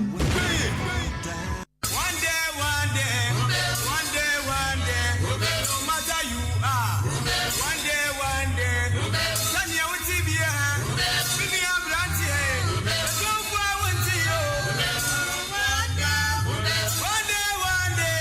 day no matter you are one day sani ya wuti biya bibi ya branti so kwa wuti yo one day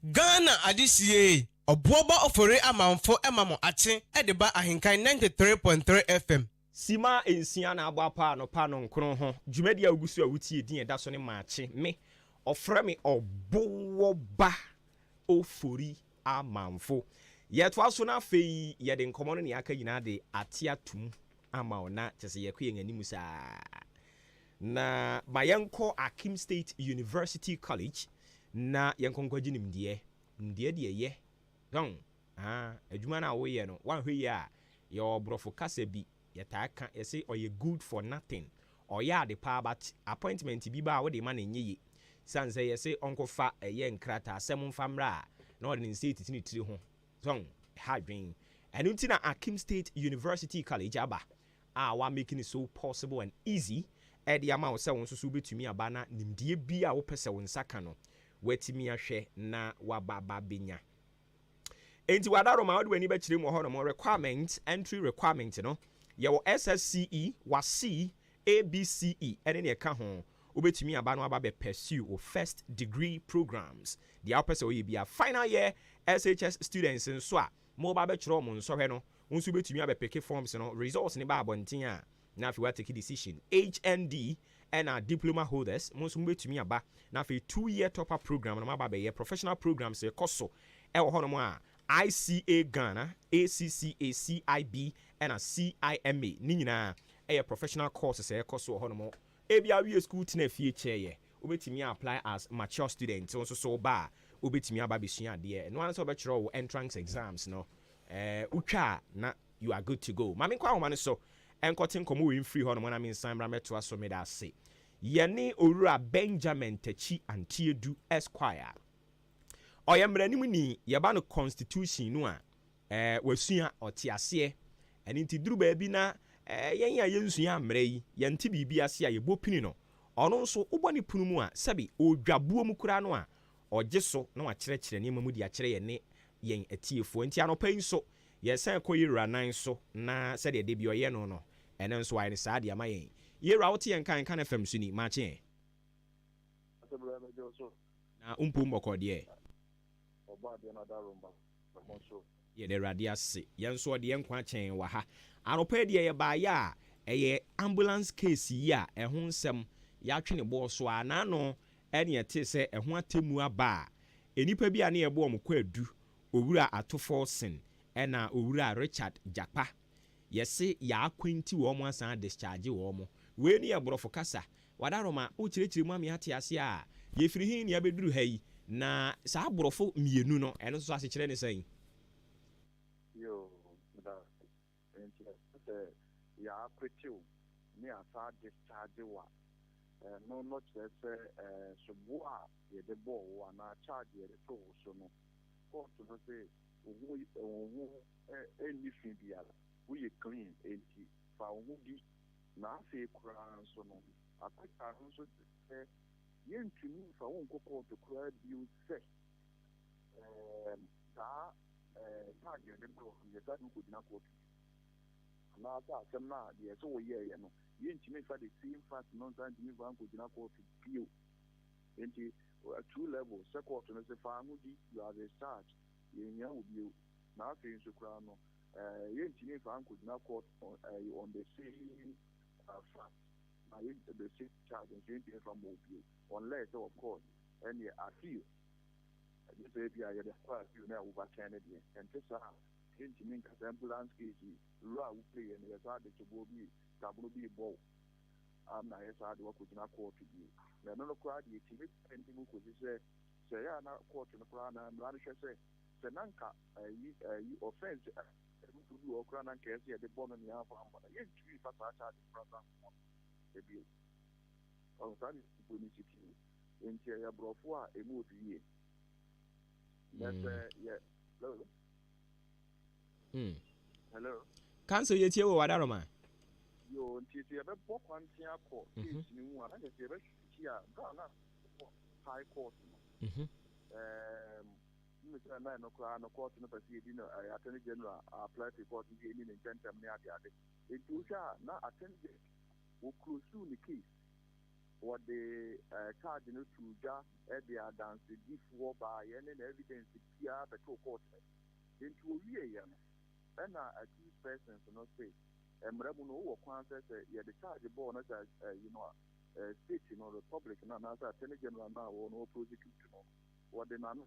Ghana adisie obuoba ofore amanfo emamo ache edeba Ahenkan 93.3 FM Sima ensia na agba pa no nkro ho dwumadi agusu a wutie din eda so ne maache me ofre me obuoba ofori amanfo yeto aso na fei ye de nkomo no ne aka nyina de atiatum ama ona tese ye kwe ngani musa na mayenko Akim State University College na yenkonkwaji nimdie de ye don adwuma na wo ye no wan hwe ya ye obrofo kasa bi yetaka yesi oye good for nothing oya de pa but appointment bi ba wo de ma na nyeye sanse yesi onkofa eye nkrata asem mfamra na odi nse titini tiri ho don hadwin enunti na Akim State University College aba wa making it so possible and easy edi ama wo se won so betumi aba na nimdie bi a wo pese won saka no watimi ahwe na wababa benya enti wadaro ma wode wani be kire mu ho no requirement entry requirement no ye wo SSCE wa C ABCE ene ne ka ho obetumi aba no aba be pursue o first degree programs the opposite we be a final year SHS students nso a mo ba be kire mo nso hwe no nso betumi aba pick forms no results ne ba abonten a na fi wa take decision HND and our diploma holders most betumi aba na fi 2-year top-up program na aba be ye professional programs e koso e wo hono mo a ICA Ghana ACCA CIB and a CIMA ni nyina e professional courses e koso hono mo e bia we school tina fie cheye obetumi apply as mature student so ba obetumi aba be sua de no an so be kire wo entrance exams no utwa na you are good to go mami kwa ho so enkotin komo we free hono mo na me nsan bra meto aso me da se yene owura Benjamin Tachi Antiedu Esquire oyemranim ni yeba no constitution no a wasua otiase eni nti duru ba bi na yen ya yensua amra yi yente bibi ase a yebopini no ono nso uboni punu mu a sabi odwabuo mu kura no a ogye so na wa kyerɛkyerɛ ne mamu di akyerɛ yene yen atiefo nti anopa yi so yɛsan koyira nan so na sɛ de bi oyɛ no no ene nso wa ne saa de ama yen yera wote yen kan FM so ni Maakye na umpu mbɔkɔ de ye de radia se yen so de nkwa kyɛn wa ha anopa de ye ba ya ɛyɛ ambulance case yi a ɛho nsɛm ya twe ne bo so ana no ɛne ɛte sɛ ɛho atemu aba enipa bi a ne yɛbo ɔmo kɔ adu owura atofo sin ɛna owura Richard Japa yɛse ya akwenti wo ɔmo asan discharge wo ɔmo we ni aborɔfo kasa wadaroma o kyerɛkyerɛ mu ame ate ase a yɛfiri hin ne abeduru ha yi na saa aborɔfo mienu no ɛno so ase kyerɛ ne sɛn yo da ya akwenti wo ni asa discharge wa no not say subu a ye de bo wa na charge ye de to so no court no say owo any fin biara we clean enti fa owo bi na afi kura so no akweta no so yentumi fa won kokko to kura bi o se charge ye de bo ye da no kudina court na sa asem na ye so wo ye no yentimi fa the same fact non time me van ko dina court bio enti at 2 levels second no se fa ngudi you are the charge yenya obio na afi nso kura no yentimi fa nko dina court on the same fact na the same charge and yentimi fa obio unless of course any appeal this way be the fact you know overturn it and this yentimi ka ambulance case law we play and yes are the to go be tablo bi ball na yes are the work with na court bi na no crowd the team pending ko say ya na court no crowd na na hwe say nanka yi offense to do okra na nke say the ball no ya fa amba ye twi fa sa charge program e bi on san police team enti ya brofo a emu odie na say yeah hello cancel ye tie wo wadaroma yo ntiti ebe bokwanti akọ case ni mu ana je ebe chi a Ghana high court Mr. Nine o'clock no court no pasi di no attorney general apply to court di ni intentem ni ade etusha na attorney wo close the case what the charge no to ja e dia dance di for by any evidence here beto court into wie ya na accused persons no say emrebu no wo kwan say ye the charge board no that state the public na attorney general na wo no prosecute no what the man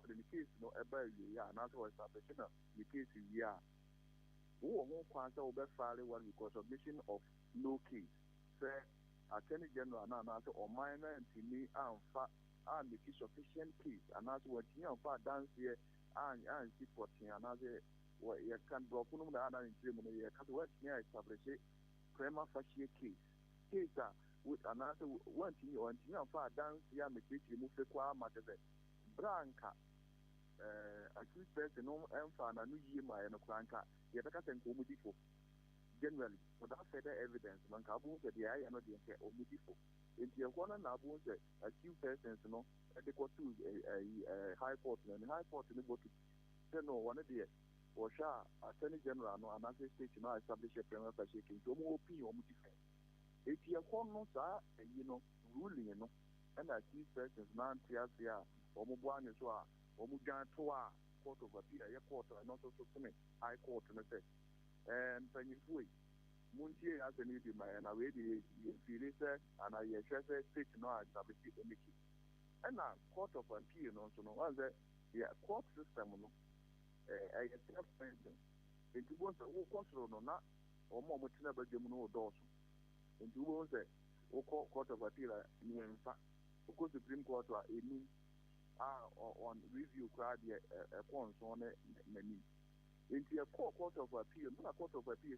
the case no eba ya na so establishing the case ya wo kwan say we file one because submission of no case say attorney general na so o minor ntimi amfa and the sufficient case and as what you amfa dance here and support and as you can drop no na na ntimi no you can what you establish prima facie case with another one thing on you amfa dance here make it remove the kwa magazine branca accused person no amfa na no yie ma no kranka you better think omudifo generally without further evidence man ka bu say the eye no dey say omudifo enti e kwana na bu say accused persons no they go to high court and high court no go to say no one day or sha attorney general no another state no establish a premier prosecution to mo opinion mo different if you come no sir you know ruling no and that key persons now here or mo boan so a or mo gan to a court of appeal a court and not so high court no say pennyfui muntie as any be my and away the feel say and I say state no establish a make and now court of appeal no so no was that yeah court system no I get into one control no na or more mutina badem no doors into one say court of appeal in fact because Supreme Court are any on review crowd a cons on many into a court of appeal no court of appeal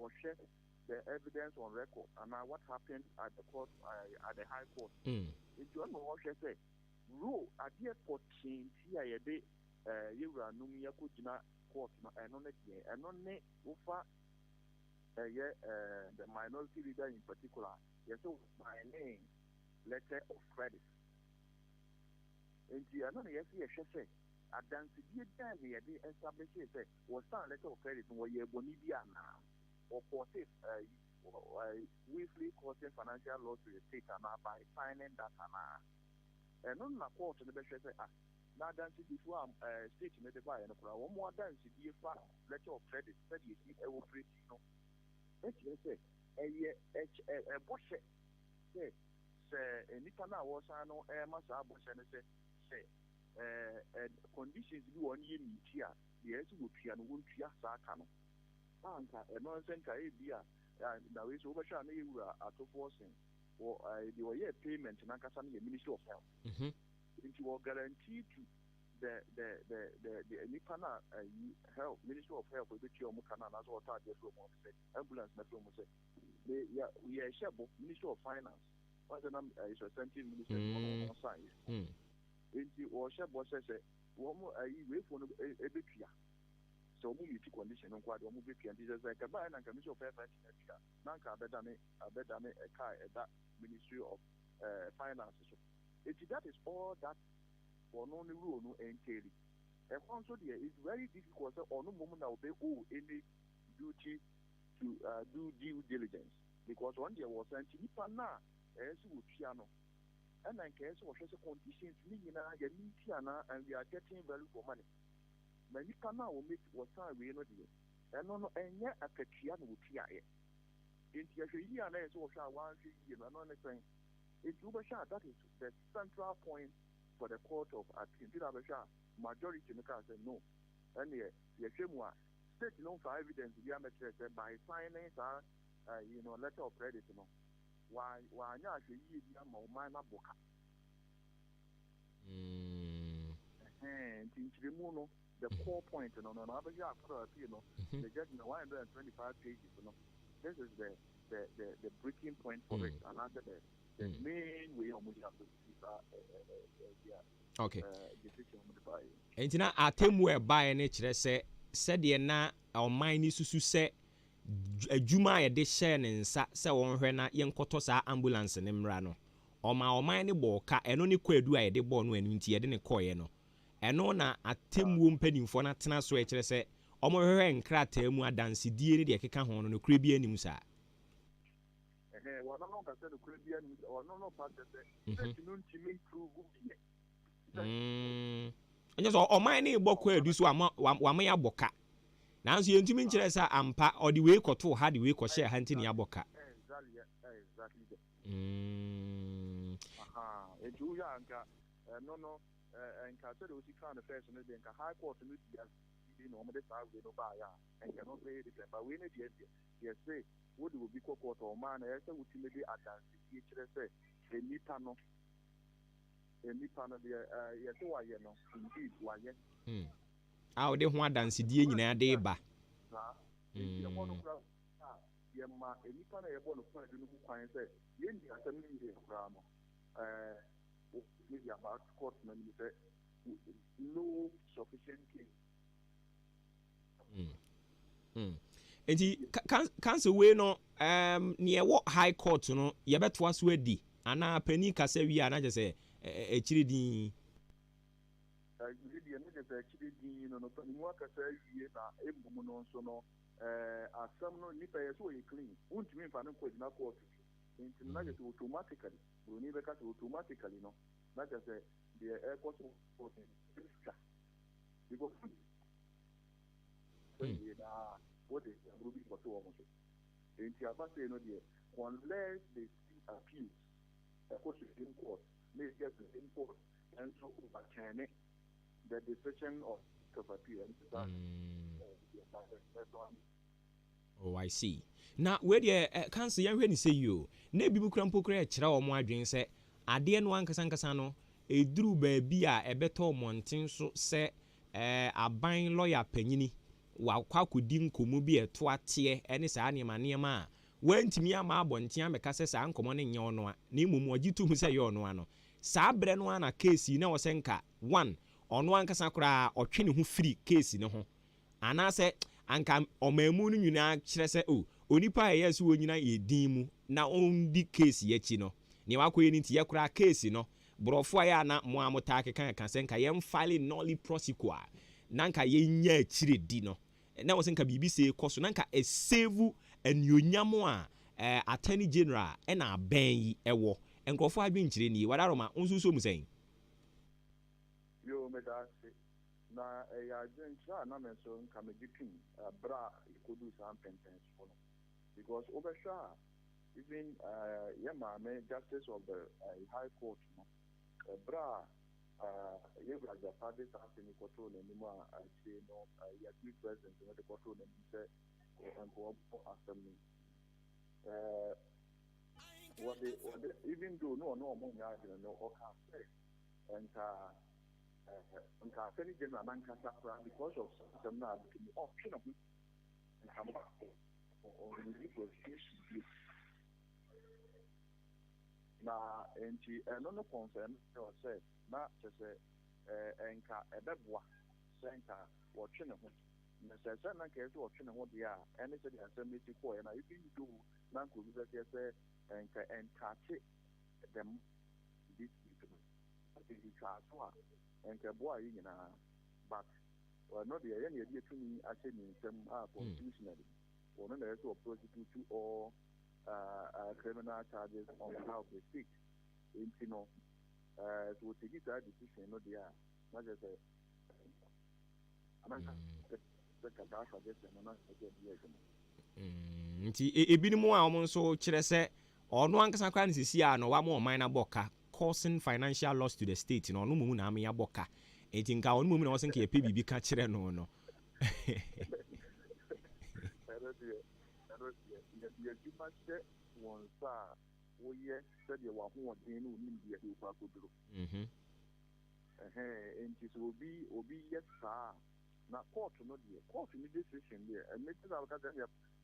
or share the evidence on record and now what happened at the court at the high court into one more say rule at the airport change here you run no me akujina court and on it and on it over the minority leader in particular yes so my name letter of credit and the another yes say adance die dan here dey establish say was stand letter of credit no ye boni bia na or for say weekly costing financial loss to the state and by signing that and on na court no be say na dance before state no dey buy no kura one more dance die fa letter of credit said you see e operate no it say a boss say nipa na wo san no ma sa boss no say conditions bi won ye meet a yes go tua no won tua sa aka no anka e no sen ka e bia na we so be sha na you ato forcing or the way payment na kasa na Ministry of Health it will guarantee to the nipa na health Ministry of Health be tua mo kana na so ta dey from say ambulance na from say we are share Ministry of Finance what the name is representative minister on side enti o share boss say wo mo we for no e betua so mo meet condition no kwade mo betua enti say ka ba na Ministry of Health na ka abedane e kai that Ministry of Finance so enti that is all that for no rule no entail and also there is very difficult or no moment now be any duty to do due diligence because one there was nipa na would piano and I guess what conditions and we are getting value for money. Many pana will make what time we know and no and yet a petrian would hear it. In the year and so shall 1 year and on the thing. It's Ubasha that is the central point for the court of appeal. Majority in the case say no. And the state no for evidence by signing letter of credit why not you minor book the core point the judgment 125 pages this is the breaking point for it and after the main way of okay entina atemu e buy na kire se de na online ni susu se adwuma ye de share ne nsa se won hwe na ye nkoto sa ambulance ne mra no oman ne boka eno ne kwadu a ye de bo no anu nti ye de ne koye no eno na atemu mpanimfo na tena so e kire se omo hwe nkrata mu adanse die ne de keka ho no kure bi anim sa no ka se no kure bi anim no part se no ntimi prove enye so oman ne bo kwadu so wa ya boka nanso yentumi nkire sa ampa odi we koto ha de we ko share hanti ne aboka exactly eju ya nka no nka se de osi kan first no de nka high court no di no mo de sa we no ba ya nka no be de ba we ne de yes say wo de obi court o man na say wuti me de adansi ti kire say enipa no de yes wa ye no indeed wa ye a o de ho adanse die nyina de ba ye ma enipa na ye bo no kwa de no kwan say ye ndi asem ni ye kra no about court na ni say no sufficient case enti council we no ne wo high court no ye beto aso adi ana pani kasa wi ana je say echiri din deɛ ne de sɛ akyire din no no mu akasa awie na ɛmmom no nso no asɛm no nnipa yɛ sɛ ɔyɛ clean wontumi mfa no nkɔ gyina court nti na kyɛ sɛ automatically buroni bɛka sɛ automatically no na kyɛ sɛ deɛ ɛkɔ so sika because na what is ruby for so almost nti aba say no deɛ unless they see appeals ɛkɔ Supreme Court may get the Supreme Court and so overturn the decision of appeal Oh, I see. Now, where the council young when you say you, maybe we can poke a chra or more drink say, I didn't want Casancasano, a drew baby a better mountain so say a buying lawyer penny, while Quakudim Kumubi a twatier, and his animal near ma. When to me a marbon, Tiam, Cassas, and commanding your no, Nimu, what you two say your no. Sabren one a case, you know, Senka, one, on one Casacra or Chin who free case, you know. And I said, anka omemu no nyina kyerɛ sɛ o onipa a yesu wo nyina yɛ din mu na ondi case yɛ chi no ne wakoyɛ ni ti yɛkora case no brofo a ya na mo amota keka ka sɛ nka yɛm file nolly prosecute na nka yɛnya akyire di no na wo sɛ nka bibi se kɔ so na nka save anuonyam a attorney general na aban yi ɛwɔ nkrofo adwenkyire ni wadaroma nsuso mu sɛn yo medase na ya jencha na menso nka medipin bra ikodu sam sentence for no because oversha even yema me justice of the high court no bra you guys are part of the control anymore I say no ya two president no the control and say and go assembly what they even though no among ya no okay and attorney general because of some now the option of and come back or na enti no concern or say na say enka ebeboa senka watwe ne ho na say na ka so watwe ne ho dia ene say the assembly ko na even do na ko bi say enka entate them this people the so and boy but no the any idea to me I said in some constitutionally or no there to prosecute or criminal charges on behalf of the state you know so take it that decision no there not just nti ebinim a omo nso kyerɛ sɛ ɔno ankasa kwa ne sisi a no wa mo ɔman na bɔka causing financial loss to the state no no mu na am ya boka eti nka onu mu na wosen ka ye bibi ka kire no no na court no dey court ni decision there and make sure ka dem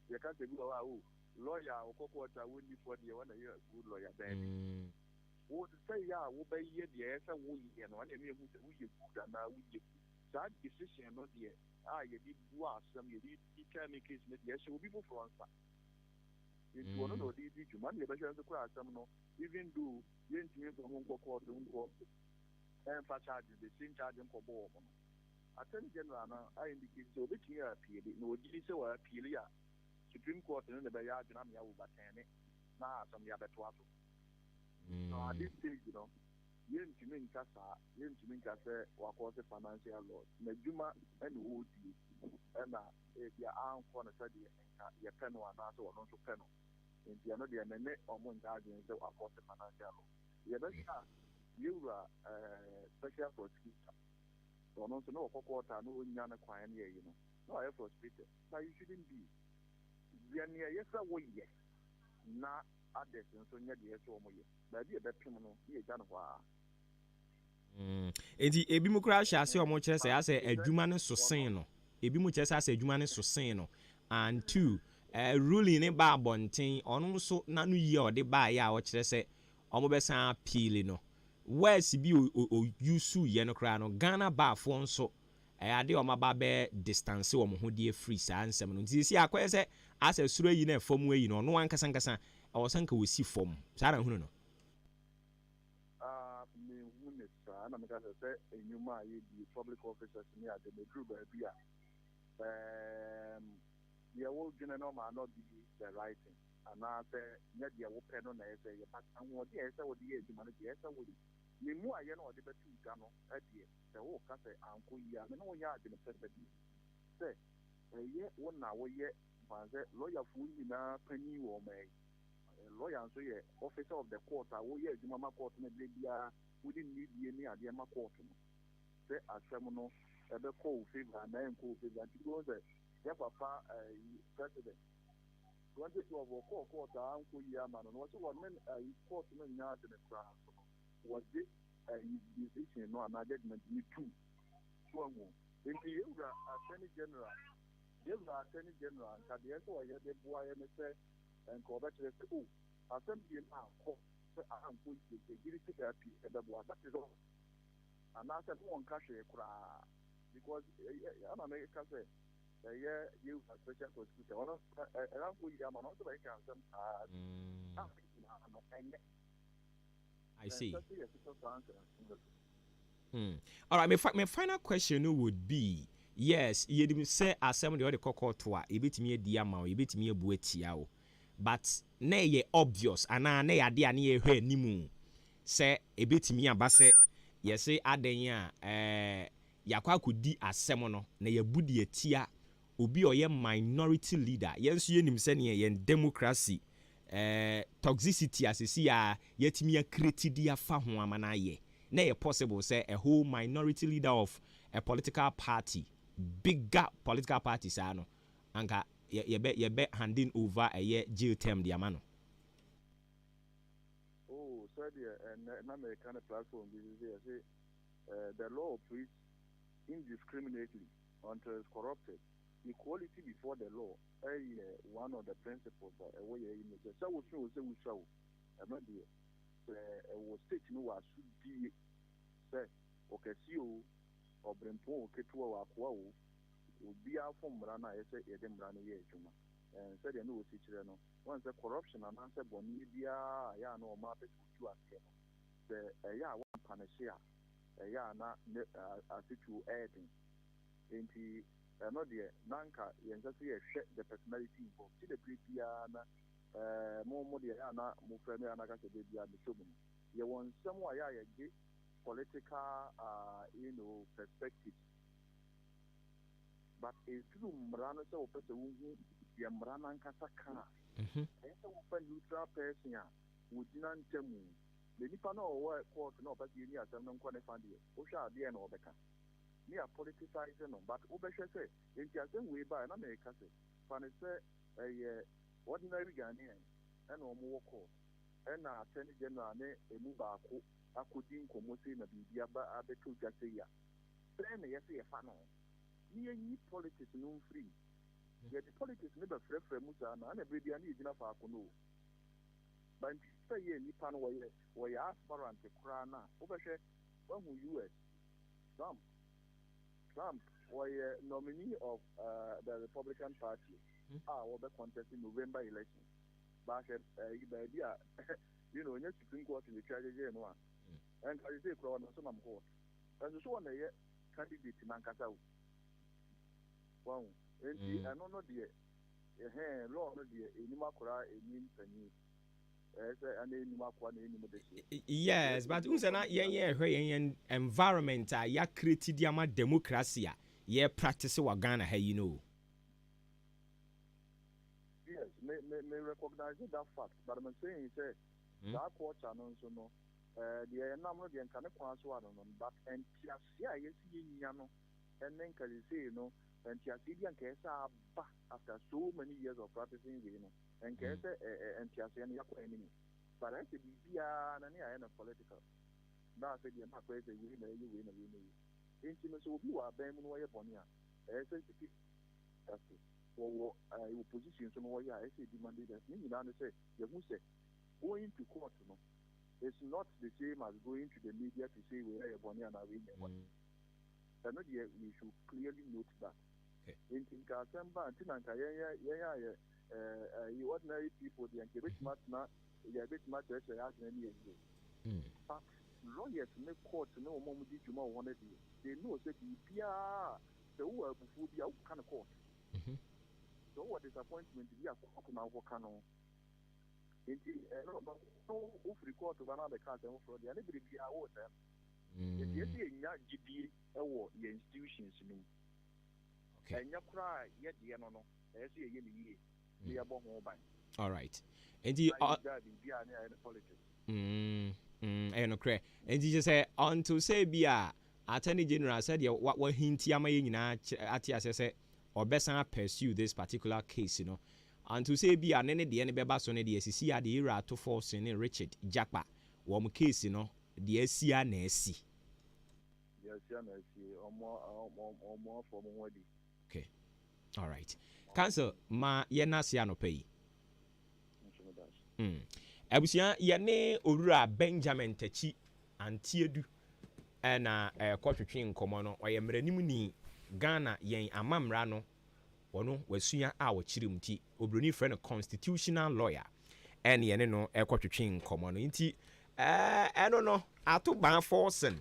ya ka te bi wa o lawyer o kokota we ni for there when you good lawyer then would say, yeah, will be here, the answer will be, and one of you who you good and now we that decision, not the you did was some you did make it, yes, will be for answer. If you want to know, did you money, but you have to cry some no, even though you ain't from one court to one court and for charges, the same charging for both. Attorney General, I indicate so which year appeal, no, did you say appeal, yeah, Supreme Court and the Bayard and I'm over 10 now, some the other 12. So at this stage, you know, you ain't to mean Casa, or cause a financial loss. Najuma and Woody, and if your arm corner study, your pen or not or not to pen. If you're not the net or one guardian, so of course a financial loss. You are special prosecutor. So not to know for quarter, no one acquiring here, you know. No, I prosecutor. Now you shouldn't be. We are near yes, away yet. Not others and so near the SO. Baby a better no ye done wa enti ebi mu kra hye ase omo kyerɛ sɛ ase adwuma ne so sen no ebi mu kyerɛ sɛ ase adwuma ne so sen no and two ruling ne ba abonten ɔno nso na no yie ɔde ba ya a ɔkyerɛ sɛ ɔmo bɛsan appeal no wes bi o yusu ye no kra no Ghana ba fo nso ade ɔma ba be distance ɔmo ho de free saa nsɛm no nti si akɔyɛ sɛ ase suro yi na fam yi no no wankasa ɔsanka wosi fam saa na hunu no me hunesa na na make say enyuma ye the public officers ni ade me group be a the old general may not be the right thing and I say net the open on say but what the say what the man the say what me mu aye no de betu ga no e de the wo ka say anko yi a me no ya de me say ye won na wo ye man say lawyer fu ni na pani wo me lawyer so ye officer of the court a wo ye adwuma court na bia wouldn't need any idea my court say asem no ebe call favor na enko favor because the papa president want to of court anko yi ama no so what men court no nya de kra so was it decision no na judgment me too so ngo enti you are attorney general and ka de so ye de boa ye me say enko be tell say oh asem bi na ko anko yi de giri to happy ebe boa that is all and I said one cash because I'm American say you a special prosecutor one around for you am not very can I see. All right, my final question would be yes, you didn't say assembly or the cocoa a bit me a diamond, a bit me a buetiao, but nay ye obvious and I nay a dear near her nimu say a bit me a basse. Yes, say adenya yakwa kudi asemono na yabudi etia obi oye minority leader yenso yenim se ne yen democracy toxicity asisi ya yetimi ya create dia fa ho amana ye na ye possible say a whole minority leader of a political party bigger political party sa no anka ye be handing over a year jail term dia mano. And American platform is the law operates indiscriminately until it's corrupted. Equality before the law one of the principles that we so we show was state no was should be say okay see you or brempo ketua akwa o obi afom rana say e dem rana ye adwuma and said you know teacher no once the corruption and answer boni bia ya no ma pe tu ase the ya one panacea ya na asitu adding enti no de nanka yenza say the personality involved see the bia na mo de ya na mo frame ya na ka se bia me show me ye won some ya ye political perspective but it's true mrano so person who ye mrana nkasa ka ese wo fa neutral person ya wo gina ntemu le nipa na o court na oba di ni asem no nkɔ ne fa de o hwa ade na obeka me a politicize no but wo be hwɛ sɛ enti asem we ba na me ka sɛ fa ne sɛ ordinary Ghanaian and o mo court na attorney general ne emu baako akodi nkomo sei na bibia ba abeto gya sei ya sɛ ne yɛsɛ yɛ fa no ni yi politics no free yɛ the politics ne ba frɛfrɛ mu saa na bibia ne gyina fa akono but say ye nipa no wo ya aspirant kura na wo behwe wahu US Trump was nominee of the Republican Party will be contesting November election but you know the Supreme Court in the charge and I say pro no so nam court as so one candidate in Ankasa wow and I no the law no the enima kura enim panyi yes, but usana yen environment ya create diama democracy ye practice wa Ghana hey you know. Yes, may recognize that fact, but I'm saying say that culture no so no the number the can so no but and tiasia yes yin no and then can say no and tiasia can say after so many years of practicing you know and can say and tiasia ya ko enemy but I said bia na ne I am political na say the na kwese you na enti me so obi wa ban mu no ye boni a say that's for opposition so no ya say demand leaders ni na say you who say going to court no it's not the same as going to the media to say we are boni and we and no we should clearly note that in Kasamba tinanka ordinary people the bit much na bit much but lawyers make court no more with you more wanted. They know that the the who be out kind of court. So what disappointment we are talking about Wakano. No record to another country for the anybody be our water. If you see a GD or the institutions, and you cry yet the no, as you year, we are born mobile. All right. And the and okay. And you just say on to say be Attorney General said what hint yama at say or best pursue this particular case, and to say be an any the any beba so the SEC at the era to force in Richard Jackpa one case, the SCA Nessie. Yes, or more for more. Okay. All right. Cancel ma yena siano pay. Abusia yene Owura Benjamin Tachi Antiedu na kotwetwe nkomo no oyemranimu ni Ghana yen amamra no wono wasua a wochirim ti obroni friend constitutional lawyer en yene no kotwetwe nkomo no nti eno no ato ban forcing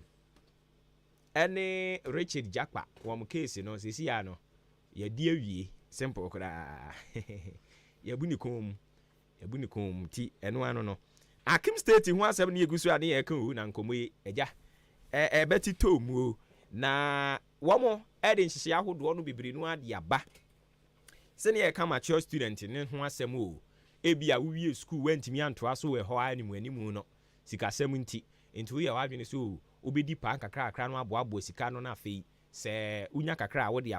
ene Richard Jackpa wom case no sisi ya no ye di awie simple kra yabunikom ti eno ano no Akim State ho asem ne egusu ade ye kan na nkomo ye eja beti tomu na womo ede nhihye ahodo no bibiri no ade aba se ne ye ka mature student ne ho asem o ebia wo school wentimi antoa so we ho animu no sika sem nti wo ye wadwene so obedi pa kakra no aboabo sika no na afei se unya kakra wo de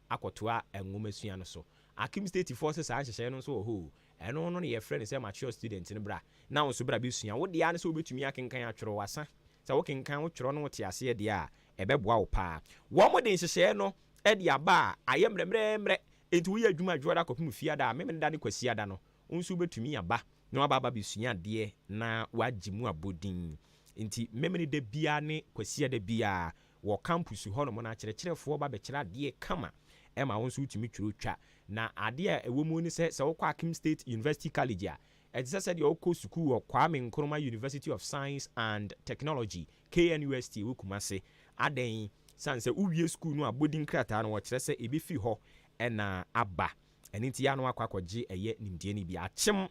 akotoa enwomasua no so Akim State forces a nhihye no so ho eno no ye friend say mature student ne bra na wo so bra bi sua wo de ya ne so obetumi akenkan atworo wasa sa wo kenkan wo tworo no wo te ase de a ebeboa wo pa wo mo de nhihye no e de aba ayemremremre enti wo ye adwuma adwora kopim fiada memene da ne kwasiada no nso obetumi aba na waba bi sua de na wagimu abodin enti memene de bia ne kwasiada bia wo campus ho no mo na kyerɛkyerɛfo ba be kyerɛ de kama ema wo nso utumi tworo twa na ade a ewo mu ni se wo kwa Akim State University College a etise se de okọ school wo Kwame Nkrumah University of Science and Technology KNUST wo Kumase aden sanse uwie school no abodin krata no wo kyerɛ se ebi fi ho na aba eniti ya no akwakoje eye nimdie ni bi akyem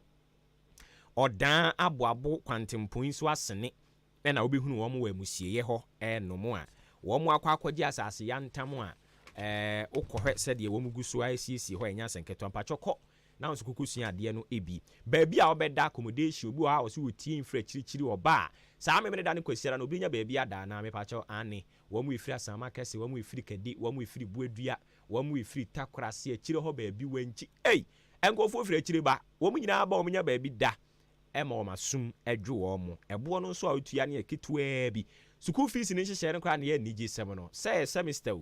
odan aboabo kwantempon so asene na obehunu wo mo wa musieye ho nomo a wo mo akwakoje asase ya ntam a okohwe said ye womugu so ICC ho enya senketo mpachoko na nso kokosua ade no ebi baabi a obeda accommodation obi ha oso woti infra chirichiri oba saa memene da ne kwasiara no obi nya baabi ada na mepacho ane wo mu ifiri asama kese wo mu ifiri kadi wo mu ifiri buadua wo mu ifiri takorase akire ho baabi wanchi enkofo ifiri akire ba wo mu nyina ba wo nya baabi da ema wo masum adwo wo mo ebo no nso a otua ne akitwa bi school fees ne hyehyɛ ne kra ne ya nije sem no say semester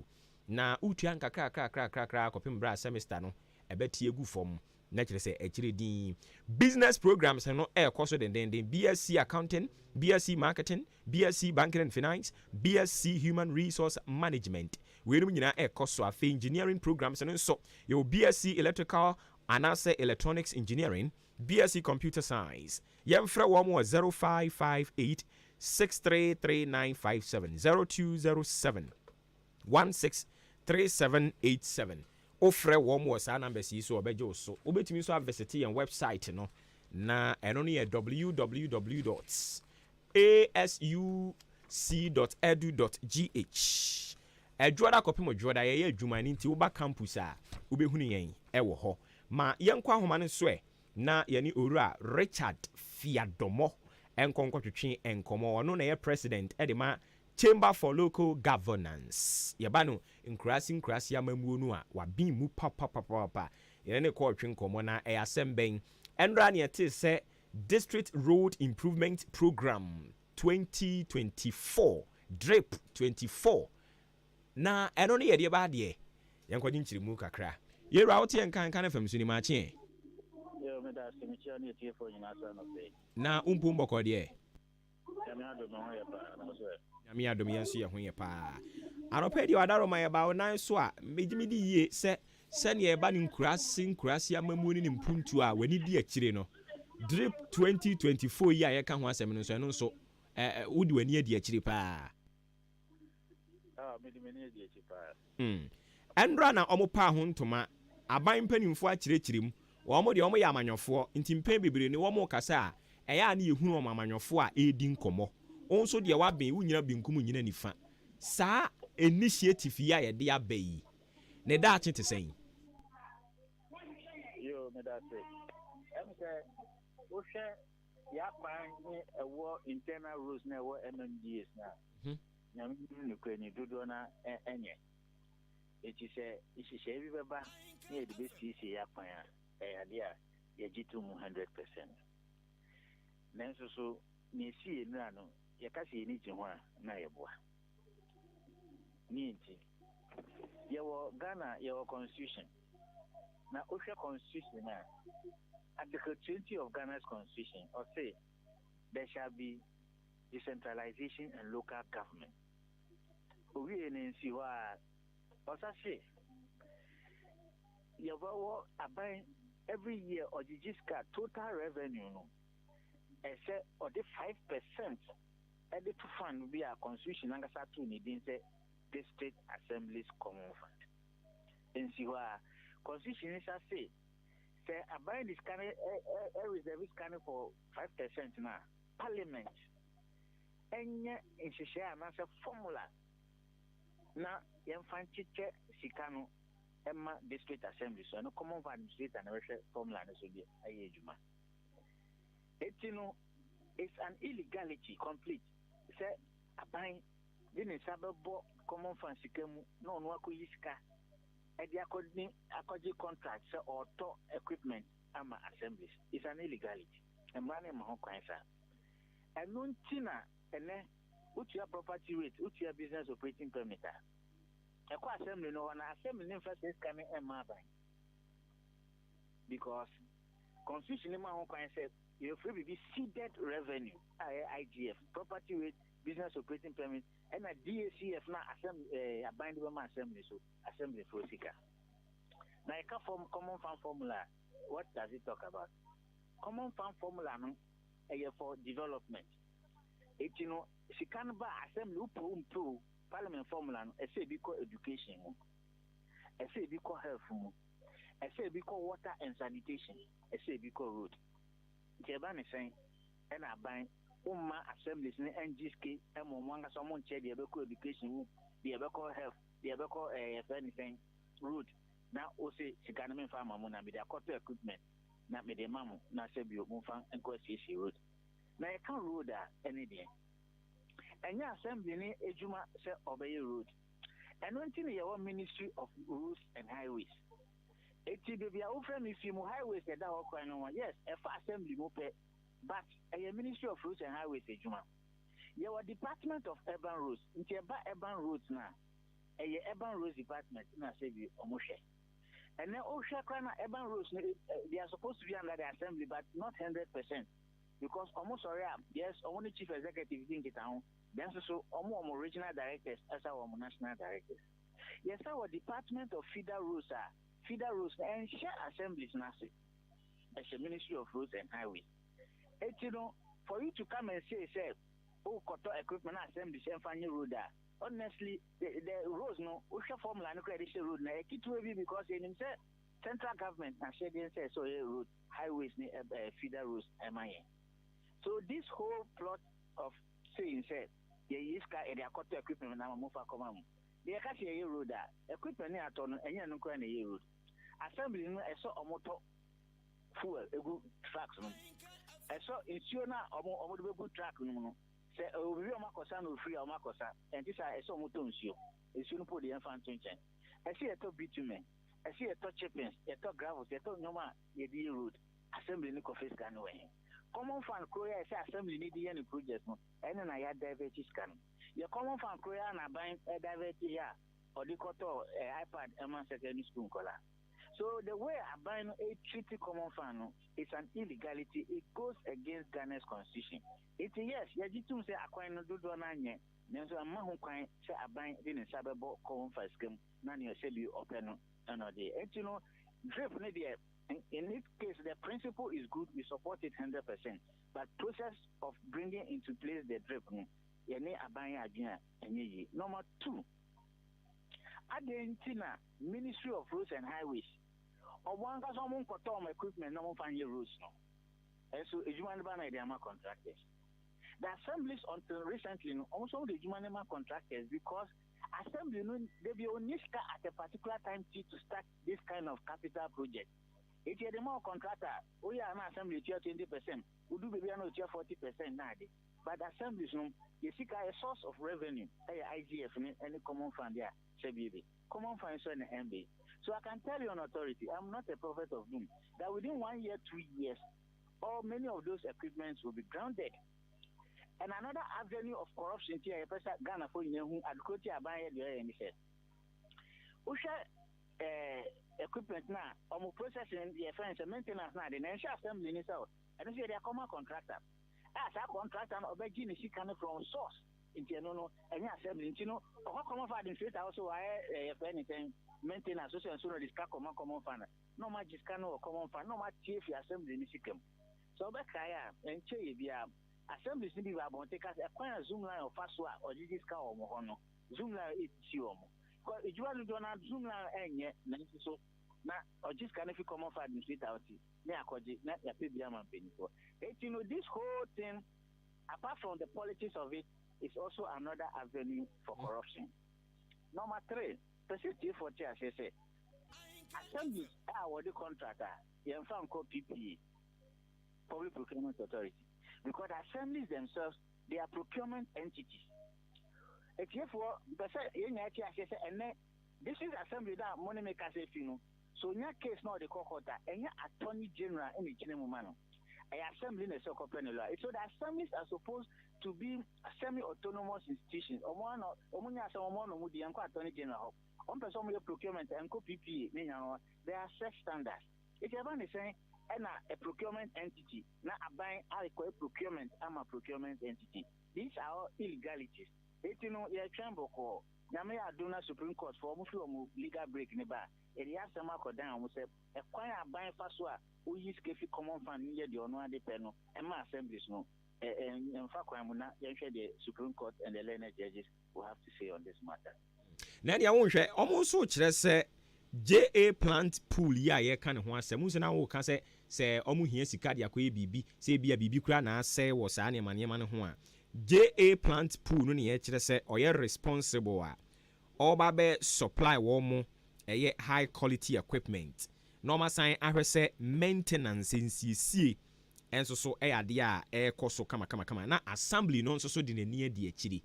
na utua nkakra kopim bra semester no ebeti egu fom na kire se ekire din business programs no koso den BSc accounting, BSc marketing, BSc banking and finance, BSc human resource management we no nyina koso afa engineering programs no so yo BSc electrical and electronics engineering, BSc computer science yemfra wo mo 0558 633957 0207 163787 ofre wo mo sa number si so obejo so obetimi so visit your website no na eno no ye www.asuc.edu.gh adwoda kopimo dwoda ye adwuma ni nti uba campus a ubehunu yen ewo ho ma yenkwa ahoma ne so na yani Owura Richard Fiadomo enkonkotwetwe enkomo ono na ye president edema Chamber for Local Governance. Yabano nkrasi amamuo no a wabin mu papa. Yene ko twin komo na e asemben. Endra ne yete se District Road Improvement Program 2024 DRIP 24. Na eno ne yede ba de. Yenkwadin chirimu kakra. Yera wote yenkan kan fam suni ma che. Yo me da semichi ani tie fo nyina sa no fe. Na umpumbo ko de. Yami ado no ya pa na so. Yami adom yenso ye ho ye pa anopedi wadaro ma ye ba onan so a megimidi yie se ne ye ba ne nkurasi amamu ni mpuntu a wani di akire no drip 2024 yi a ye ka ho asem no so eno so wodi wani adi akyiri paa ɛndra na ɔmo pa ho ntoma aban mpanimfo akyerɛkyerɛ mu wɔn de wɔn yɛ amanyɔfoɔ nti mpɛn bebree ne wɔn kasa a ɛyɛ a ne yɛhunu wɔn amanyɔfoɔ a ɛredi nkɔmmɔ wɔn nso deɛ wabɛn wunyina benkum nyina nifa saa initiative yi a yɛde aba yi ne daakye te sɛn. Yo, me da se. Sɛ wohwɛ yɛakwan ne ɛwɔ internal rules na ɛwɔ mmdas na nyame nokura ni dodoɔ na ɛnyɛ ɛti sɛ nhyehyɛe bi bɛba na yɛde bɛsiesie yɛakwan a ɛyɛ adeɛ a yɛgye to mu 100%. Nanso so ne ɛsi nnura no yɛka sɛ yɛni gye ho a na yɛboa ne nti yɛwɔ Ghana yɛwɔ constitution na wohwɛ constitution a Article 20 of Ghana's constitution or say there shall be decentralization and local government. We in Siwa also say you have every year or the GISCA total revenue no except or the 5% added to fund will be a constitution and to need say district assemblies common fund. In Siwa constitution is a say say abide this kind of reserve is kind for 5% now. Parliament any share a formula na yemfanchiche sikano emma district assembly so no common for administrator and formula no so be ayejuma etino it's an illegality complete say abide didn't sababo common for sikemu no no akoyiska according contracts or equipment ama assemblies is an illegality. And running my home cancer. And non tina and then what's your property rate, what's your business operating permit? A co assembly no one assembly emphasis coming and my bank. Because constitution in my home cancer, you're free to be seeded revenue, IGF, property rate, business operating permit. And a DACF now assembly a bind with my assembly so assembly for Sika. Now I can form common fund formula. What does it talk about? Common fund formula no for development. It you know Sikanba assembly pro parliament formula no say because education say because health say because water and sanitation say because road. Jeban is saying and I bind Umma assemblies ne NGSK mwanga someone chair the ebeco education the ebeco health the ebeco anything road now also sikaname farm amuna be the quarter equipment na me the mamu na sebio mufan enko CC road na e kan road any day enya assembly ne ejuma se obey road and one thing your ministry of roads and highways eti be a ofrem if you highways e da ho kwan no yes e fa assembly mo pe but a Ministry of Roads and Highways, your Department of Urban Roads, into urban roads now, a urban roads department, na say you Omoshe. And then Oshakana urban roads, they are supposed to be under the assembly, but not 100%. Because almost yes, only chief executive in the town, then so almost regional directors as our national directors. Yes, our Department of Feeder Roads and share assemblies, Nasi, as a Ministry of Roads and Highways. You know, for you to come and say, oh, Koto equipment assembly, and road. Honestly, the roads no, Usha formula no credit road na it will be because in himself, central government and shading says so road, highways, feeder roads, MIA. So this whole plot of saying said, the Yiska and the Koto equipment na Mufa Command. The Akashi road equipment near Tono and Yanu road. Assembly no, I saw a motor fuel, a good trucks. I saw insurance or good track. Say, oh, we are Makosa no free or Makosa, and this I saw Mutoncio. It's soon put the infant tension. I see a top bitumen, I see a top chippings, a top gravels, a top Noma, a D road, assembly Nico face can away. Common fan Korea is assembly need any project, and then I had diabetes scan. Your common fan Korea and I buying a diabetes here, or the Koto iPad, Emma secondary school color. So the way I buy a treaty common fund is an illegality. It goes against Ghana's constitution. It yes, you say acquire do nanye. Nenso amma ho kwan say aban de ne sabebo common fund scheme na ne say be open no dey. And you know, drip ne dey in this case the principle is good, we support it 100%. but process of bringing into place the drip, yene abanye adwena enye. Number 2, Argentina Ministry of Roads and Highways. Or one has someone got equipment, no one find your roads now. And so, a human banana contractors. The assemblies until recently also the human contractors because assembly they be onishka at a particular time to start this kind of capital project. If you're the more contractor, we are an assembly 20%, we do be 40% now. But assemblies, you seek a source of revenue, IGF, any common fund there, CBB. Common fund so an MB. So I can tell you on authority, I'm not a prophet of doom, that within 1 year, 2 years, all many of those equipments will be grounded. And another avenue of corruption here, a person Ghana for you, advocate abaya the and he said, equipment now, processing the offense and maintenance now, the national assembly in itself, and they are common contractor. As a contractor, obeying is coming from source. No, any assembly, or common fund in state also, if anything, maintenance, so and so, this common fund. No much is or common fund, no much chief assembly in Sikkim. So, Bekaya and Chevia assemblies need to be about take us a Zoom line of Faswa or this car or Mohono. Zoom line is Siomo. Because if you want to do not Zoom line, and yet, so now, or just kind of common fund in state out. Not your PBM and penny. This whole thing, apart from the politics of it, is also another avenue for corruption. Number 3, specifically for as I say, assemblies are the contractor, you found called PPE, Public Procurement Authority, because assemblies themselves, they are procurement entities. If you for this is assembly that money makers say, so in your case, now the court and your attorney general in the Chinese assembly in the so-called law. So the assemblies are supposed to be semi-autonomous institutions. Or one or the attorney general. On person with procurement and PPE, there are set standards. If you have saying a procurement entity, not a buying a procurement, I'm a procurement entity. These are all illegalities. You're chamber call. Yame Aduna Supreme Court for legal break in the bar. It has some down we say a choir buying faswa who use kefi common fund near the honor de penno and my assemblies no and fact the Supreme Court and the learned judges will have to say on this matter. Nadia won't share almost so say JA plant pool ya ye kan ho asem muso na wo ka say omu hia sika dia ko bibi say bia bibi kura na say wo sa ne mane mane ho a JA plant pool no ne ye kire say oye responsible a oba be supply wo mo eye high quality equipment normal sign ahwe say maintenance nsisie enso so ade a koso kama na assembly no nso so de nani ade akiri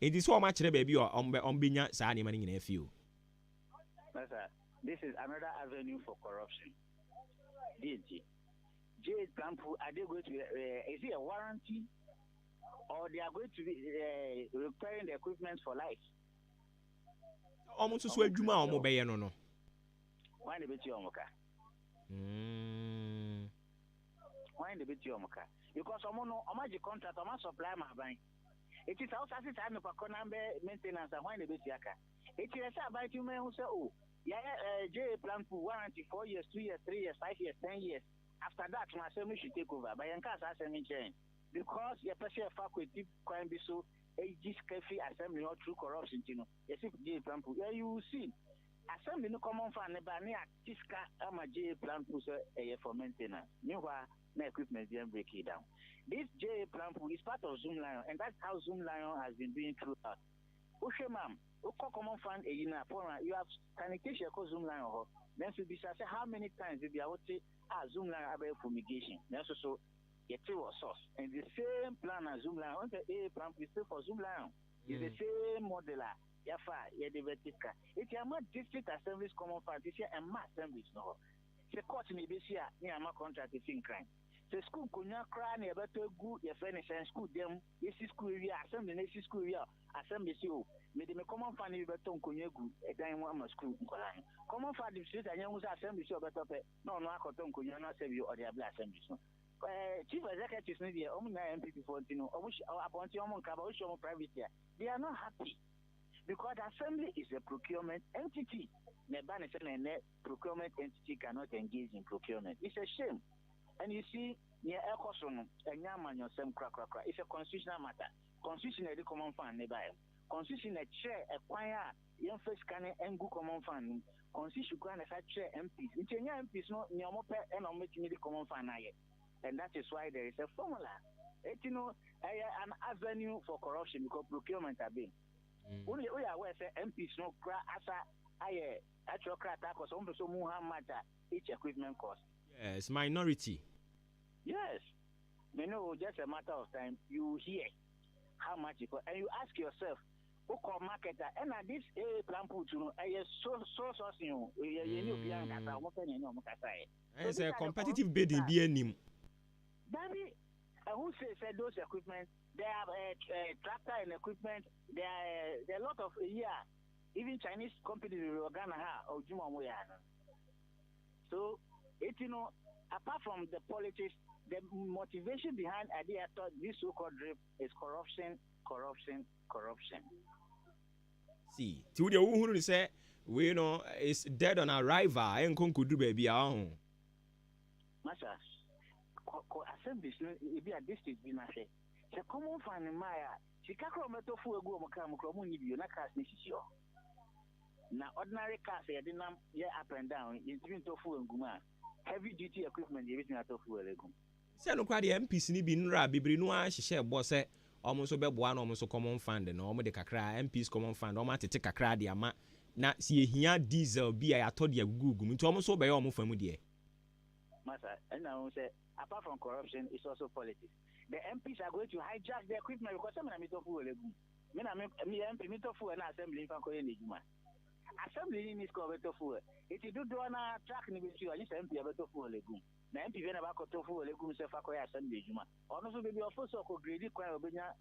enti so o ma kire ba bi ombenya sa ne mane nyina afio. This is another avenue for corruption. DG. J Campu, are they going to is it a warranty or they are going to be repairing the equipment for life? Almost so adwuma omo beye no. Why the bit yomoka? Why the bit yomoka? Because omo contract omo supply my bank. It is also as time for maintenance and why the bit yaka. It is about you who say J plan for warranty 4 years, 2 years, 3 years, 5 years, 10 years. After that, my assembly should take over. But in case assembly change, because your person faculty can be so this cafe assembly not through corruption, Yes, if J plan for you will see assembly no common fund, but near Tiska ama J plan for maintenance. Meanwhile, no equipment then break it down. This J plan is part of Zoom Lion, and that's how Zoom Lion has been doing throughout. Ma'am, common fund you have sanitation Zoom Line or then to be say how many times if you are to Zoom Line about fumigation. That's also a source. And the same plan as Zoom Line on the A plan is still for Zoom Line. It's the same modeler. It's a more district assemblies common fund this year and mass assemblies no. The court in this year near my contract is in crime. The school could not cry near better good your furniture and school them. This is school area, assembly next school area, assembly so. May the common fund you better kunyagu a dime one school. Common fund the street and young assembly so better. No, I can't kunyana save you or the assembly. Chief executives need the only MP for Tino, or which our appointee on Cabo show private here. They are not happy because the assembly is a procurement entity. The procurement entity cannot engage in procurement. It's a shame. And you see, near Ecoson, and Yaman yourself, crack. It's a constitutional matter. Constitution is the common fund, nearby. Constitution a chair, a choir, young first can and good common fund. Constitution can a chair MPs. It's a MPs, no, Yamope, and I'm making the common fund. And that is why there is a formula. You know, an avenue for corruption because procurement are being. We are aware that MPs no cry as a actual crack or some person who have matter each equipment cost. Yes, minority. Yes. You know, just a matter of time, you hear how much it costs, and you ask yourself, who call marketer, and this plan put you know, it's a competitive bidding, BNM. Daddy, who says those equipment? They have a tractor and equipment. There are a lot of even Chinese companies will Ghana or Juma. So it apart from the politics, the motivation behind idea thought this so-called drip is corruption. See, to the who say we is dead on arrival and could do baby our Masha, assemblies be a district be na she. Se common fan in Maya, Chicago meto fu egu omkam kromo ni bi na cars ni sisio. Na ordinary cars e dey nam ye up and down, you even to fu nguma. Heavy duty equipment you between to fu elegu. Se no kwa the MPs ni bi nra bibiri no a hihye bo se omo so beboa na omo so common fund no omo de kakra MPs common fund omo atete kakra de ama na si ehia diesel bi a yato de agugu nti omo so be ye omo famu de. Masa, and I say apart from corruption, it's also politics. The MPs are going to hijack the equipment because some of them are full. Me MP me to full and assembly can call any human. Assembly is covered to full. If you do na track ni bisu, you say MP about to full legum. Na MP when about to full legum se fa ko assembly human. Ono so be also ko grade kwa obenya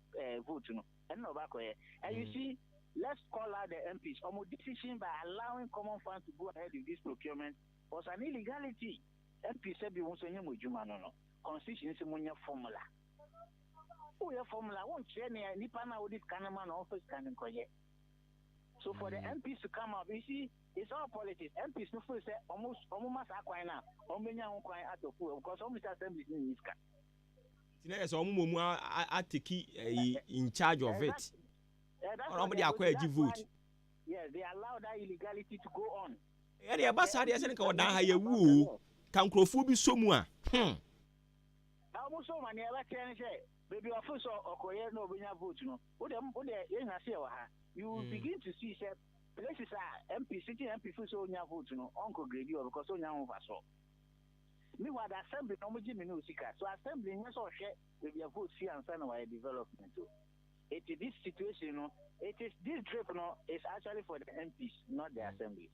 vote no. And no back and you see, let's call out the MPs. Omo decision by allowing common funds to go ahead with this procurement was an illegality. MP said we want to hear Mujuma no. Constitution is a formula. Oh, your formula won't change. Nipana with this Kanaman office can encourage. So for the MPs to come up, you see, it's all politics. MPs no first say almost aquina, Omenya Quine at the pool because almost assembly in this car. Yes, Omumu are in charge of it. Nobody acquired vote. Yes, they allow that illegality to go on. Yeah, the ambassador is saying that you woo. Can Crawford somewhere? Almost so many other can say, baby, of course, or Korea no vote, no. You begin to see places are MP, city MP, so on your vote, no, Uncle Grady, or because on your own so. Meanwhile, the assembly, no more so assembly, yes, or share with your vote, see and sign away development too. It is this situation, it is this drip, is actually for the MPs, not the assembly.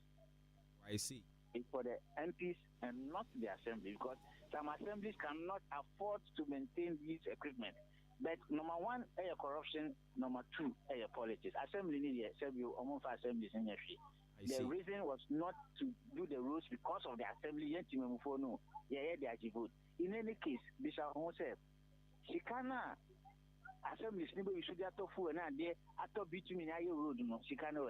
I see. It's for the MPs and not the assembly because some assemblies cannot afford to maintain these equipment. But number one, corruption. Number two, politics. Assembly need almost assemblies in the reason was not to do the rules because of the assembly. Yet you know, they vote. In any case, Bishop said, she cannot. Assemblies never should have to fool and there after between your road, no, she cannot.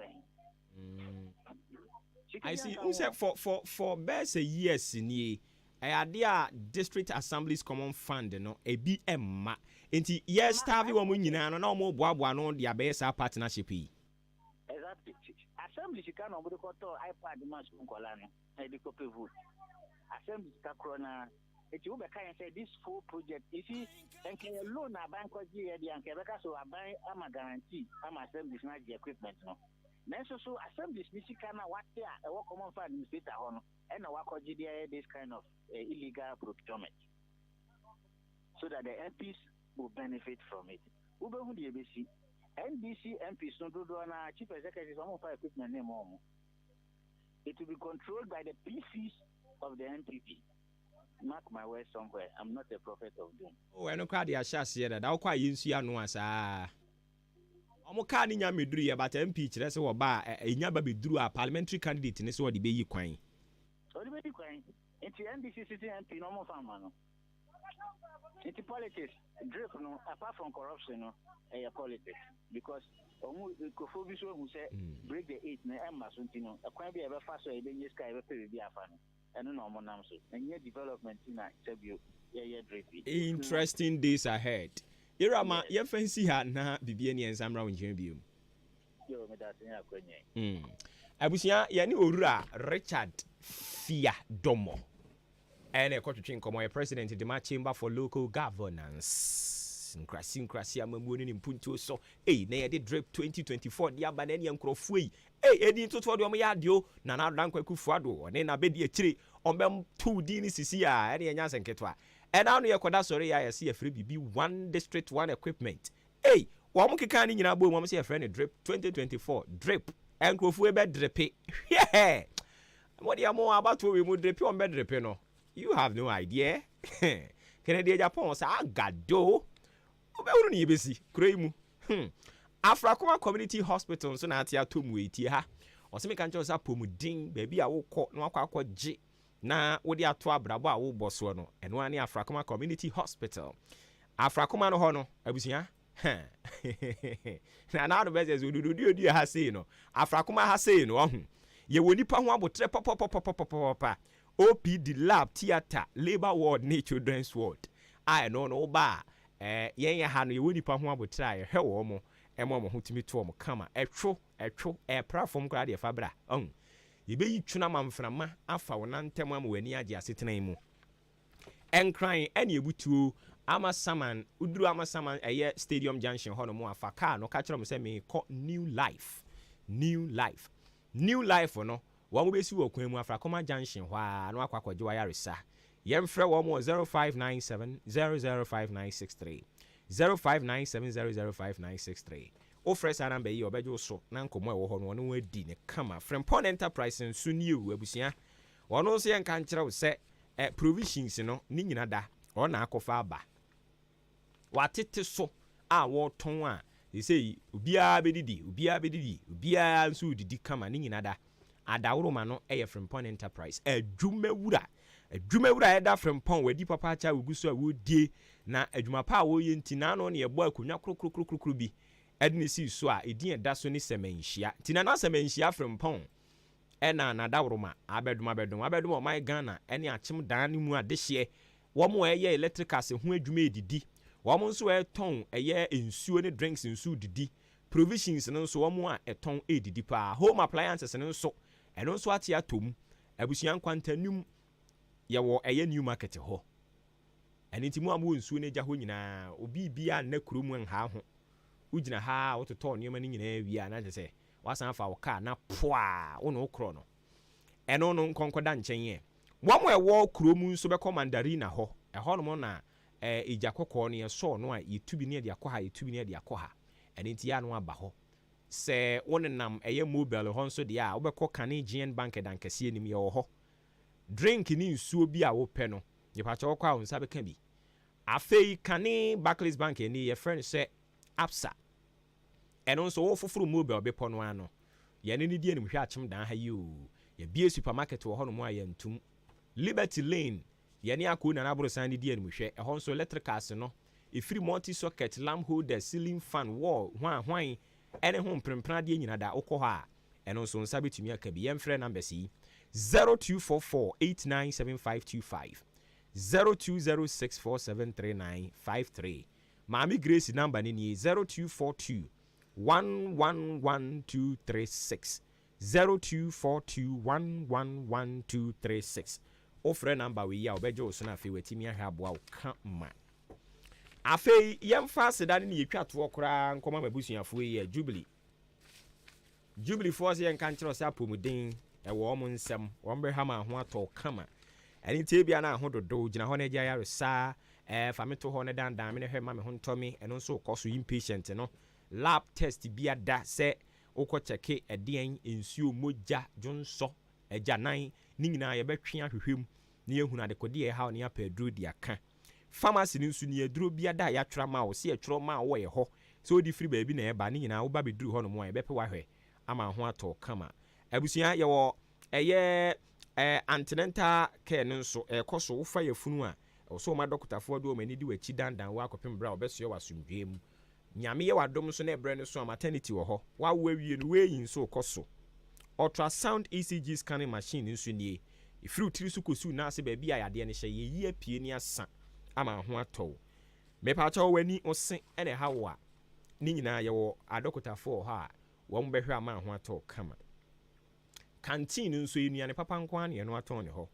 I see. Who said for best a years in ye? I idea district assemblies common fund no a BM. Inti yes, Tavi woman no more boa no the abesa partnership. Exactly. Assembly she can over the iPad match Uncolano. I copy vote. Assembly Takrona. It will be kind say this full project. You see, and can you loan a bank or GA and Quebec so I buy a guarantee. I'm assembly not the equipment no. So assemblies Michigan what they are what common fund in state on and a wako GDA this kind of illegal procurement. So that the MPs will benefit from it. Ube who the ABC NDC MPs no do na chief executive some for equipment name on. It will be controlled by the PCs of the NPP. Mark my words somewhere. I'm not a prophet of doom. Oh, I know quite a shas here that I'll quite use ya no as omo ka ni nya meduru ye but MP kire se wo ba enya ba beduru a parliamentary candidate ne se wo de be yi kwan. So de be kwan. Enti NDC city MP no mo fama no. Enti politics drip no apart from corruption no politics because omo kofo bi so who say break the 8 na emma so ntino kwan bi e be fa so e be nyi sky e be pay bi afa no. ɛno na ɔmo nam so ɛnyɛ development na sɛbio yɛyɛ drippy. Interesting days ahead. Irama, yes. You fancy ha na bibi ni ensamra wonje biom. Yo, me da tin akwenye. Abusia ya ni owura Richard Fia Domo. Ene kwatwetwe nkomo ye president de ma chamber for local governance. Nkrasi amamuoni ni mpuntu so. Na ye de drip 2024 dia ba na ne nkrofo yi. Edi ntoto de omo ya adio na na dan kwaku fuado. One na be de akire ombem 2 di ni sisi a ene nya senketwa. And now you could sorry, I see a free BB 1 district 1 equipment. One kikani nyina bo mom say a friend drip 2024 drip and crofu be drip. Yeah. What you more about we would drip on bed drip no. You have no idea. Canada Japan say agado. Obe unu ni besi kremu. Afrakoma Community Hospital so na atia tomu eti ha. Oseme kan cho sa pomudin baby a wo kɔ no akɔ gye. Na wodi ato abrabo a wo boso no eno ani Afrakoma Community Hospital. Afrakoma no ho no abusia na do bezes odudu ha sei no Afrakoma ha sei no ho ye woni pa ho abotre papa OPD lab theater labor ward na children's ward no ba yen ha no ye woni pa ho abotre a ye hwe wo mo emo ho timi to mo kama etwo platform kra de fabra yebeyi twuna mamframa afa wonantem am wani age asetenan mu enkran ene ebutuo amasaman uduru amasaman eye stadium junction hono mu afa car no ka kyerem se me ko new life no wo mo besi wo kwan mu Afrakoma junction hwa no akwakwaje wa yaresa yemfrɛ wo mo 0597005963 0597005963 o fresh number yi obejo so na nkomo e wo ho no no wadi ne kama Frempon Enterprise nso ni ewu abusia wono so ye nka nkyerɛw se provisions no ni nyina da ona akofa aba watete so a wo ton a they say ubia bedidi nso didi kama ni nyina da adaworo ma no eye Frempon Enterprise adwumawura eda Frempon wadi papa cha uguso a wodie na adwuma pa wo ye ntina no ne ebo akonwa krokrokro bi edini si so a edin eda so ni semenhia tina na semenhia Frempon ena na dawroma abedum o my Ghana ene achim dan ni mu adehye wo mo eye electricals ho adwuma edidi wo mo nso eton eye ensuo ne drinks nso didi provisions no nso wo mo a eton edidi pa home appliances no nso eno nso ate atom abusuan kwantanum ye wo eye new market ho eni ti mu amu nsuo ne gya ho nyina obi bia na kurom nha ho ugina ha wototo niema ni nyina wi a na se wasan fa wo car na poa wo no kro no eno no nkonkoda nchen ye wo mo ewo kurom nso be commandarina ho ho no mo na ija kokko no ye so no a yetubi ne de akọ ha eni ti ya no aba ho se wonenam eye mobile ho nso de a wo be kọ Canadian bank dankase enim ye ho drink ni nsuo bi a wo pɛ no ye pa cha wo kwa wo nsa be ka bi afei kane Barclays bank eni ye friend se Absa eno nso wo foforo mobile be pono ano ye ne die nim hwe achim dan ha yi o ye bie supermarket wo hono mo ayantum Liberty Lane ye ne akona na aboro san die nim hwe e ho nso electricals no e free multi socket lamp holder ceiling fan wall hwan ene ho mprempra de nyina da ukọ ha eno nso nsa betumi aka bi yemfrɛ number si 0244897525 0206473953 Mami Grace number ni 0242 111236 0242111236 ofre number we ya obejo so na fe wetimi ahwa aboa kama afei yemfa sedane ni yetwa to okra nkoma mabusuafo yi Jubilee force yen kan kire so apomuden e wo mo nsem wo mbe ha ma ho ato kama ani tie bia na ho dodo gina ho na gya yare sa fameto ho ne dandan me ne hwe ma me ho ntomi eno nso koso impatient no lab test bia da se ukọ cheke edien ensuo moja jonso ejanan ni nyina ye betwe ahwehwem na yehunu adekode ye ha ne apaduro dia ka pharmacy ni nsu ni aduro bia da ya twra ma wo se atwro ma wo ye ho so odi free baabi na ye ba ni nyina wo ba beduru ho no mo ye bepe wahwe ama ho ato kama abusia ye wo eye antenatal care nso ekoso wo fa yefunu a so ma dokotafo do mani di wachi dandan wa akopem bra obeso ye wasumdwem nyame ye wadom so na ebre ne so maternity wo ho wa wo awie no we yin so koso ultrasound ECG scanning machine nso nie ifiri tiri su kosu na se ba bia yade ne hye ye yi apie ni asa ama ho atɔ me pa cha wani ose ene ha wo a ni nyina ye wo adokotafo ha wo mbehwe ama ho atɔ kama canteen nso enua ne papa nko an ye no atɔ ne ho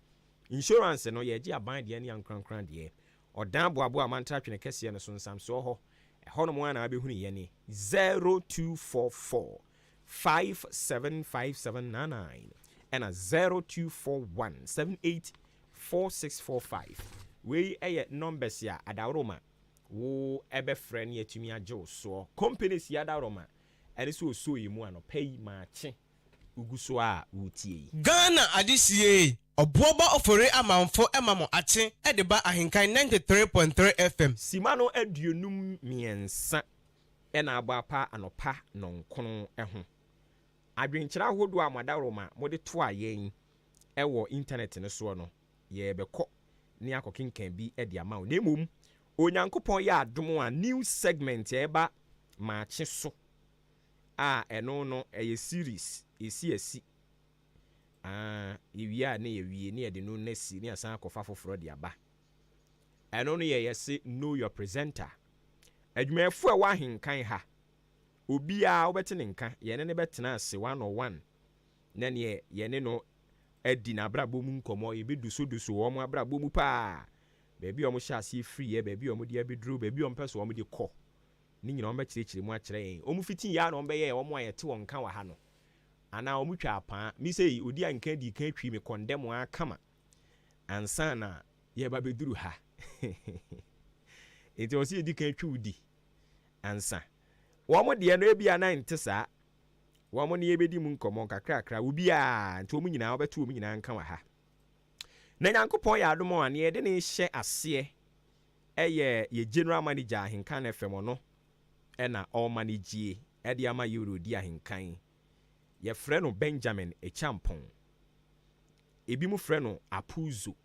insurance no ye gi aban de ne ankrankran de odan boabo amantra twene kese ne so nsam so ho ɛhɔ no mo ana abɛhunu ye ne 0244 575799 and a 0241 784645 we eye numbers ya adaroma wo ebe friend ye tumi agye so companies ya adaroma ene so yi mu ano pay ma che uguso a wutie Ghana adisie obuoba ofore amanfo emamo ache edeba ahenkan 93.3 FM simano aduonum miensa ena abapa anopa nonkono eho adwenkyera hodo amadaroma mode to ayen ewo internet ne so no ye bekọ ni akokenkan bi e de ama na emom onyankopon ya adom a new segment eba maache so a eno no eye series esi ewia na ewie na de no na si ni asan akofa foforo de aba eno no ye yesi know your presenter adwumafo a wa henkan ha obi a wobɛte ne nka yɛne ne bɛtena ase 101 na ne yɛne no adi na brabo mu nkomo yɛbɛduso wo mu abrabo mu pa baabi ɔmo hyɛ ase free yɛ baabi ɔmo de abeduro baabi ɔmo pɛ so ɔmo de kɔ ne nyina ɔmo bɛkyerɛkyerɛ mu akyerɛ yɛn ɔmo fitin ya na ɔmo bɛyɛ ɔmo ayɛte wɔn nka wɔ ha no ana ɔmo twa apa mi sɛ odi anka di kan twi me condemn akama ansa na yɛba beduru ha enti ɔsi di kan twi udi ansa womo de no ebia na ntesa womo ne yebedi mu nkomo kakrakra obi a nti omu nyina obeto omu nyina nka wa ha na nyankopon ya adom a ne yede ne hye ase ye general manager Ahenkan FM no na all manager e de ama Euro di Ahenkan ye frɛ no Benjamin Echampon ebi mu frɛ no Apuzo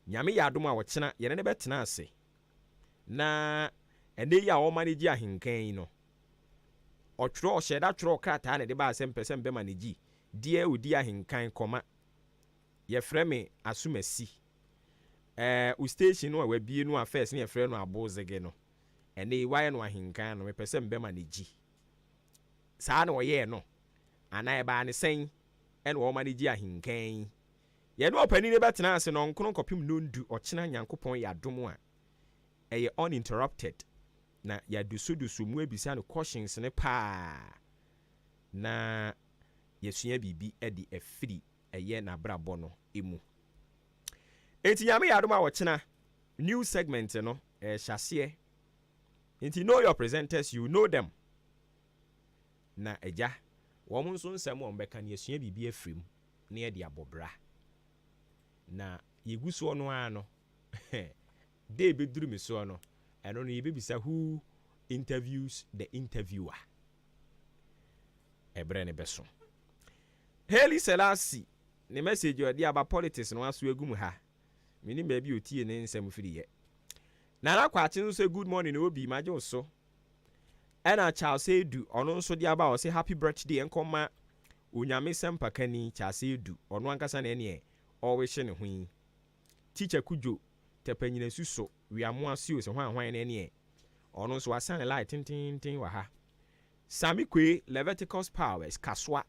nyame ya adom a wo kyena ye ne betena ase na ene ya o manage Ahenkan no otwro o sheda twro krata na de ba asem pese mbe manage die odi Ahenkan koma ye freme asumasi u station no wa bie no affairs ne ye frɛ no abozege no ene waye no Ahenkan no me pese mbe manage saa na oye no ana e ba ne sen ene o manage Ahenkan ye no opani ne betena ase no nkono kopim no ndu o kyena nyankopon ya dom a eye uninterrupted na ya dusu mu ebisa no questions ne pa na yesua bibi e di afiri eye na brabo no emu enti nyame ya dom a wo kyena new segment no hyase enti know your presenters, you know them na eja wo mo nso nsem wo mbeka na yesua bibi afirim na ye di abobra na yeguso no ano de beduru mi so no eno no yebisa who interviews the interviewer ebre ne beso Haile Selassie ne message odi aba politics no aso egum ha mini ba bi otie ne nsem firi ye na na kwache nso good morning no obi maje so ena Charles Edu ono nso di aba o say happy birthday enkoma onyame sempakani Charles Edu ono ankasa na ene always ne hu teacher Kujo tepanyina suso wiamu asio se hwan na ene ono so asan light tintin wa ha Sami Kwe Leviticus Powers Kaswa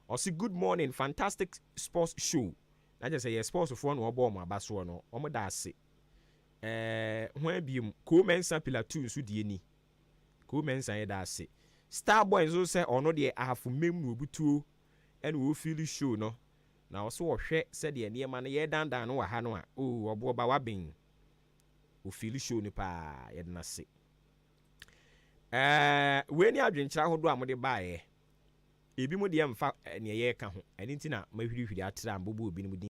osi good morning fantastic sports show na je say yes sports for no obo mo abaso no omo da ase hwan biem ko mensa pilatu nso die ni ko mensa ye da ase Star Boy nso say ono de ahafu mem no obutuo ene wo feel show no na oso wo hwe se de niema na ye dandan no wa ha no a o obo ba wa ben o feel show ni pa ye na se we ni adwenkyira hodo amode baaye ebi mu de mfa ne ye ka ho eni nti na mahwirihwiri atra mbobo obi ni mu